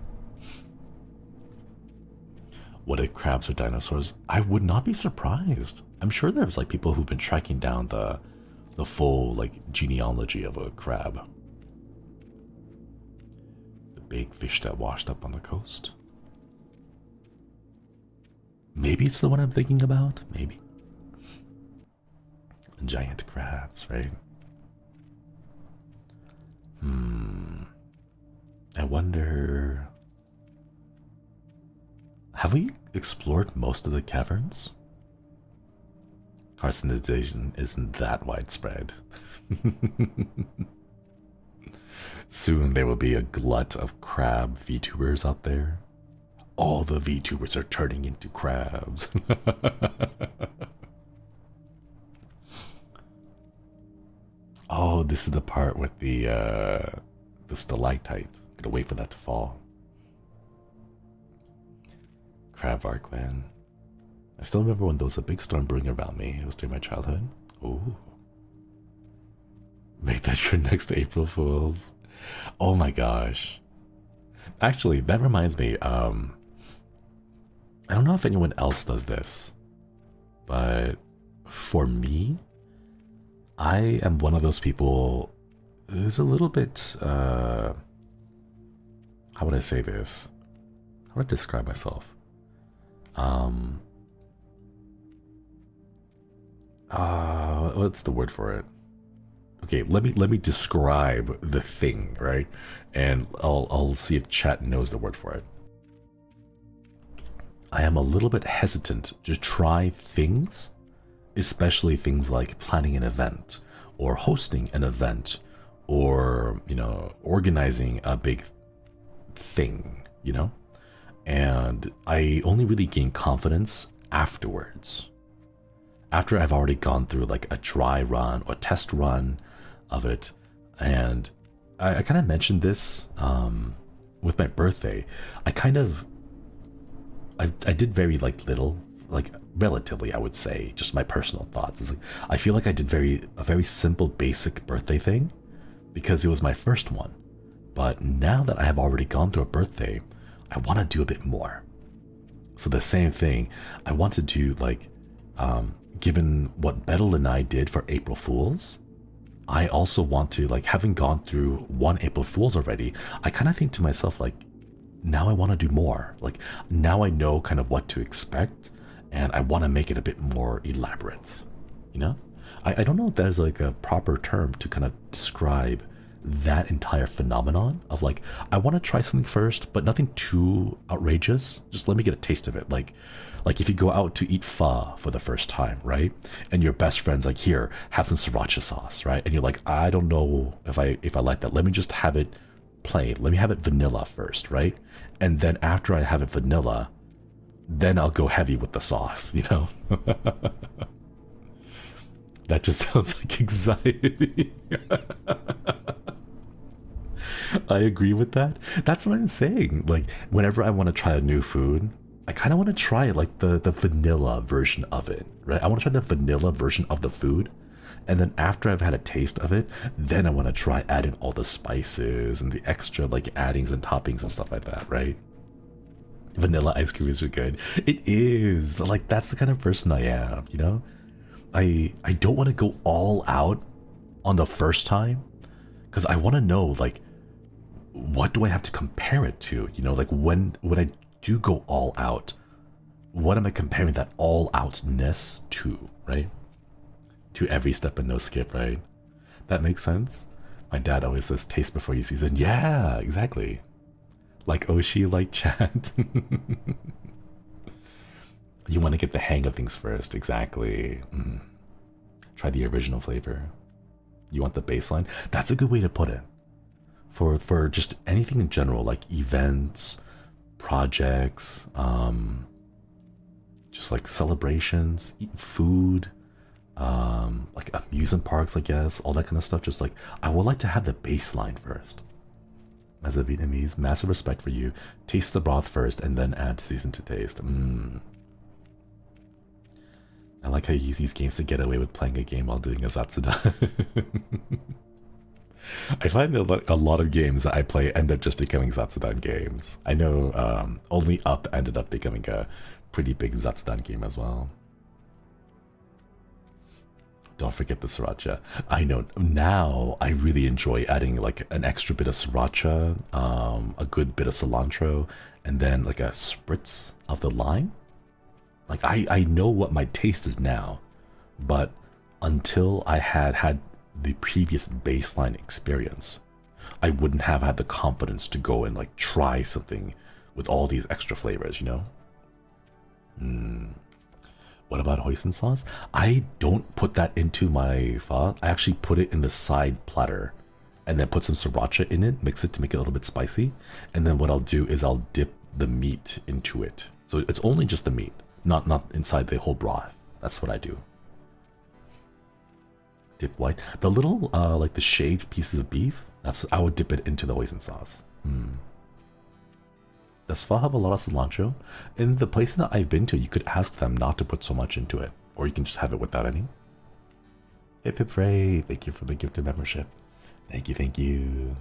What if crabs are dinosaurs? I would not be surprised. I'm sure there's like people who've been tracking down the full like genealogy of a crab. The big fish that washed up on the coast. Maybe it's the one I'm thinking about. Maybe. Giant crabs, right? I wonder... Have we explored most of the caverns? Carcinization isn't that widespread. Soon there will be a glut of crab VTubers out there. All the VTubers are turning into crabs. Oh, this is the part with the stalactite. Gotta wait for that to fall. Crab arc, man. I still remember when there was a big storm brewing around me. It was during my childhood. Ooh. Make that your next April Fools. Oh my gosh. Actually, that reminds me, I don't know if anyone else does this, but for me, I am one of those people who's a little bit, how would I say this? How would I describe myself? What's the word for it? Okay, let me describe the thing, right? And I'll see if chat knows the word for it. I am a little bit hesitant to try things, especially things like planning an event or hosting an event or, you know, organizing a big thing, you know? And I only really gain confidence afterwards. After I've already gone through like a dry run or test run of it. And I kind of mentioned this with my birthday. I did very like little, like relatively, I would say, just my personal thoughts. It's like, I feel like I did a very simple, basic birthday thing because it was my first one. But now that I have already gone through a birthday, I want to do a bit more. So the same thing, I want to do like, given what Bettel and I did for April Fools, I also want to, like, having gone through one April Fools already, I kind of think to myself, like, now I want to do more. Like, now I know kind of what to expect, and I want to make it a bit more elaborate, you know? I don't know if there's, like, a proper term to kind of describe that entire phenomenon of, like, I want to try something first, but nothing too outrageous. Just let me get a taste of it. Like if you go out to eat pho for the first time, right? And your best friend's like, here, have some sriracha sauce, right? And you're like, I don't know if I like that. Let me just have it plain. Let me have it vanilla first, right? And then after I have it vanilla, then I'll go heavy with the sauce, you know? That just sounds like anxiety. I agree with that. That's what I'm saying. Like, whenever I want to try a new food, I kind of want to try like the vanilla version of it, right? I want to try the vanilla version of the food. And then after I've had a taste of it, then I want to try adding all the spices and the extra like addings and toppings and stuff like that, right? Vanilla ice cream is good. It is, but like that's the kind of person I am, you know? I don't want to go all out on the first time because I want to know like what do I have to compare it to? You know, like when I do go all out, what am I comparing that all outness to, right? To every step and no skip, right? That makes sense. My dad always says taste before you season. Yeah, exactly. Like Oshi, like chat. You want to get the hang of things first, exactly. Try the original flavor. You want the baseline? That's a good way to put it. For just anything in general, like events, projects, just like celebrations, food, like amusement parks, I guess, all that kind of stuff. Just like, I would like to have the baseline first. As a Vietnamese, massive respect for you. Taste the broth first and then add season to taste. I like like I use these games to get away with playing a game while doing a Zatsudan. I find that a lot of games that I play end up just becoming Zatsudan games. I know only Up ended up becoming a pretty big Zatsudan game as well. Don't forget the sriracha. I know now I really enjoy adding like an extra bit of sriracha, a good bit of cilantro, and then like a spritz of the lime. Like I know what my taste is now, but until I had the previous baseline experience, I wouldn't have had the confidence to go and like try something with all these extra flavors, you know? What about hoisin sauce? I don't put that into my pho. I actually put it in the side platter and then put some sriracha in it, mix it to make it a little bit spicy. And then what I'll do is I'll dip the meat into it. So it's only just the meat, not inside the whole broth. That's what I do. Dip white. The little, like the shaved pieces of beef, I would dip it into the hoisin sauce. Does pho have a lot of cilantro? In the places that I've been to, you could ask them not to put so much into it, or you can just have it without any. Hip hip hooray! Thank you for the gift of membership. Thank you, thank you.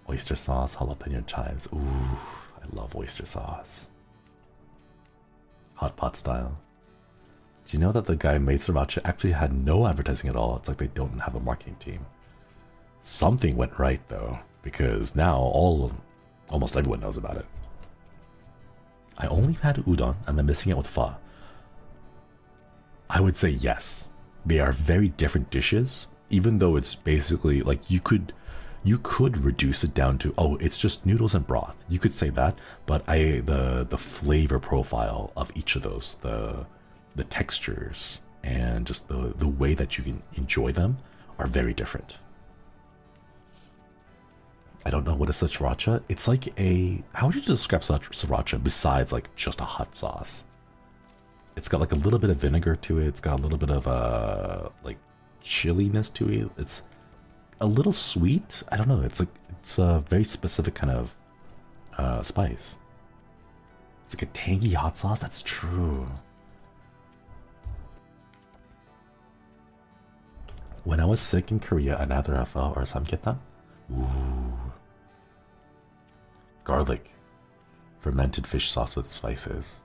Oyster sauce, jalapeno chives. Ooh, I love oyster sauce. Hot pot style. Do you know that the guy who made sriracha actually had no advertising at all? It's like they don't have a marketing team. Something went right though, because now almost everyone knows about it. I only had udon. Am I missing out with pho? I would say yes. They are very different dishes, even though it's basically like you could reduce it down to, oh, it's just noodles and broth. You could say that, but the flavor profile of each of those, the textures and just the way that you can enjoy them are very different. I don't know what is a sriracha. It's like how would you describe sriracha besides like just a hot sauce? It's got like a little bit of vinegar to it. It's got a little bit of like chilliness to it. It's a little sweet. I don't know. It's a very specific kind of spice. It's like a tangy hot sauce. That's true. When I was sick in Korea, another pho or samgyetang. Ooh. Garlic. Fermented fish sauce with spices.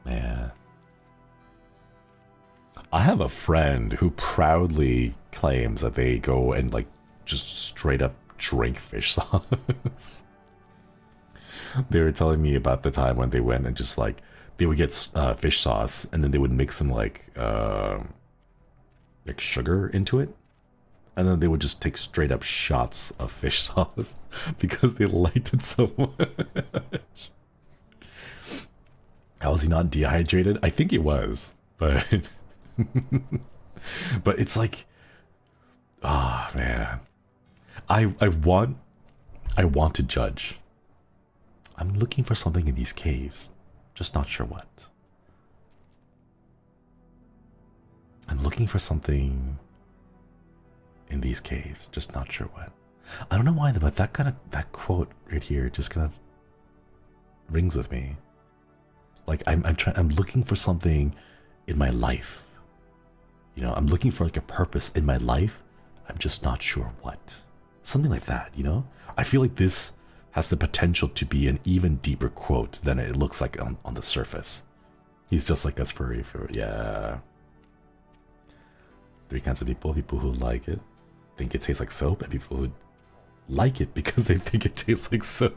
Man. I have a friend who proudly claims that they go and like just straight up drink fish sauce. They were telling me about the time when they went and just like they would get fish sauce and then they would mix some like sugar into it. And then they would just take straight up shots of fish sauce because they liked it so much. How was he not dehydrated? I think it was, but but it's like, ah, man, I want to judge. I'm looking for something in these caves, just not sure what. I'm looking for something in these caves, just not sure what. I don't know why, but that quote right here just kind of rings with me. Like I'm looking for something in my life. You know, I'm looking for like a purpose in my life. I'm just not sure what. Something like that, you know? I feel like this has the potential to be an even deeper quote than it looks like on the surface. He's just like us for yeah. 3 kinds of people who like it, think it tastes like soap, and people who like it because they think it tastes like soap.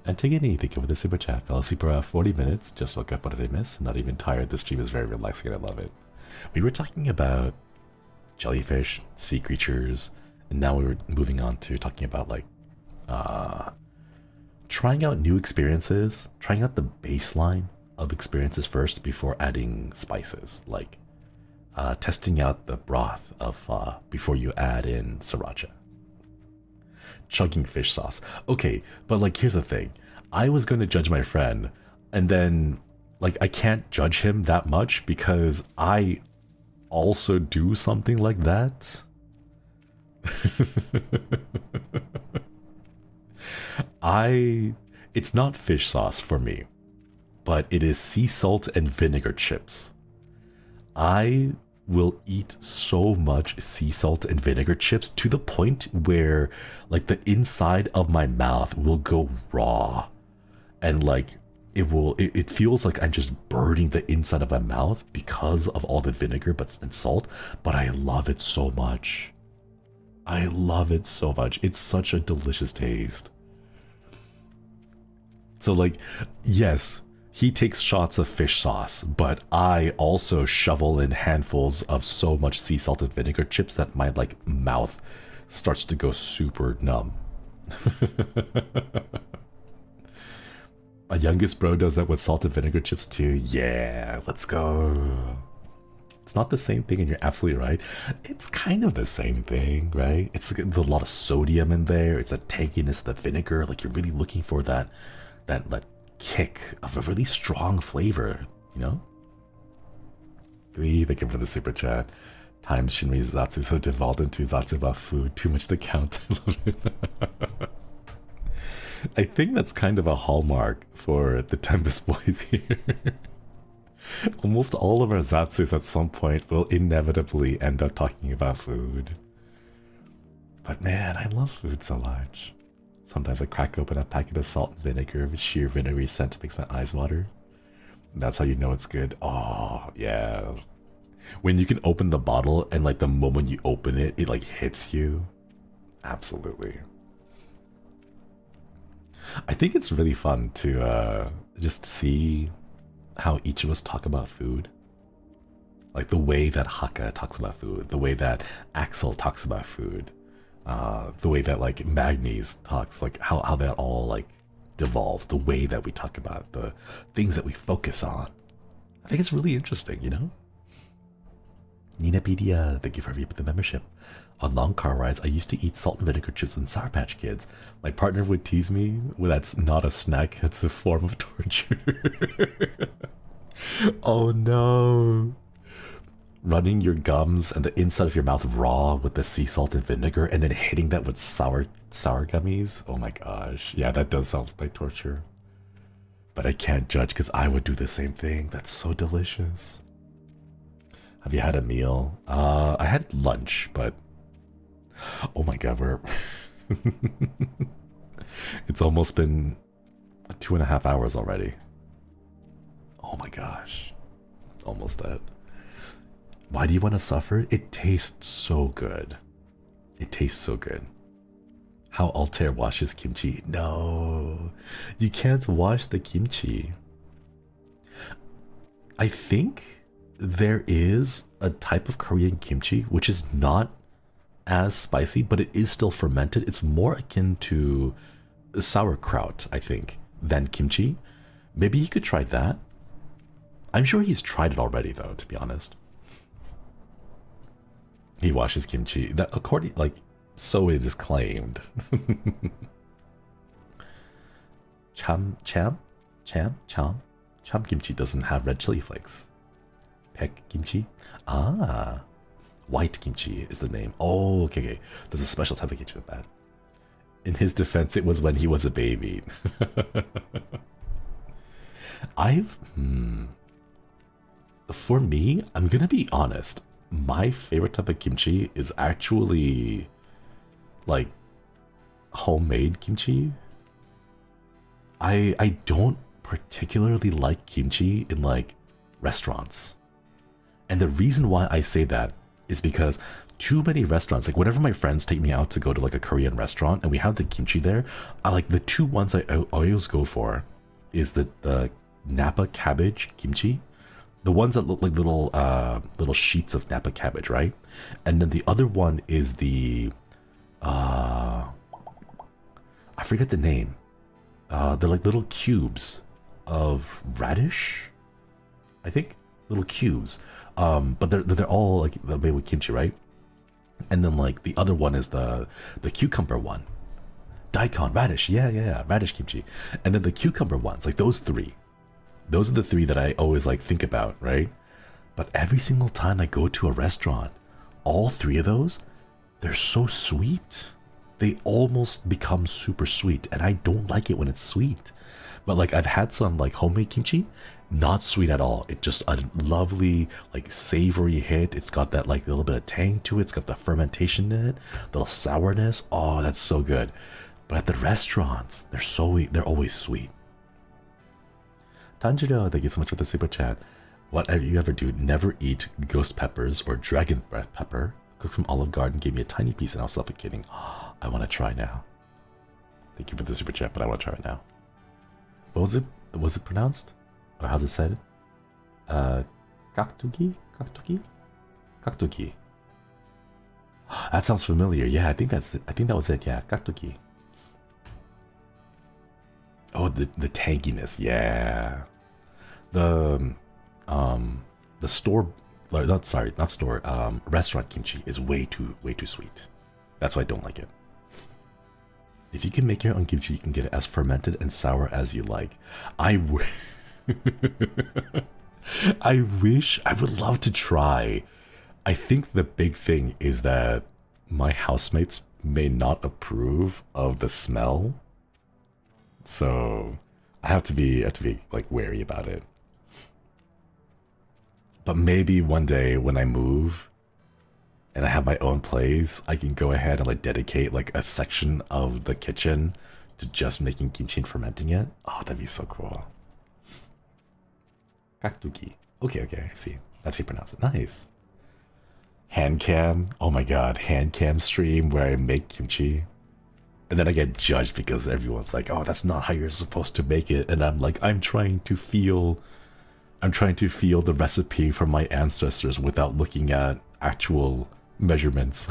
Antigone, thank you for the super chat. Fell asleep for 40 minutes, just woke up. What did I miss? Not even tired. This stream is very relaxing and I love it. We were talking about jellyfish, sea creatures, and now we were moving on to talking about like trying out new experiences, trying out the baseline of experiences first before adding spices, like testing out the broth of before you add in sriracha. Chugging fish sauce. Okay, but like here's the thing. I was going to judge my friend, and then like I can't judge him that much because I also do something like that. It's not fish sauce for me, but it is sea salt and vinegar chips. I will eat so much sea salt and vinegar chips to the point where like the inside of my mouth will go raw, and like it feels like I'm just burning the inside of my mouth because of all the vinegar and salt, but I love it so much. I love it so much. It's such a delicious taste. So like, yes, he takes shots of fish sauce, but I also shovel in handfuls of so much sea salt and vinegar chips that my like mouth starts to go super numb. My youngest bro does that with salt and vinegar chips too. Yeah, let's go. It's not the same thing, and you're absolutely right. It's kind of the same thing, right? It's like a lot of sodium in there. It's a tanginess of the vinegar. Like you're really looking for that kick of a really strong flavor, you know? Thank you for the super chat. Times Shinri's Zatsu so devolved into Zatsu about food. Too much to count. I think that's kind of a hallmark for the TEMPUS boys here. Almost all of our Zatsus at some point will inevitably end up talking about food. But man, I love food so much. Sometimes I crack open a packet of salt and vinegar with sheer vinegary scent makes my eyes water. That's how you know it's good. Oh, yeah. When you can open the bottle and like the moment you open it, it like hits you. Absolutely. I think it's really fun to just see how each of us talk about food. Like the way that Hakka talks about food, the way that Axel talks about food. The way that like Magnes talks, like how that all like devolves, the way that we talk about the things that we focus on. I think it's really interesting, you know? Ninapedia, thank you for the membership. On long car rides, I used to eat salt and vinegar chips and Sour Patch Kids. My partner would tease me, well, that's not a snack, it's a form of torture. Oh no. Running your gums and the inside of your mouth raw with the sea salt and vinegar and then hitting that with sour gummies. Oh my gosh. Yeah, that does sound like torture. But I can't judge because I would do the same thing. That's so delicious. Have you had a meal? I had lunch, but oh my god, we're it's almost been 2.5 hours already. Oh my gosh. Almost that. Why do you want to suffer? It tastes so good. It tastes so good. How Altair washes kimchi? No, you can't wash the kimchi. I think there is a type of Korean kimchi which is not as spicy, but it is still fermented. It's more akin to sauerkraut, I think, than kimchi. Maybe you could try that. I'm sure he's tried it already, though, to be honest. He washes kimchi. That according, like, so it is claimed. Cham kimchi doesn't have red chili flakes. Pek kimchi? Ah. White kimchi is the name. Oh, okay. There's a special type of kimchi with that. In his defense, it was when he was a baby. For me, I'm gonna be honest. My favorite type of kimchi is actually like homemade kimchi. I don't particularly like kimchi in like restaurants. And the reason why I say that is because too many restaurants, like whenever my friends take me out to go to like a Korean restaurant and we have the kimchi there, I like the two ones I always go for is the Napa cabbage kimchi. The ones that look like little sheets of Napa cabbage, right? And then the other one is the I forget the name. They're like little cubes of radish, I think, little cubes. But they're all like made with kimchi, right? And then like the other one is the cucumber one, daikon radish, yeah, radish kimchi. And then the cucumber ones, like those three. Those are the three that I always like think about, right? But every single time I go to a restaurant, all three of those, they're so sweet. they almost become super sweet, and I don't like it when it's sweet. But like I've had some like homemade kimchi, not sweet at all. It's just a lovely like savory hit. It's got that like little bit of tang to it. It's got the fermentation in it, little sourness. Oh, that's so good. But at the restaurants, they're always sweet. Tanjiro, thank you so much for the super chat. Whatever you ever do, never eat ghost peppers or dragon breath pepper. Cooked from Olive Garden gave me a tiny piece and I was suffocating. Oh, I want to try now. Thank you for the super chat, but I want to try it now. What was it? Was it pronounced? Or how's it said? Kaktuki? Kaktuki? Kaktuki. That sounds familiar. Yeah, I think that's it. I think that was it. Yeah, kaktuki. Oh, the tanginess. Yeah. The store, not store. Restaurant kimchi is way too sweet. That's why I don't like it. If you can make your own kimchi, you can get it as fermented and sour as you like. I wish, I would love to try. I think the big thing is that my housemates may not approve of the smell. So I have to be like wary about it. But maybe one day when I move and I have my own place, I can go ahead and like dedicate like a section of the kitchen to just making kimchi and fermenting it. Oh, that'd be so cool. Kaktuki. Okay, I see. That's how you pronounce it. Nice. Hand cam. Oh my god, hand cam stream where I make kimchi. And then I get judged because everyone's like, oh, that's not how you're supposed to make it. And I'm like, I'm trying to feel the recipe from my ancestors without looking at actual measurements.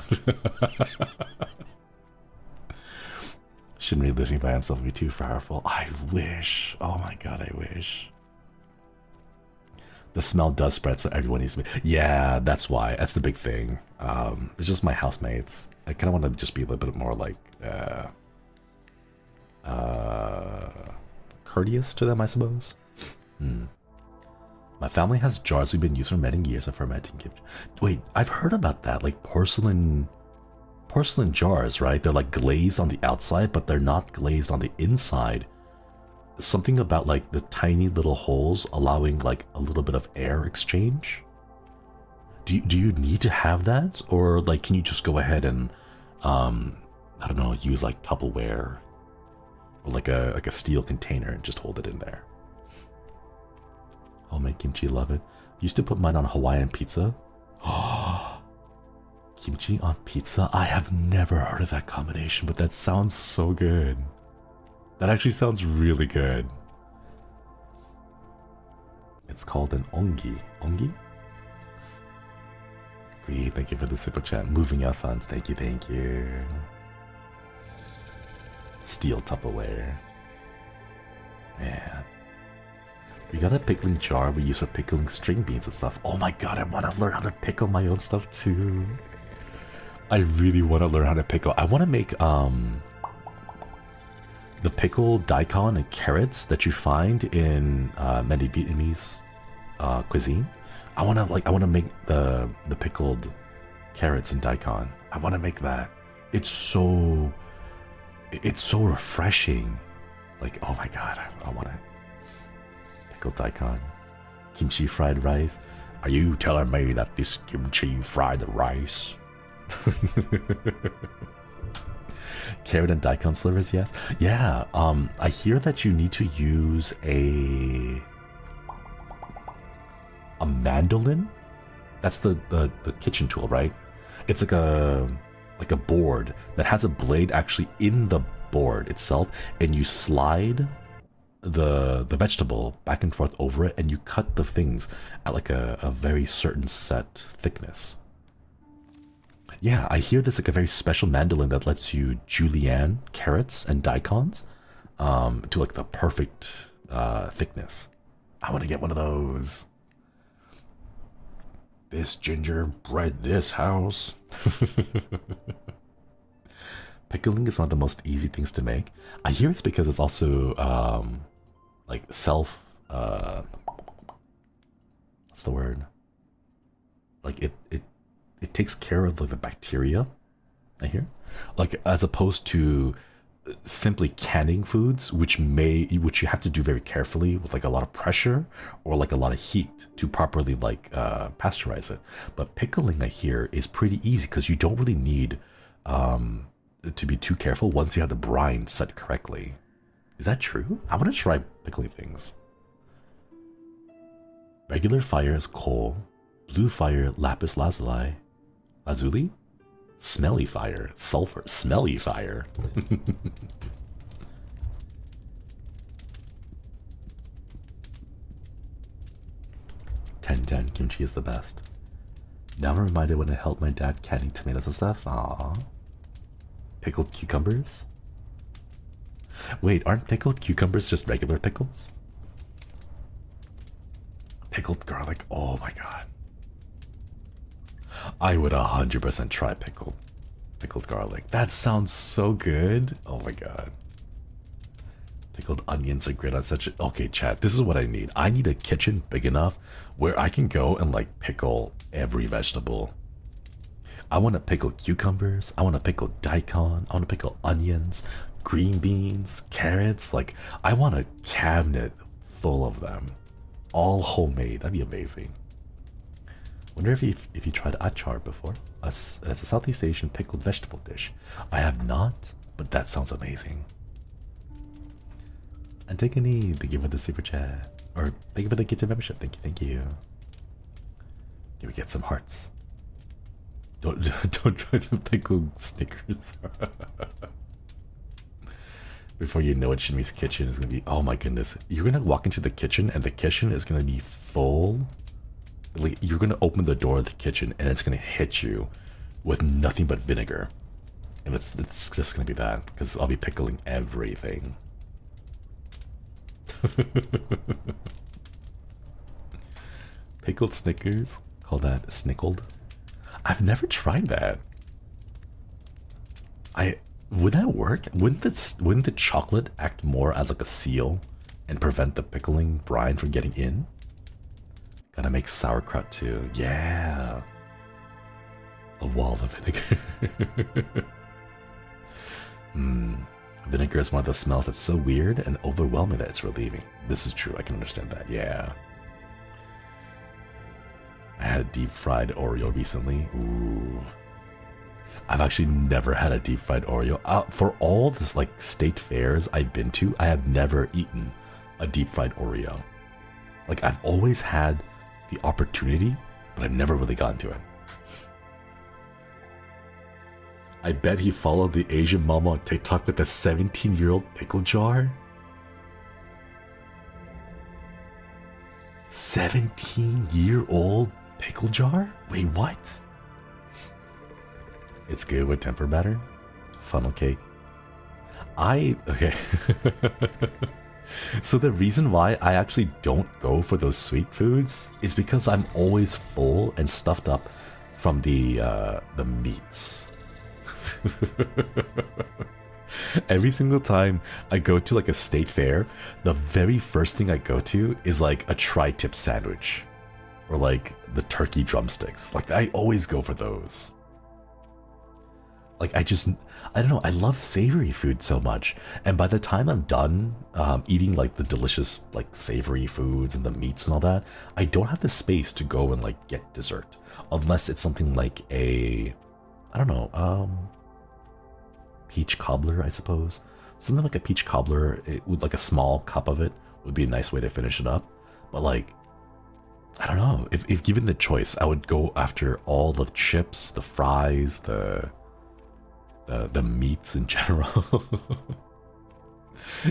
Shinri living by himself would be too powerful. I wish. Oh my god, I wish. The smell does spread, so everyone needs to be. Yeah, that's why. That's the big thing. It's just my housemates. I kind of want to just be a little bit more like courteous to them, I suppose. My family has jars we've been using for many years of fermenting kimchi. Wait, I've heard about that. Like porcelain jars, right? They're like glazed on the outside, but they're not glazed on the inside. Something about like the tiny little holes allowing like a little bit of air exchange. Do you need to have that, or like can you just go ahead and I don't know, use like Tupperware or like a steel container and just hold it in there? Homemade kimchi, love it. Used to put mine on Hawaiian pizza. Oh, kimchi on pizza? I have never heard of that combination, but that sounds so good. That actually sounds really good. It's called an ongi. Ongi? Great, thank you for the super chat. Moving out funds, thank you. Steel Tupperware. Man. We got a pickling jar we use for pickling string beans and stuff. Oh my god, I want to learn how to pickle my own stuff too. I really want to learn how to pickle. I want to make the pickled daikon and carrots that you find in many Vietnamese cuisine. I want to make the pickled carrots and daikon. I want to make that. It's so refreshing. Like, oh my god, I want it. Pickled daikon, kimchi fried rice. Are you telling me that this kimchi fried rice? Carrot and daikon slivers, yes. Yeah, I hear that you need to use a mandolin. That's the kitchen tool, right? It's like a board that has a blade actually in the board itself, and you slide the vegetable back and forth over it, and you cut the things at like a very certain set thickness. Yeah, I hear there's like a very special mandolin that lets you julienne carrots and daikons to like the perfect thickness. I want to get one of those. This gingerbread, this house. Pickling is one of the most easy things to make. I hear it's because it's also like self what's the word? Like it takes care of like the bacteria I hear. Like, as opposed to simply canning foods, which you have to do very carefully with like a lot of pressure or like a lot of heat to properly like pasteurize it. But pickling, I hear, is pretty easy because you don't really need to be too careful once you have the brine set correctly. Is that true? I want to try pickling things. Regular fire is coal. Blue fire, lapis lazuli. Smelly fire, sulfur. Smelly fire. 10-10, kimchi is the best. Now I'm reminded when I helped my dad canning tomatoes and stuff. Aww. Pickled cucumbers? Wait, aren't pickled cucumbers just regular pickles? Pickled garlic, oh my god. I would 100% try pickled garlic. That sounds so good. Oh my god. Pickled onions are great on such a... Okay, chat, this is what I need. I need a kitchen big enough where I can go and like pickle every vegetable. I want to pickle cucumbers. I want to pickle daikon. I want to pickle onions, green beans, carrots. Like, I want a cabinet full of them. All homemade. That'd be amazing. Wonder if you tried achar before. As a Southeast Asian pickled vegetable dish. I have not, but that sounds amazing. Antigone, thank you for the super chat. Or thank you for the kitchen membership. Thank you, thank you. Can we get some hearts? Don't try to pickle Snickers. Before you know it, Shinri's kitchen is gonna be, oh my goodness. You're gonna walk into the kitchen and the kitchen is gonna be full. Like, you're gonna open the door of the kitchen and it's gonna hit you with nothing but vinegar. And it's just gonna be that, because I'll be pickling everything. Pickled Snickers, call that snickled. I've never tried that. Would that work? Wouldn't the chocolate act more as like a seal and prevent the pickling brine from getting in? Gotta make sauerkraut too. Yeah. A wall of vinegar. Vinegar is one of the smells that's so weird and overwhelming that it's relieving. This is true. I can understand that. Yeah. I had a deep fried Oreo recently. Ooh. I've actually never had a deep fried Oreo. For all this like state fairs I've been to, I have never eaten a deep fried Oreo. Like, I've always had the opportunity, but I've never really gotten to it. I bet he followed the Asian mama on TikTok with a 17-year-old pickle jar. 17-year-old pickle jar? Wait, what? It's good with temper batter? Funnel cake? Okay. So the reason why I actually don't go for those sweet foods is because I'm always full and stuffed up from the meats. Every single time I go to like a state fair, the very first thing I go to is like a tri-tip sandwich or like the turkey drumsticks. Like, I always go for those. Like, I don't know, I love savory food so much. And by the time I'm done eating like the delicious like savory foods and the meats and all that, I don't have the space to go and like get dessert. Unless it's something like I don't know, peach cobbler, I suppose. Something like a peach cobbler, with like a small cup of it would be a nice way to finish it up. But like, I don't know, if given the choice, I would go after all the chips, the fries, the meats in general.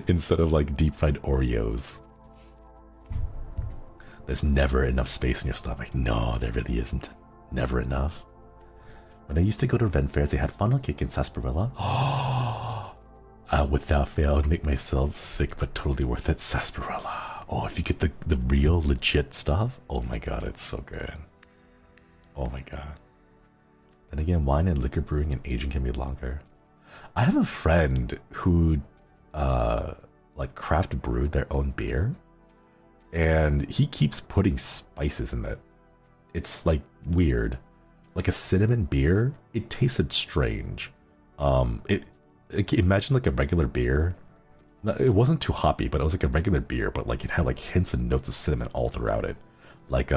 Instead of like deep fried Oreos. There's never enough space in your stomach. No, there really isn't. Never enough. When I used to go to event fairs, they had funnel cake and sarsaparilla. Without fail, I would make myself sick, but totally worth it. Sarsaparilla. Oh, if you get the real legit stuff, oh my god, it's so good. Oh my god. Then again, wine and liquor brewing and aging can be longer. I have a friend who like craft brewed their own beer, and he keeps putting spices in it. It's like weird. Like a cinnamon beer, it tasted strange. Imagine like a regular beer. It wasn't too hoppy, but it was like a regular beer, but like it had like hints and notes of cinnamon all throughout it. Like you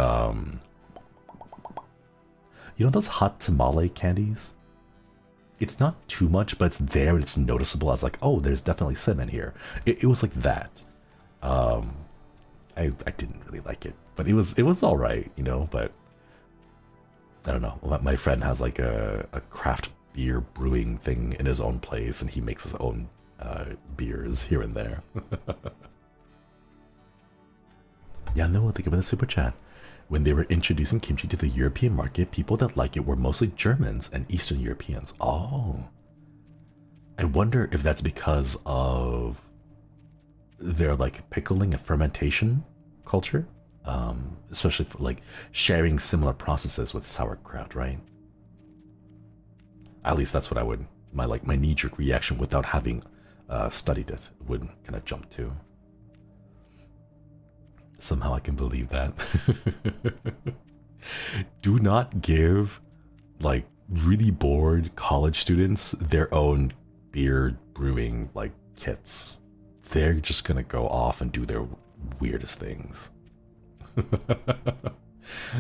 know those hot tamale candies? It's not too much, but it's there and it's noticeable as like, oh, there's definitely cinnamon here. It was like that. I didn't really like it, but it was all right, you know. But I don't know. My friend has like a craft beer brewing thing in his own place, and he makes his own beers here and there. Yeah, no, think about the super chat. When they were introducing kimchi to the European market, people that like it were mostly Germans and Eastern Europeans. Oh. I wonder if that's because of their like pickling and fermentation culture. Especially for like sharing similar processes with sauerkraut, right? At least that's what I would, my knee-jerk reaction without having studied it would kind of jump to. Somehow I can believe that. Do not give like really bored college students their own beer brewing like kits. They're just gonna go off and do their weirdest things.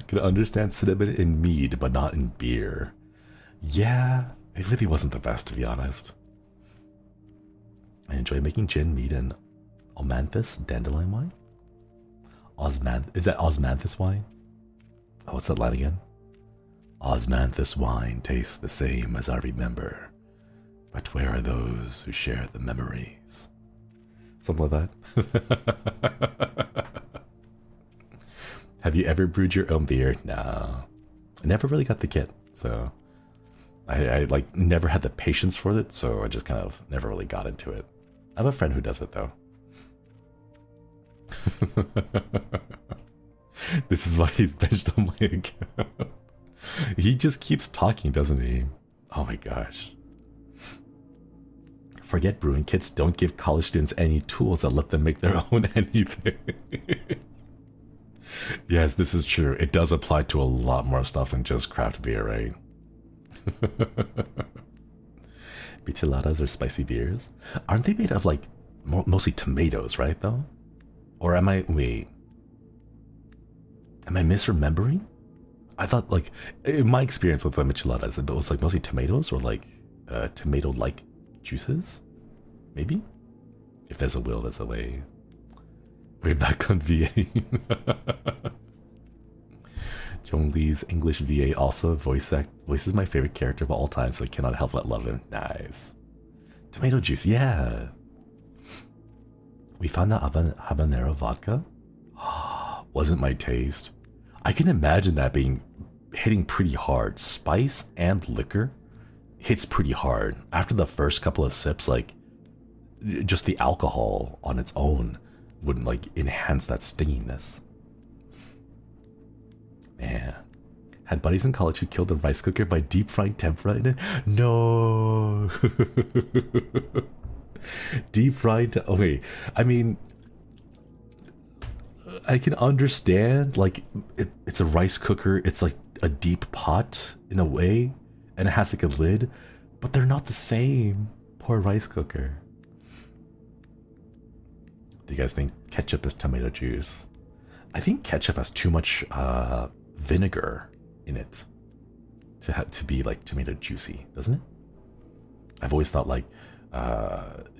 Can understand cinnamon in mead, but not in beer. Yeah, it really wasn't the best, to be honest. I enjoy making gin, mead, and Osmanthus dandelion wine. Is that Osmanthus wine? Oh, what's that line again? Osmanthus wine tastes the same as I remember, but where are those who share the memories? Something like that. Have you ever brewed your own beer? No. I never really got the kit, so I like never had the patience for it, so I just kind of never really got into it. I have a friend who does it though. This is why he's benched on my account. He just keeps talking, doesn't he? Oh my gosh. Forget brewing kits. Don't give college students any tools that let them make their own anything. Yes, this is true. It does apply to a lot more stuff than just craft beer, right? Micheladas are spicy beers. Aren't they made of like mostly tomatoes, right though? Or am I misremembering? I thought like in my experience with the micheladas, it was like mostly tomatoes or like tomato-like juices. Maybe? If there's a will, there's a way. We're back on VA. Jong Lee's English VA also voices my favorite character of all time, so I cannot help but love him. Nice. Tomato juice, yeah. We found out habanero vodka. Wasn't my taste. I can imagine that hitting pretty hard. Spice and liquor hits pretty hard. After the first couple of sips, like just the alcohol on its own would like enhance that stinginess. Man, had buddies in college who killed the rice cooker by deep frying tempura in it. No. Deep fried. Oh wait, I mean, I can understand like it's a rice cooker. It's like a deep pot in a way, and it has like a lid, but they're not the same. Poor rice cooker. Do you guys think ketchup is tomato juice? I think ketchup has too much vinegar in it to be like tomato juicy, doesn't it? I've always thought like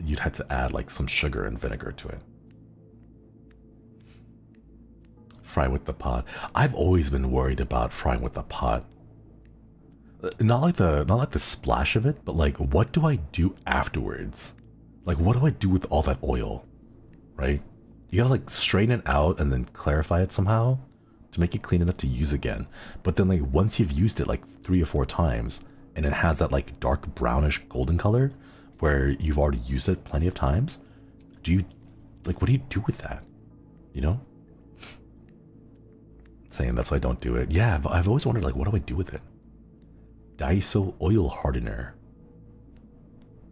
you'd have to add like some sugar and vinegar to it. Fry with the pot. I've always been worried about frying with the pot. Not like the splash of it, but like what do I do afterwards? Like what do I do with all that oil? Right? You gotta like strain it out and then clarify it somehow to make it clean enough to use again. But then like once you've used it like 3 or 4 times and it has that like dark brownish golden color where you've already used it plenty of times, what do you do with that? You know? Saying that's why I don't do it. Yeah, I've always wondered like what do I do with it? Daiso oil hardener.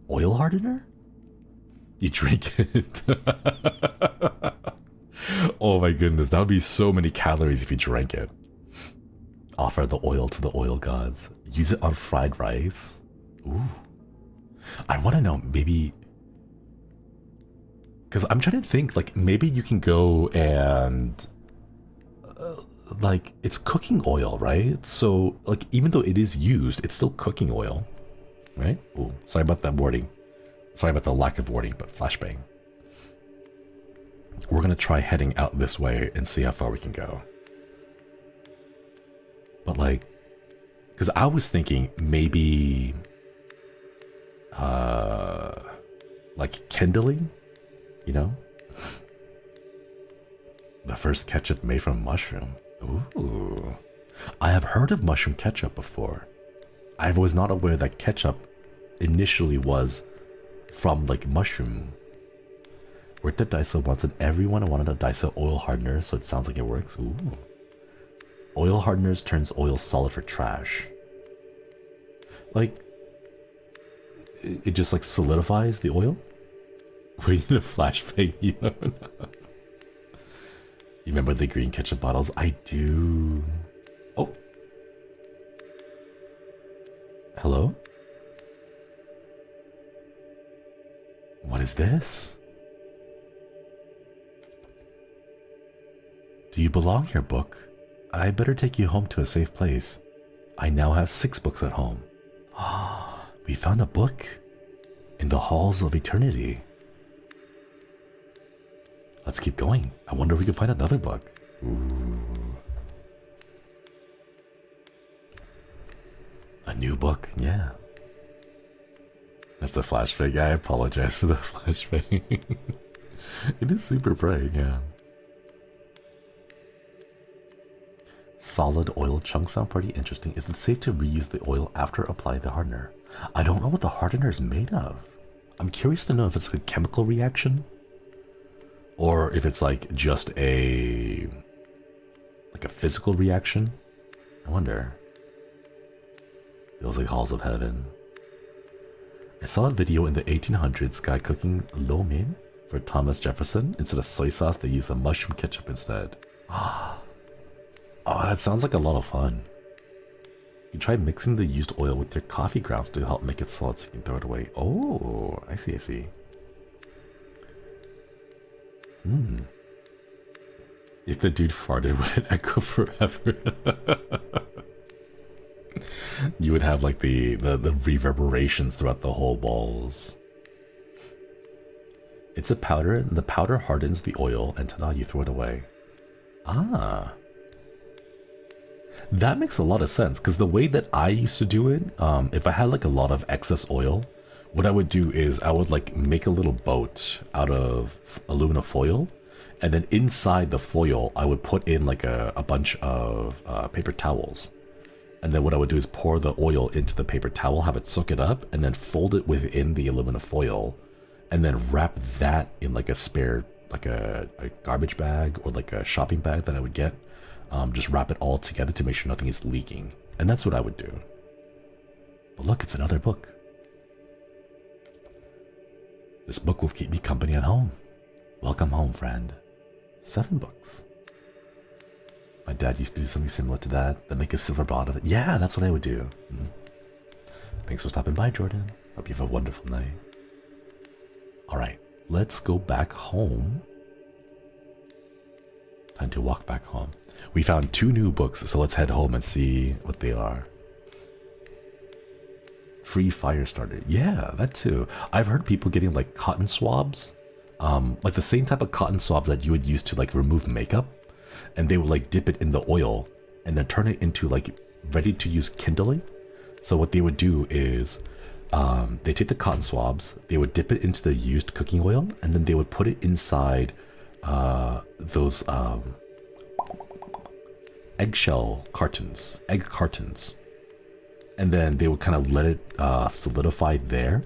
Oil hardener? You drink it. Oh my goodness, that would be so many calories if you drank it. Offer the oil to the oil gods. Use it on fried rice. Ooh. I want to know, maybe... Because I'm trying to think, like, maybe you can go and... like, it's cooking oil, right? So, like, even though it is used, it's still cooking oil, right? Oh, sorry about that wording. Sorry about the lack of wording, but flashbang. We're gonna try heading out this way and see how far we can go. But like, because I was thinking maybe, like kindling, you know? The first ketchup made from mushroom. Ooh. I have heard of mushroom ketchup before. I was not aware that ketchup initially was from like mushroom. Worked at Daiso once and everyone wanted a Daiso oil hardener, so it sounds like it works. Ooh. Oil hardeners turns oil solid for trash. Like, it just like solidifies the oil? We need a flashbang, you know? You remember the green ketchup bottles? I do. Oh. Hello? What is this? Do you belong here, book? I better take you home to a safe place. I now have 6 books at home. We found a book in the halls of eternity. Let's keep going. I wonder if we can find another book. Ooh. A new book, yeah. That's a flashbang. I apologize for the flashbang. It is super bright, yeah. Solid oil chunks sound pretty interesting. Is it safe to reuse the oil after applying the hardener? I don't know what the hardener is made of. I'm curious to know if it's a chemical reaction or if it's like just a physical reaction. I wonder. Feels like halls of heaven. I saw a video in the 1800s guy cooking lo mein for Thomas Jefferson. Instead of soy sauce, they used the mushroom ketchup instead. Oh, that sounds like a lot of fun. You try mixing the used oil with your coffee grounds to help make it solid so you can throw it away. Oh, I see, I see. If the dude farted, would it echo forever? You would have like the reverberations throughout the whole walls. It's a powder, and the powder hardens the oil, and ta-da, you throw it away. Ah. That makes a lot of sense, because the way that I used to do it, if I had like a lot of excess oil, what I would do is I would like make a little boat out of aluminum foil, and then inside the foil I would put in like a bunch of paper towels. And then what I would do is pour the oil into the paper towel, have it soak it up, and then fold it within the aluminum foil, and then wrap that in like a spare, like a garbage bag or like a shopping bag that I would get. Just wrap it all together to make sure nothing is leaking. And that's what I would do. But look, it's another book. This book will keep me company at home. Welcome home, friend. 7 books. My dad used to do something similar to that, then make a silver bot of it. Yeah, that's what I would do. Thanks for stopping by, Jordan. Hope you have a wonderful night. Alright, let's go back home. Time to walk back home. We found 2 new books, so let's head home and see what they are. Free fire starter. Yeah, that too. I've heard people getting like cotton swabs. Like the same type of cotton swabs that you would use to like remove makeup. And they would like dip it in the oil and then turn it into like ready to use kindling. So what they would do is they take the cotton swabs, they would dip it into the used cooking oil, and then they would put it inside those eggshell cartons, egg cartons, and then they would kind of let it solidify there.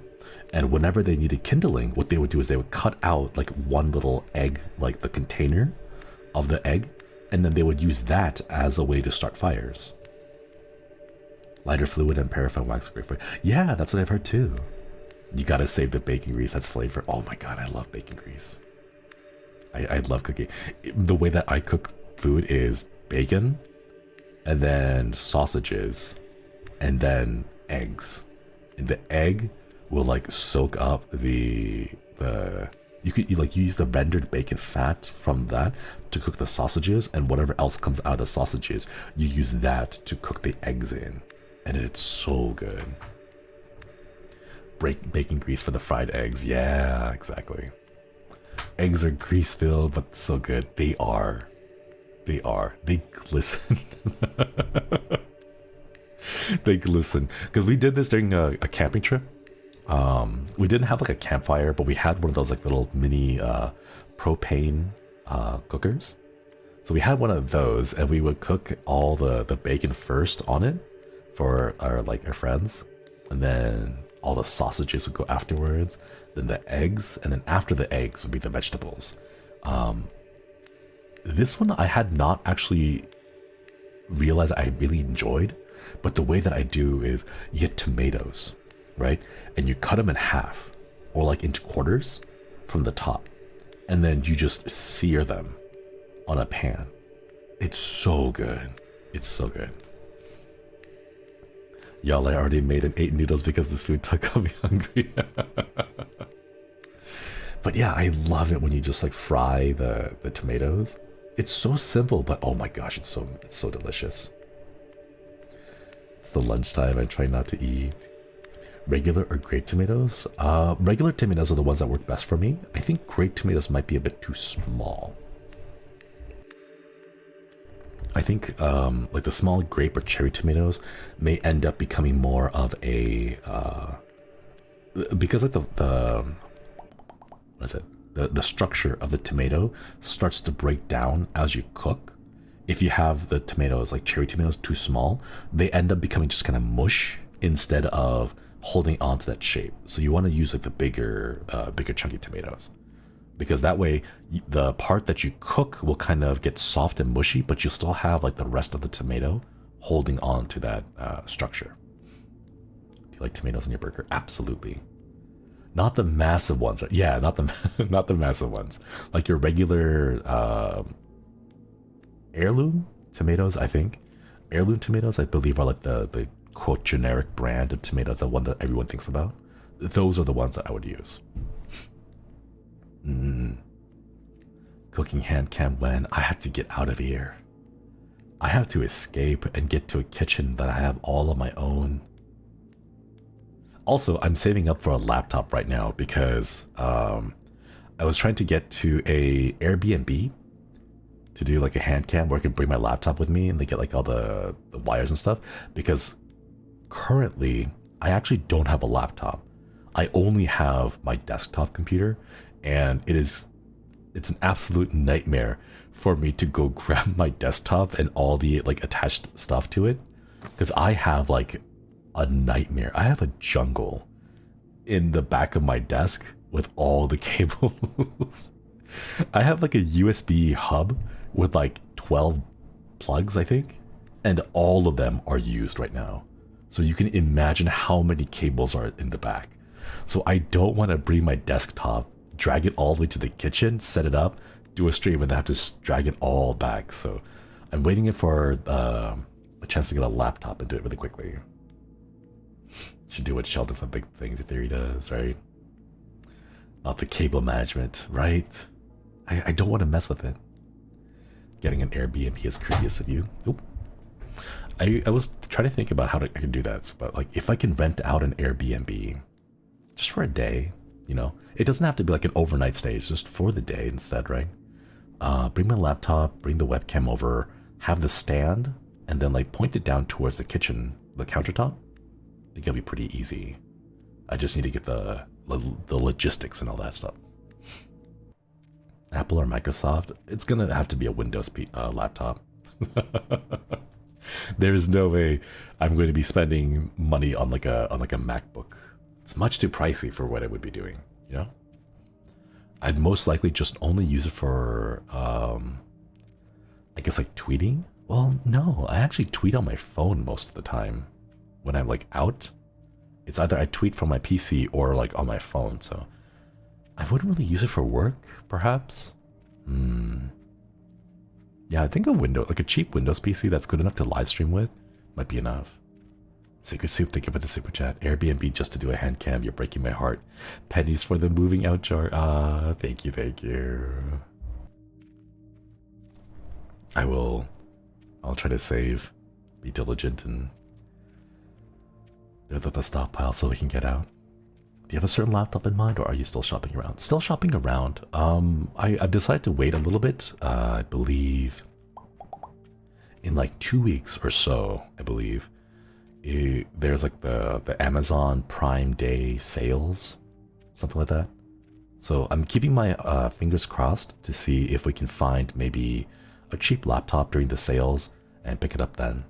And whenever they needed kindling, what they would do is they would cut out like one little egg, like the container of the egg, and then they would use that as a way to start fires. Lighter fluid and paraffin wax are great for. Yeah, that's what I've heard too. You gotta save the bacon grease. That's flavor. Oh my god, I love bacon grease. I love cooking. The way that I cook food is bacon, and then sausages, and then eggs. And the egg, will like soak up the you use the rendered bacon fat from that to cook the sausages, and whatever else comes out of the sausages, you use that to cook the eggs in, and it's so good. Bacon grease for the fried eggs. Yeah, exactly. Eggs are grease filled, but so good. They are. They glisten. They glisten. Because we did this during a camping trip. We didn't have like a campfire, but we had one of those like little mini propane cookers. So we had one of those, and we would cook all the bacon first on it for our friends, and then all the sausages would go afterwards, then the eggs, and then after the eggs would be the vegetables. This one I had not actually realized I really enjoyed, but the way that I do is you get tomatoes, right? And you cut them in half or like into quarters from the top, and then you just sear them on a pan. It's so good. It's so good. Y'all, I already made and ate noodles because this food got me hungry. But yeah, I love it when you just like fry the tomatoes. It's so simple, but oh my gosh, it's so delicious. It's the lunchtime. I try not to eat. Regular or grape tomatoes? Regular tomatoes are the ones that work best for me. I think grape tomatoes might be a bit too small. I think like the small grape or cherry tomatoes may end up becoming more of a because like the what is it? The structure of the tomato starts to break down as you cook. If you have the tomatoes, like cherry tomatoes, too small, they end up becoming just kind of mush instead of holding on to that shape. So you want to use like the bigger chunky tomatoes, because that way the part that you cook will kind of get soft and mushy, but you'll still have like the rest of the tomato holding on to that structure. Do you like tomatoes in your burger? Absolutely. Not the massive ones. Yeah, not the massive ones. Like your regular heirloom tomatoes, I think. Heirloom tomatoes, I believe, are like the quote generic brand of tomatoes, the one that everyone thinks about. Those are the ones that I would use. Cooking hand cam when I have to get out of here. I have to escape and get to a kitchen that I have all of my own. Also, I'm saving up for a laptop right now because I was trying to get to a Airbnb to do like a hand cam where I could bring my laptop with me and they get like all the wires and stuff, because currently I actually don't have a laptop. I only have my desktop computer, and it's an absolute nightmare for me to go grab my desktop and all the like attached stuff to it, because I have like a nightmare. I have a jungle in the back of my desk with all the cables. I have like a USB hub with like 12 plugs, I think, and all of them are used right now. So you can imagine how many cables are in the back. So I don't want to bring my desktop, drag it all the way to the kitchen, set it up, do a stream, and then have to drag it all back. So I'm waiting for a chance to get a laptop and do it really quickly. Should do what Sheldon from Big Bang Theory does, right? Not the cable management, right? I don't want to mess with it. Getting an Airbnb is courteous of you. Oop. I was trying to think about how I can do that, but like if I can rent out an Airbnb just for a day, you know, it doesn't have to be like an overnight stay. It's just for the day instead, right? Bring my laptop, bring the webcam over, have the stand, and then like point it down towards the kitchen, the countertop. I think it'll be pretty easy. I just need to get the logistics and all that stuff. Apple or Microsoft? It's gonna have to be a Windows laptop. There's no way I'm going to be spending money on like a MacBook. It's much too pricey for what I would be doing, you know? I'd most likely just only use it for I guess like tweeting. Well, no, I actually tweet on my phone most of the time when I'm like out. It's either I tweet from my PC or like on my phone, so I wouldn't really use it for work, perhaps. Yeah, I think a cheap Windows PC that's good enough to live stream with might be enough. Secret Soup, thank you for the super chat. Airbnb just to do a hand cam. You're breaking my heart. Pennies for the moving out jar. Thank you, thank you. I'll try to save, be diligent, and build up a stockpile so we can get out. Do you have a certain laptop in mind, or are you still shopping around? Still shopping around. I've decided to wait a little bit. I believe in like 2 weeks or so, I believe. There's like the Amazon Prime Day sales, something like that. So I'm keeping my fingers crossed to see if we can find maybe a cheap laptop during the sales and pick it up then.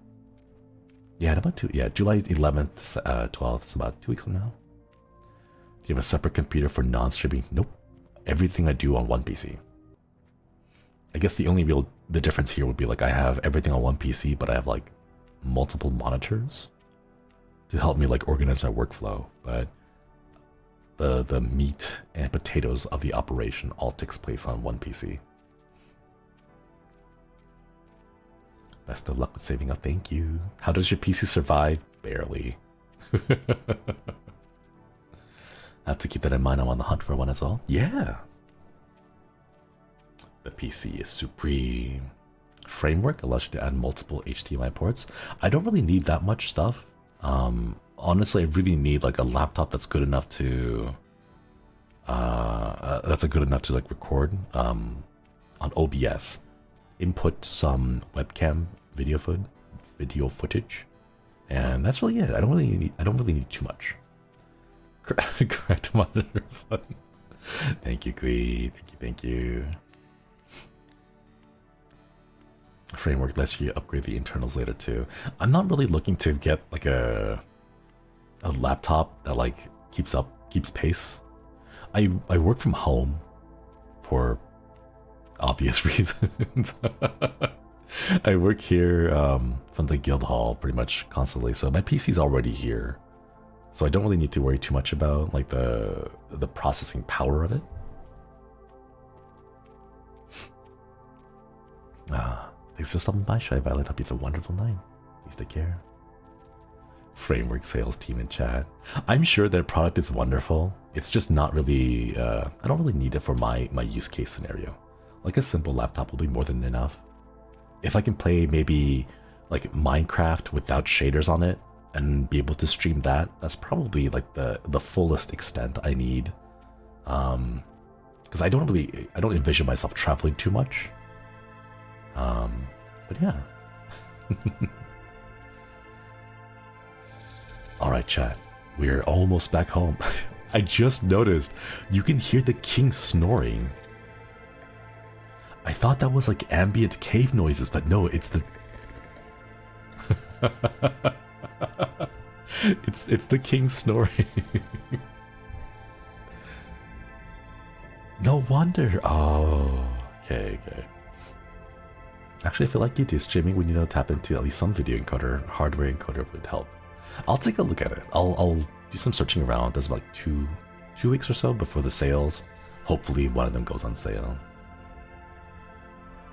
Yeah, July 11th, 12th, it's about 2 weeks from now. Do you have a separate computer for non-streaming? Nope. Everything I do on one PC. I guess the difference here would be like I have everything on one PC, but I have like multiple monitors to help me like organize my workflow, but the meat and potatoes of the operation all takes place on one PC. Best of luck with saving up, thank you. How does your PC survive? Barely. I have to keep that in mind. I'm on the hunt for one as well. Yeah. The PC is supreme. Framework allows you to add multiple HDMI ports. I don't really need that much stuff. Honestly, I really need like a laptop that's good enough to like record on OBS, input some webcam video footage, and that's really it. I don't really need too much. Correct monitor fun. Thank you, Gui. Thank you. Framework lets you upgrade the internals later too. I'm not really looking to get like a laptop that like keeps pace. I work from home for obvious reasons. I work here from the guild hall pretty much constantly, so my PC's already here. So I don't really need to worry too much about like the processing power of it. Thanks for stopping by, Shy Violet. Hope you have a wonderful night. Please take care. Framework sales team in chat. I'm sure their product is wonderful. It's just not really, I don't really need it for my use case scenario. Like a simple laptop will be more than enough. If I can play maybe like Minecraft without shaders on it and be able to stream that, that's probably like the fullest extent I need. Because I don't envision myself traveling too much. But yeah. Alright, chat. We're almost back home. I just noticed you can hear the king snoring. I thought that was like ambient cave noises, but no, it's the... it's the king snoring. No wonder. Oh, okay. Actually, I feel like YouTube streaming, we need to tap into at least some video encoder, hardware encoder would help. I'll take a look at it. I'll do some searching around. There's like two weeks or so before the sales. Hopefully one of them goes on sale.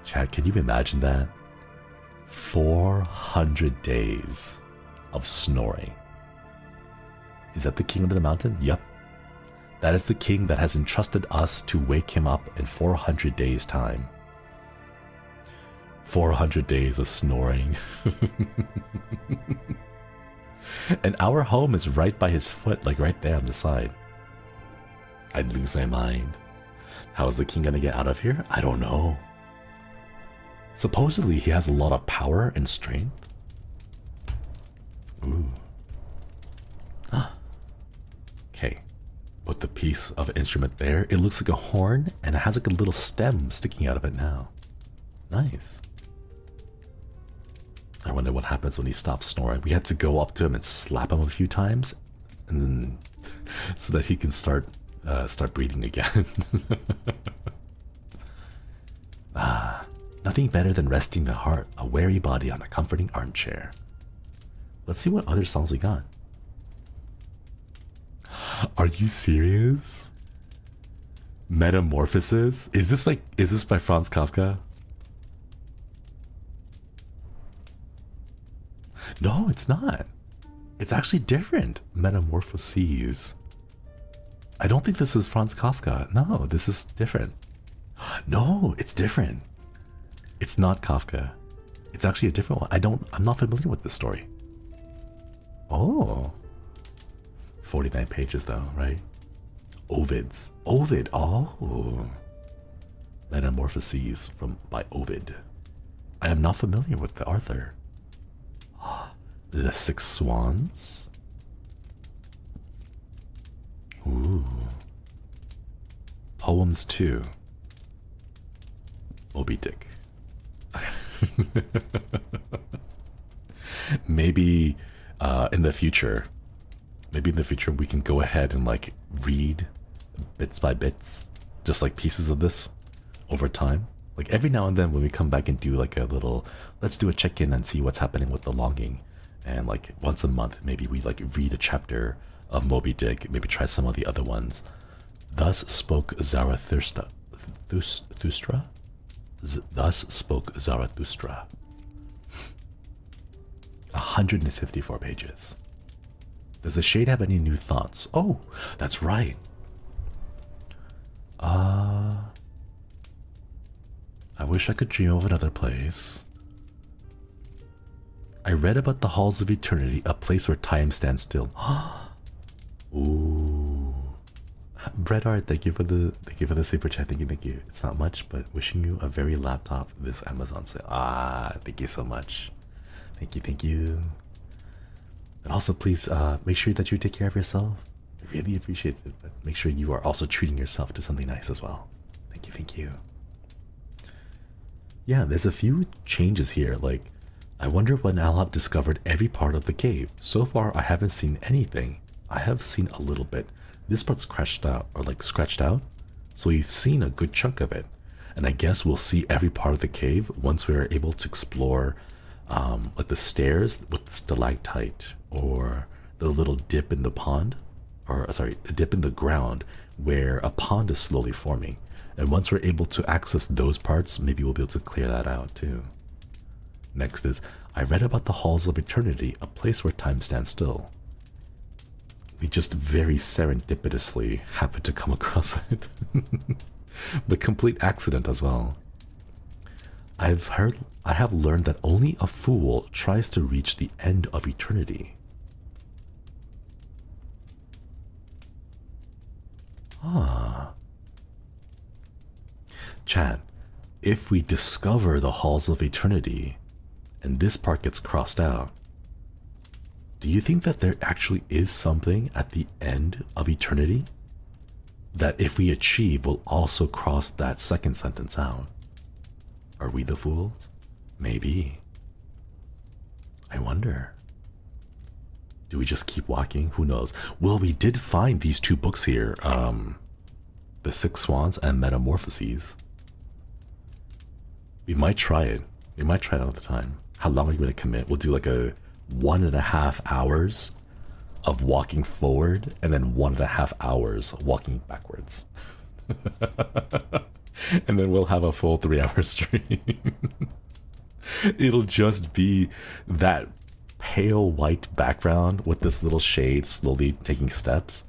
Chad, can you imagine that? 400 days of snoring. Is that the king of the mountain? Yep. That is the king that has entrusted us to wake him up in 400 days' time. 400 days of snoring. And our home is right by his foot, like right there on the side. I'd lose my mind. How is the king gonna get out of here? I don't know. Supposedly he has a lot of power and strength. Ooh. Okay. Put the piece of instrument there. It looks like a horn and it has like a little stem sticking out of it now. Nice. I wonder what happens when he stops snoring. We had to go up to him and slap him a few times, and then so that he can start breathing again. Nothing better than resting the heart, a weary body on a comforting armchair. Let's see what other songs we got. Are you serious? Metamorphosis? Is this by Franz Kafka? No, it's not. It's actually different. Metamorphoses. I don't think this is Franz Kafka. No, this is different. No, it's different. It's not Kafka. It's actually a different one. I'm not familiar with this story. Oh. 49 pages though, right? Ovid. Oh. Metamorphoses by Ovid. I am not familiar with the author. The Six Swans. Ooh. Poems 2. Moby Dick. Maybe in the future we can go ahead and like read bits by bits, just like pieces of this over time. Like every now and then when we come back and do like a little, let's do a check-in and see what's happening with the longing. And like once a month, maybe we like read a chapter of Moby Dick, maybe try some of the other ones. Thus spoke Zarathustra. Thus spoke Zarathustra. 154 pages. Does the shade have any new thoughts? Oh, that's right. I wish I could dream of another place. I read about the Halls of Eternity, a place where time stands still. Ooh. Bread Art, thank you for the super chat. Thank you. It's not much, but wishing you a very laptop this Amazon sale. Thank you so much. Thank you. And also, please make sure that you take care of yourself. I really appreciate it, but make sure you are also treating yourself to something nice as well. Thank you. Yeah, there's a few changes here. Like, I wonder when Alhop discovered every part of the cave. So far, I haven't seen anything. I have seen a little bit. This part's scratched out, so we've seen a good chunk of it. And I guess we'll see every part of the cave once we're able to explore like the stairs with the stalactite, or the little dip in the pond, or sorry, a dip in the ground where a pond is slowly forming. And once we're able to access those parts, maybe we'll be able to clear that out too. Next is, I read about the Halls of Eternity, a place where time stands still. We just very serendipitously happened to come across it. But complete accident as well. I have learned that only a fool tries to reach the end of eternity. Chat, if we discover the Halls of Eternity, and this part gets crossed out, do you think that there actually is something at the end of eternity that if we achieve will also cross that second sentence out? Are we the fools? Maybe. I wonder. Do we just keep walking? Who knows? Well, we did find these two books here. The Six Swans and Metamorphoses. We might try it. We might try it another time. How long are you going to commit? We'll do like a 1.5 hours of walking forward and then 1.5 hours walking backwards. And then we'll have a full 3-hour stream. It'll just be that pale white background with this little shade slowly taking steps.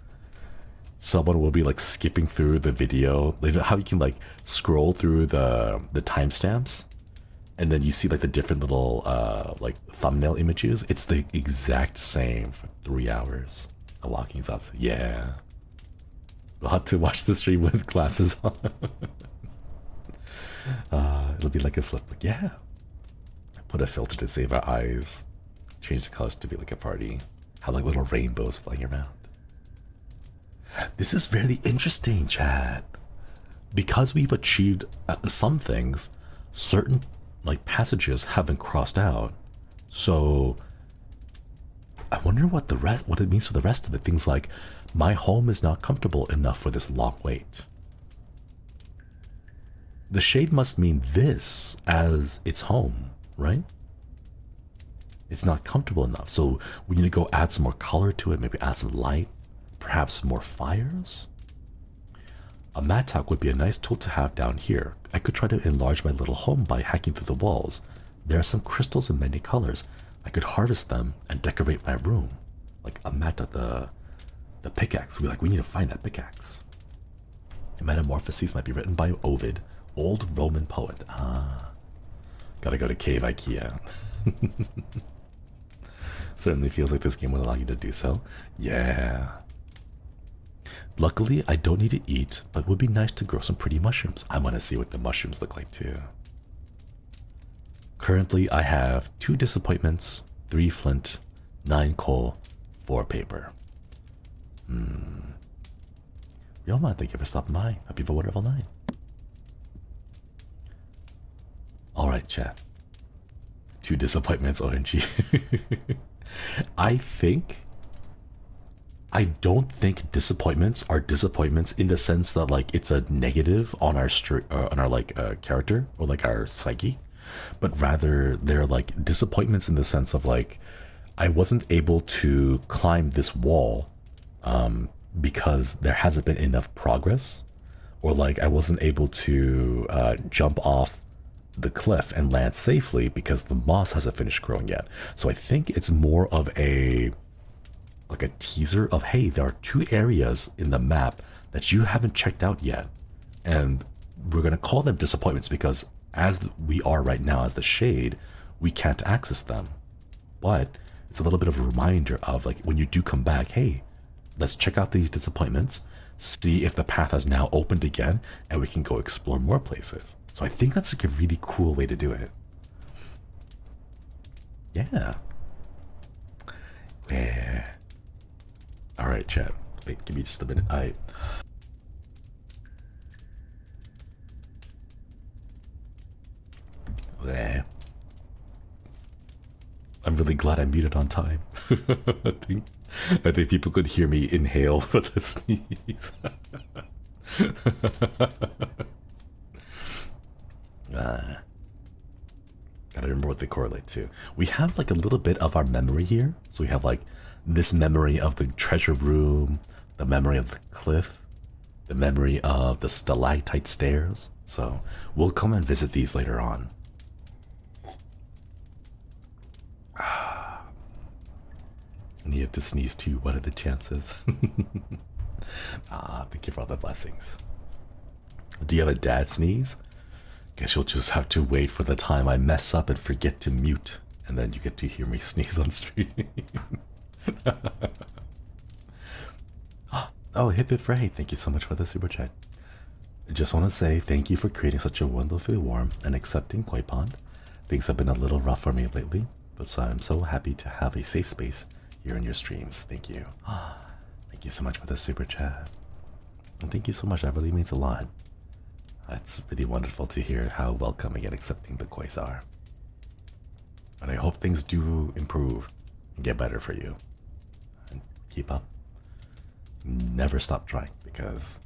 Someone will be like skipping through the video. Like how you can like scroll through the timestamps, and then you see like the different little like thumbnail images. It's the exact same for 3 hours of walking outside. Yeah, we'll have to watch the stream with glasses on. It'll be like a flip book. Yeah, put a filter to save our eyes. Change the colors to be like a party. Have like little rainbows flying around. This is very interesting, Chad. Because we've achieved some things, certain like passages haven't crossed out. So I wonder what it means for the rest of it. Things like, my home is not comfortable enough for this long wait. The shade must mean this as its home, right? It's not comfortable enough, so we need to go add some more color to it, maybe add some light, perhaps more fires? A mattock would be a nice tool to have down here. I could try to enlarge my little home by hacking through the walls. There are some crystals in many colors. I could harvest them and decorate my room. like a the pickaxe. We need to find that pickaxe. Metamorphoses might be written by Ovid, old Roman poet. Gotta go to Cave IKEA. Certainly feels like this game would allow you to do so. Yeah. Luckily, I don't need to eat, but it would be nice to grow some pretty mushrooms. I want to see what the mushrooms look like too. Currently, I have 2 disappointments, 3 flint, 9 coal, 4 paper. Real man, thank you for stopping by. Hope you have a wonderful night. Alright, chat. 2 disappointments, OMG. I don't think disappointments are disappointments in the sense that like it's a negative on our character or like our psyche, but rather they're like disappointments in the sense of like I wasn't able to climb this wall because there hasn't been enough progress, or like I wasn't able to jump off the cliff and land safely because the moss hasn't finished growing yet. So I think it's more of a teaser of, hey, there are 2 areas in the map that you haven't checked out yet, and we're going to call them disappointments because as we are right now as the shade, we can't access them. But it's a little bit of a reminder of like when you do come back, hey, let's check out these disappointments, see if the path has now opened again, and we can go explore more places. So I think that's like a really cool way to do it. Yeah. Yeah. All right, chat. Wait, give me just a minute. I'm really glad I muted on time. I think people could hear me inhale for the sneeze. Gotta remember what they correlate to. We have like a little bit of our memory here. So we have like this memory of the treasure room, the memory of the cliff, the memory of the stalactite stairs. So we'll come and visit these later on. Needed to sneeze too. What are the chances? Thank you for all the blessings. Do you have a dad sneeze? Guess you'll just have to wait for the time I mess up and forget to mute, and then you get to hear me sneeze on stream. Oh, Hip Hip Ray, thank you so much for the super chat. I just want to say thank you for creating such a wonderfully warm and accepting koi pond. Things have been a little rough for me lately, but I'm so happy to have a safe space here in your streams. Thank you. Thank you so much for the super chat. And thank you so much, that really means a lot. It's really wonderful to hear how welcoming and accepting the kois are. And I hope things do improve and get better for you. And keep up. Never stop trying, because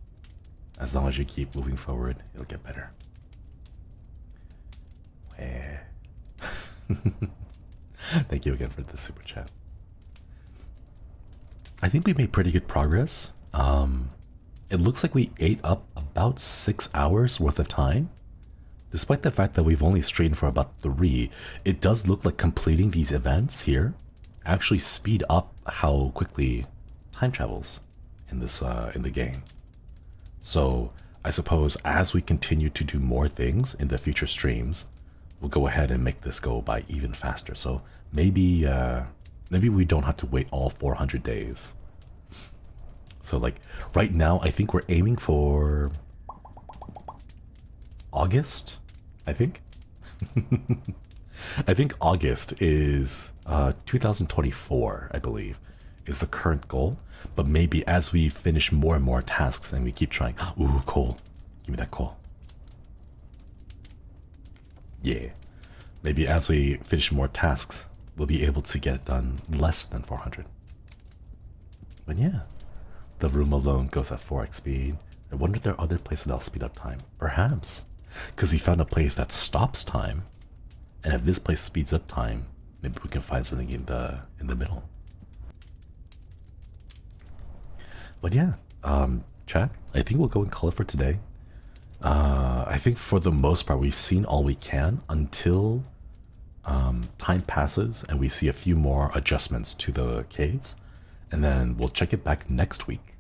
as long as you keep moving forward, it'll get better. Thank you again for the super chat. I think we made pretty good progress. It looks like we ate up about 6 hours worth of time. Despite the fact that we've only streamed for about 3, it does look like completing these events here actually speed up how quickly time travels in this in the game. So I suppose as we continue to do more things in the future streams, we'll go ahead and make this go by even faster. So maybe we don't have to wait all 400 days. So like right now, I think we're aiming for August, I think. I think August is 2024, I believe, is the current goal. But maybe as we finish more and more tasks and we keep trying. Ooh, coal. Give me that coal. Yeah. Maybe as we finish more tasks, we'll be able to get it done less than 400. But yeah. The room alone goes at 4x speed. I wonder if there are other places that'll speed up time. Perhaps. Because we found a place that stops time. And if this place speeds up time, maybe we can find something in the middle. But yeah, chat, I think we'll go and call it for today. I think for the most part, we've seen all we can until time passes and we see a few more adjustments to the caves. And then we'll check it back next week.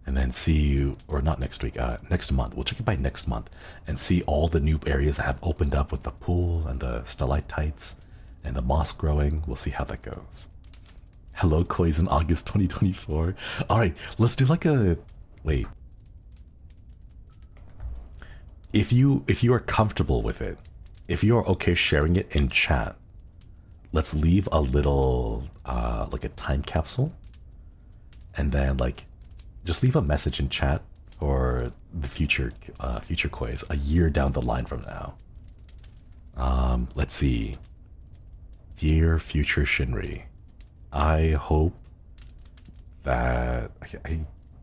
And then see, or not next week, next month. We'll check it by next month and see all the new areas that have opened up with the pool and the stalactites and the moss growing. We'll see how that goes. Hello, Koi's in August 2024. All right, let's do like a, wait. If you are comfortable with it, if you are okay sharing it in chat, let's leave a little, like a time capsule. And then like, just leave a message in chat for the future quiz a year down the line from now. Let's see. Dear future Shinri, I hope that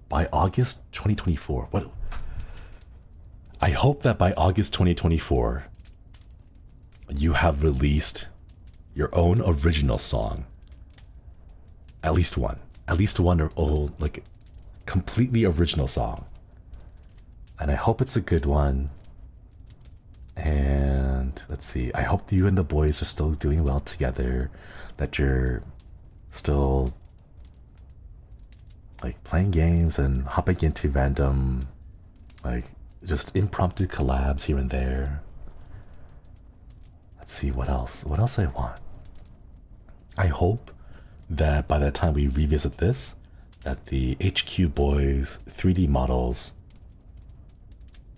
by August 2024, I hope that by August 2024, you have released your own original song. At least one or like completely original song. And I hope it's a good one. And let's see, I hope you and the boys are still doing well together, that you're still like playing games and hopping into random like just impromptu collabs here and there. Let's see, what else I want. I hope that by the time we revisit this, that the HQ boys 3D models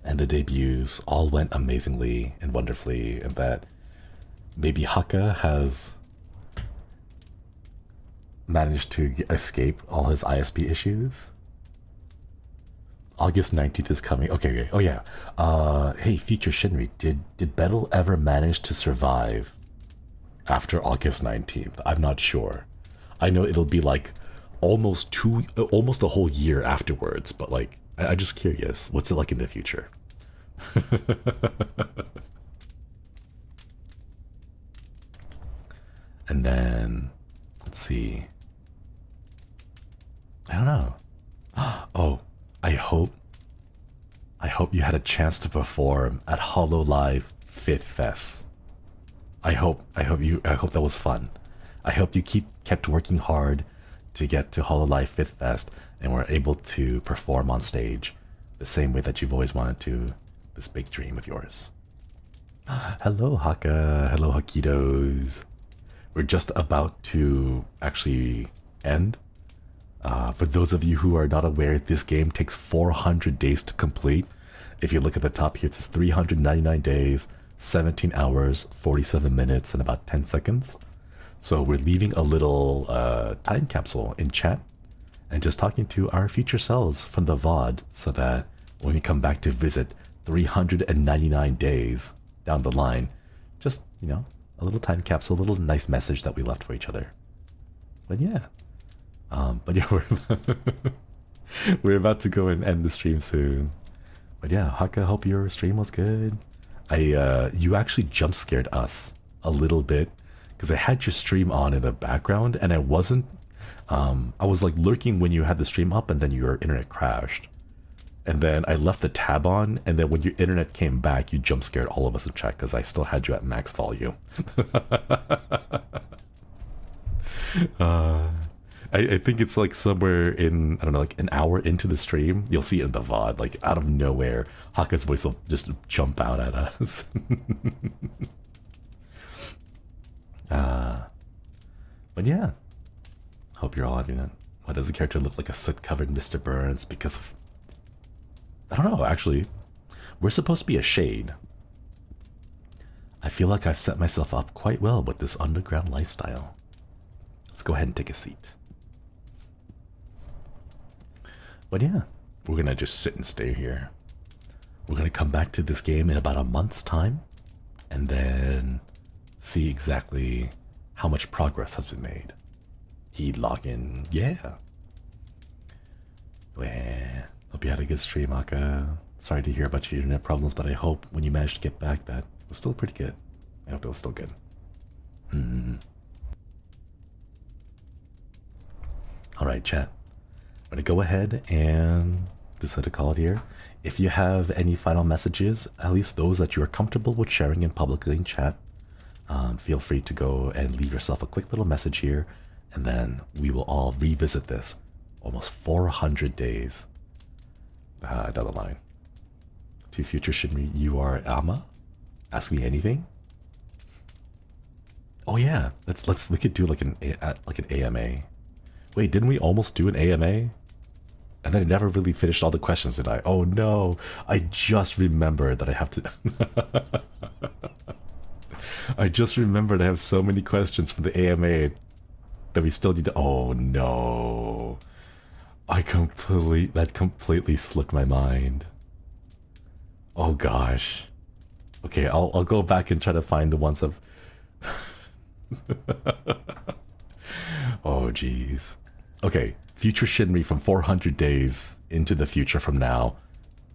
and the debuts all went amazingly and wonderfully, and that maybe Hakka has managed to escape all his ISP issues. August 19th is coming. Okay. Oh yeah. Hey, future Shinri, did Bettel ever manage to survive after August 19th? I'm not sure. I know it'll be like almost a whole year afterwards, but like I'm just curious, what's it like in the future? And then let's see, I don't know. Oh, I hope you had a chance to perform at HoloLive 5th Fest. I hope that was fun. I hope you kept working hard to get to HoloLive 5th Fest and were able to perform on stage the same way that you've always wanted to, this big dream of yours. Hello, Hakka. Hello, Hakitos. We're just about to actually end. For those of you who are not aware, this game takes 400 days to complete. If you look at the top here, it says 399 days, 17 hours, 47 minutes, and about 10 seconds. So we're leaving a little time capsule in chat and just talking to our future selves from the VOD, so that when we come back to visit 399 days down the line, just, you know, a little time capsule, a little nice message that we left for each other. But yeah. We're about to go and end the stream soon. But yeah, Hakka, hope your stream was good. You actually jump scared us a little bit, because I had your stream on in the background and I wasn't, I was like lurking when you had the stream up and then your internet crashed. And then I left the tab on, and then when your internet came back, you jump scared all of us in chat because I still had you at max volume. I think it's like somewhere in, I don't know, like an hour into the stream, you'll see it in the VOD, like out of nowhere, Hakka's voice will just jump out at us. But yeah, hope you're all having it. Why does the character look like a soot-covered Mr. Burns? Because, I don't know, actually, we're supposed to be a shade. I feel like I've set myself up quite well with this underground lifestyle. Let's go ahead and take a seat. But yeah, we're gonna just sit and stay here. We're gonna come back to this game in about a month's time, and then see exactly how much progress has been made. He'd log in, yeah. Well, hope you had a good stream, Hakka. Sorry to hear about your internet problems, but I hope when you managed to get back that it was still pretty good. I hope it was still good. Alright, chat. I'm going to go ahead and decide to call it here. If you have any final messages, at least those that you are comfortable with sharing in publicly in chat, feel free to go and leave yourself a quick little message here, and then we will all revisit this almost 400 days down the line. To future Shinri, you are Ama? Ask me anything? Oh yeah, we could do like an AMA. Wait, didn't we almost do an AMA? And then I never really finished all the questions, did I? Oh no, I just remembered that I have to... I just remembered I have so many questions from the AMA that we still need to... Oh no. That completely slipped my mind. Oh gosh. Okay, I'll go back and try to find the ones of... Oh jeez. Okay, future Shinri from 400 days into the future from now.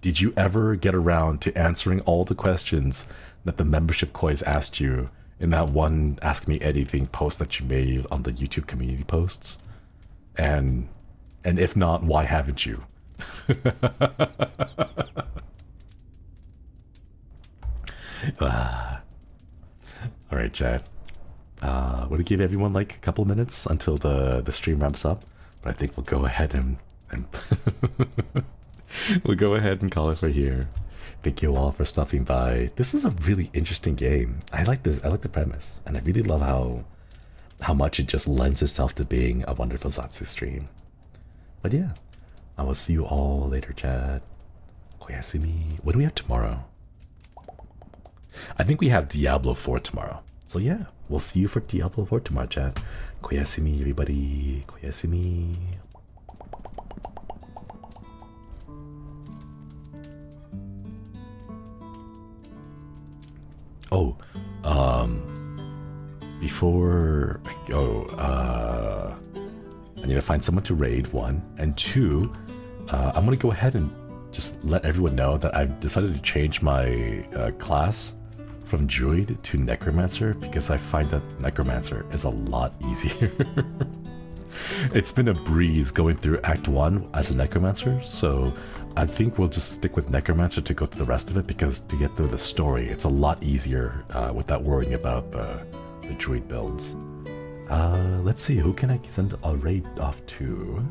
Did you ever get around to answering all the questions that the membership quiz asked you in that one Ask Me Anything post that you made on the YouTube community posts? And if not, why haven't you? Alright, chat. We're gonna give everyone like a couple minutes until the stream ramps up, but I think we'll go ahead and we'll go ahead and call it for here. Thank you all for stopping by. This is a really interesting game. I like this. I like the premise, and I really love how much it just lends itself to being a wonderful Zatsu stream. But yeah, I will see you all later, chat. Koyasumi. What do we have tomorrow? I think we have Diablo 4 tomorrow. So yeah, we'll see you for Diablo 4 tomorrow, chat. Koyasumi, everybody. Koyasumi. Oh, before I go, I need to find someone to raid, 1, and 2, I'm gonna go ahead and just let everyone know that I've decided to change my class from Druid to Necromancer because I find that Necromancer is a lot easier. It's been a breeze going through Act 1 as a Necromancer, so I think we'll just stick with Necromancer to go through the rest of it because to get through the story, it's a lot easier without worrying about the Druid builds. Let's see, who can I send a raid off to?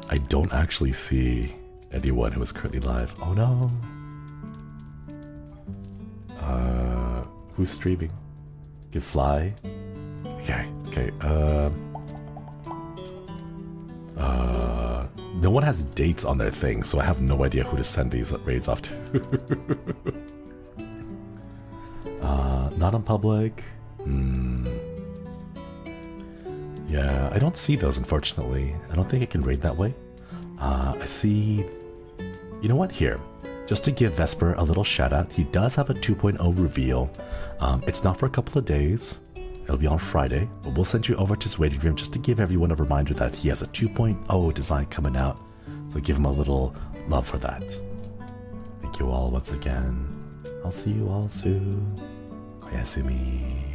I don't actually see anyone who is currently live. Oh no. Who's streaming? Can fly. Okay. No one has dates on their thing, so I have no idea who to send these raids off to. Not on public. Yeah, I don't see those, unfortunately. I don't think I can raid that way. I see... You know what? Here. Just to give Vesper a little shout out, he does have a 2.0 reveal. It's not for a couple of days. It'll be on Friday, but we'll send you over to his waiting room just to give everyone a reminder that he has a 2.0 design coming out. So give him a little love for that. Thank you all once again. I'll see you all soon. Koyasumi.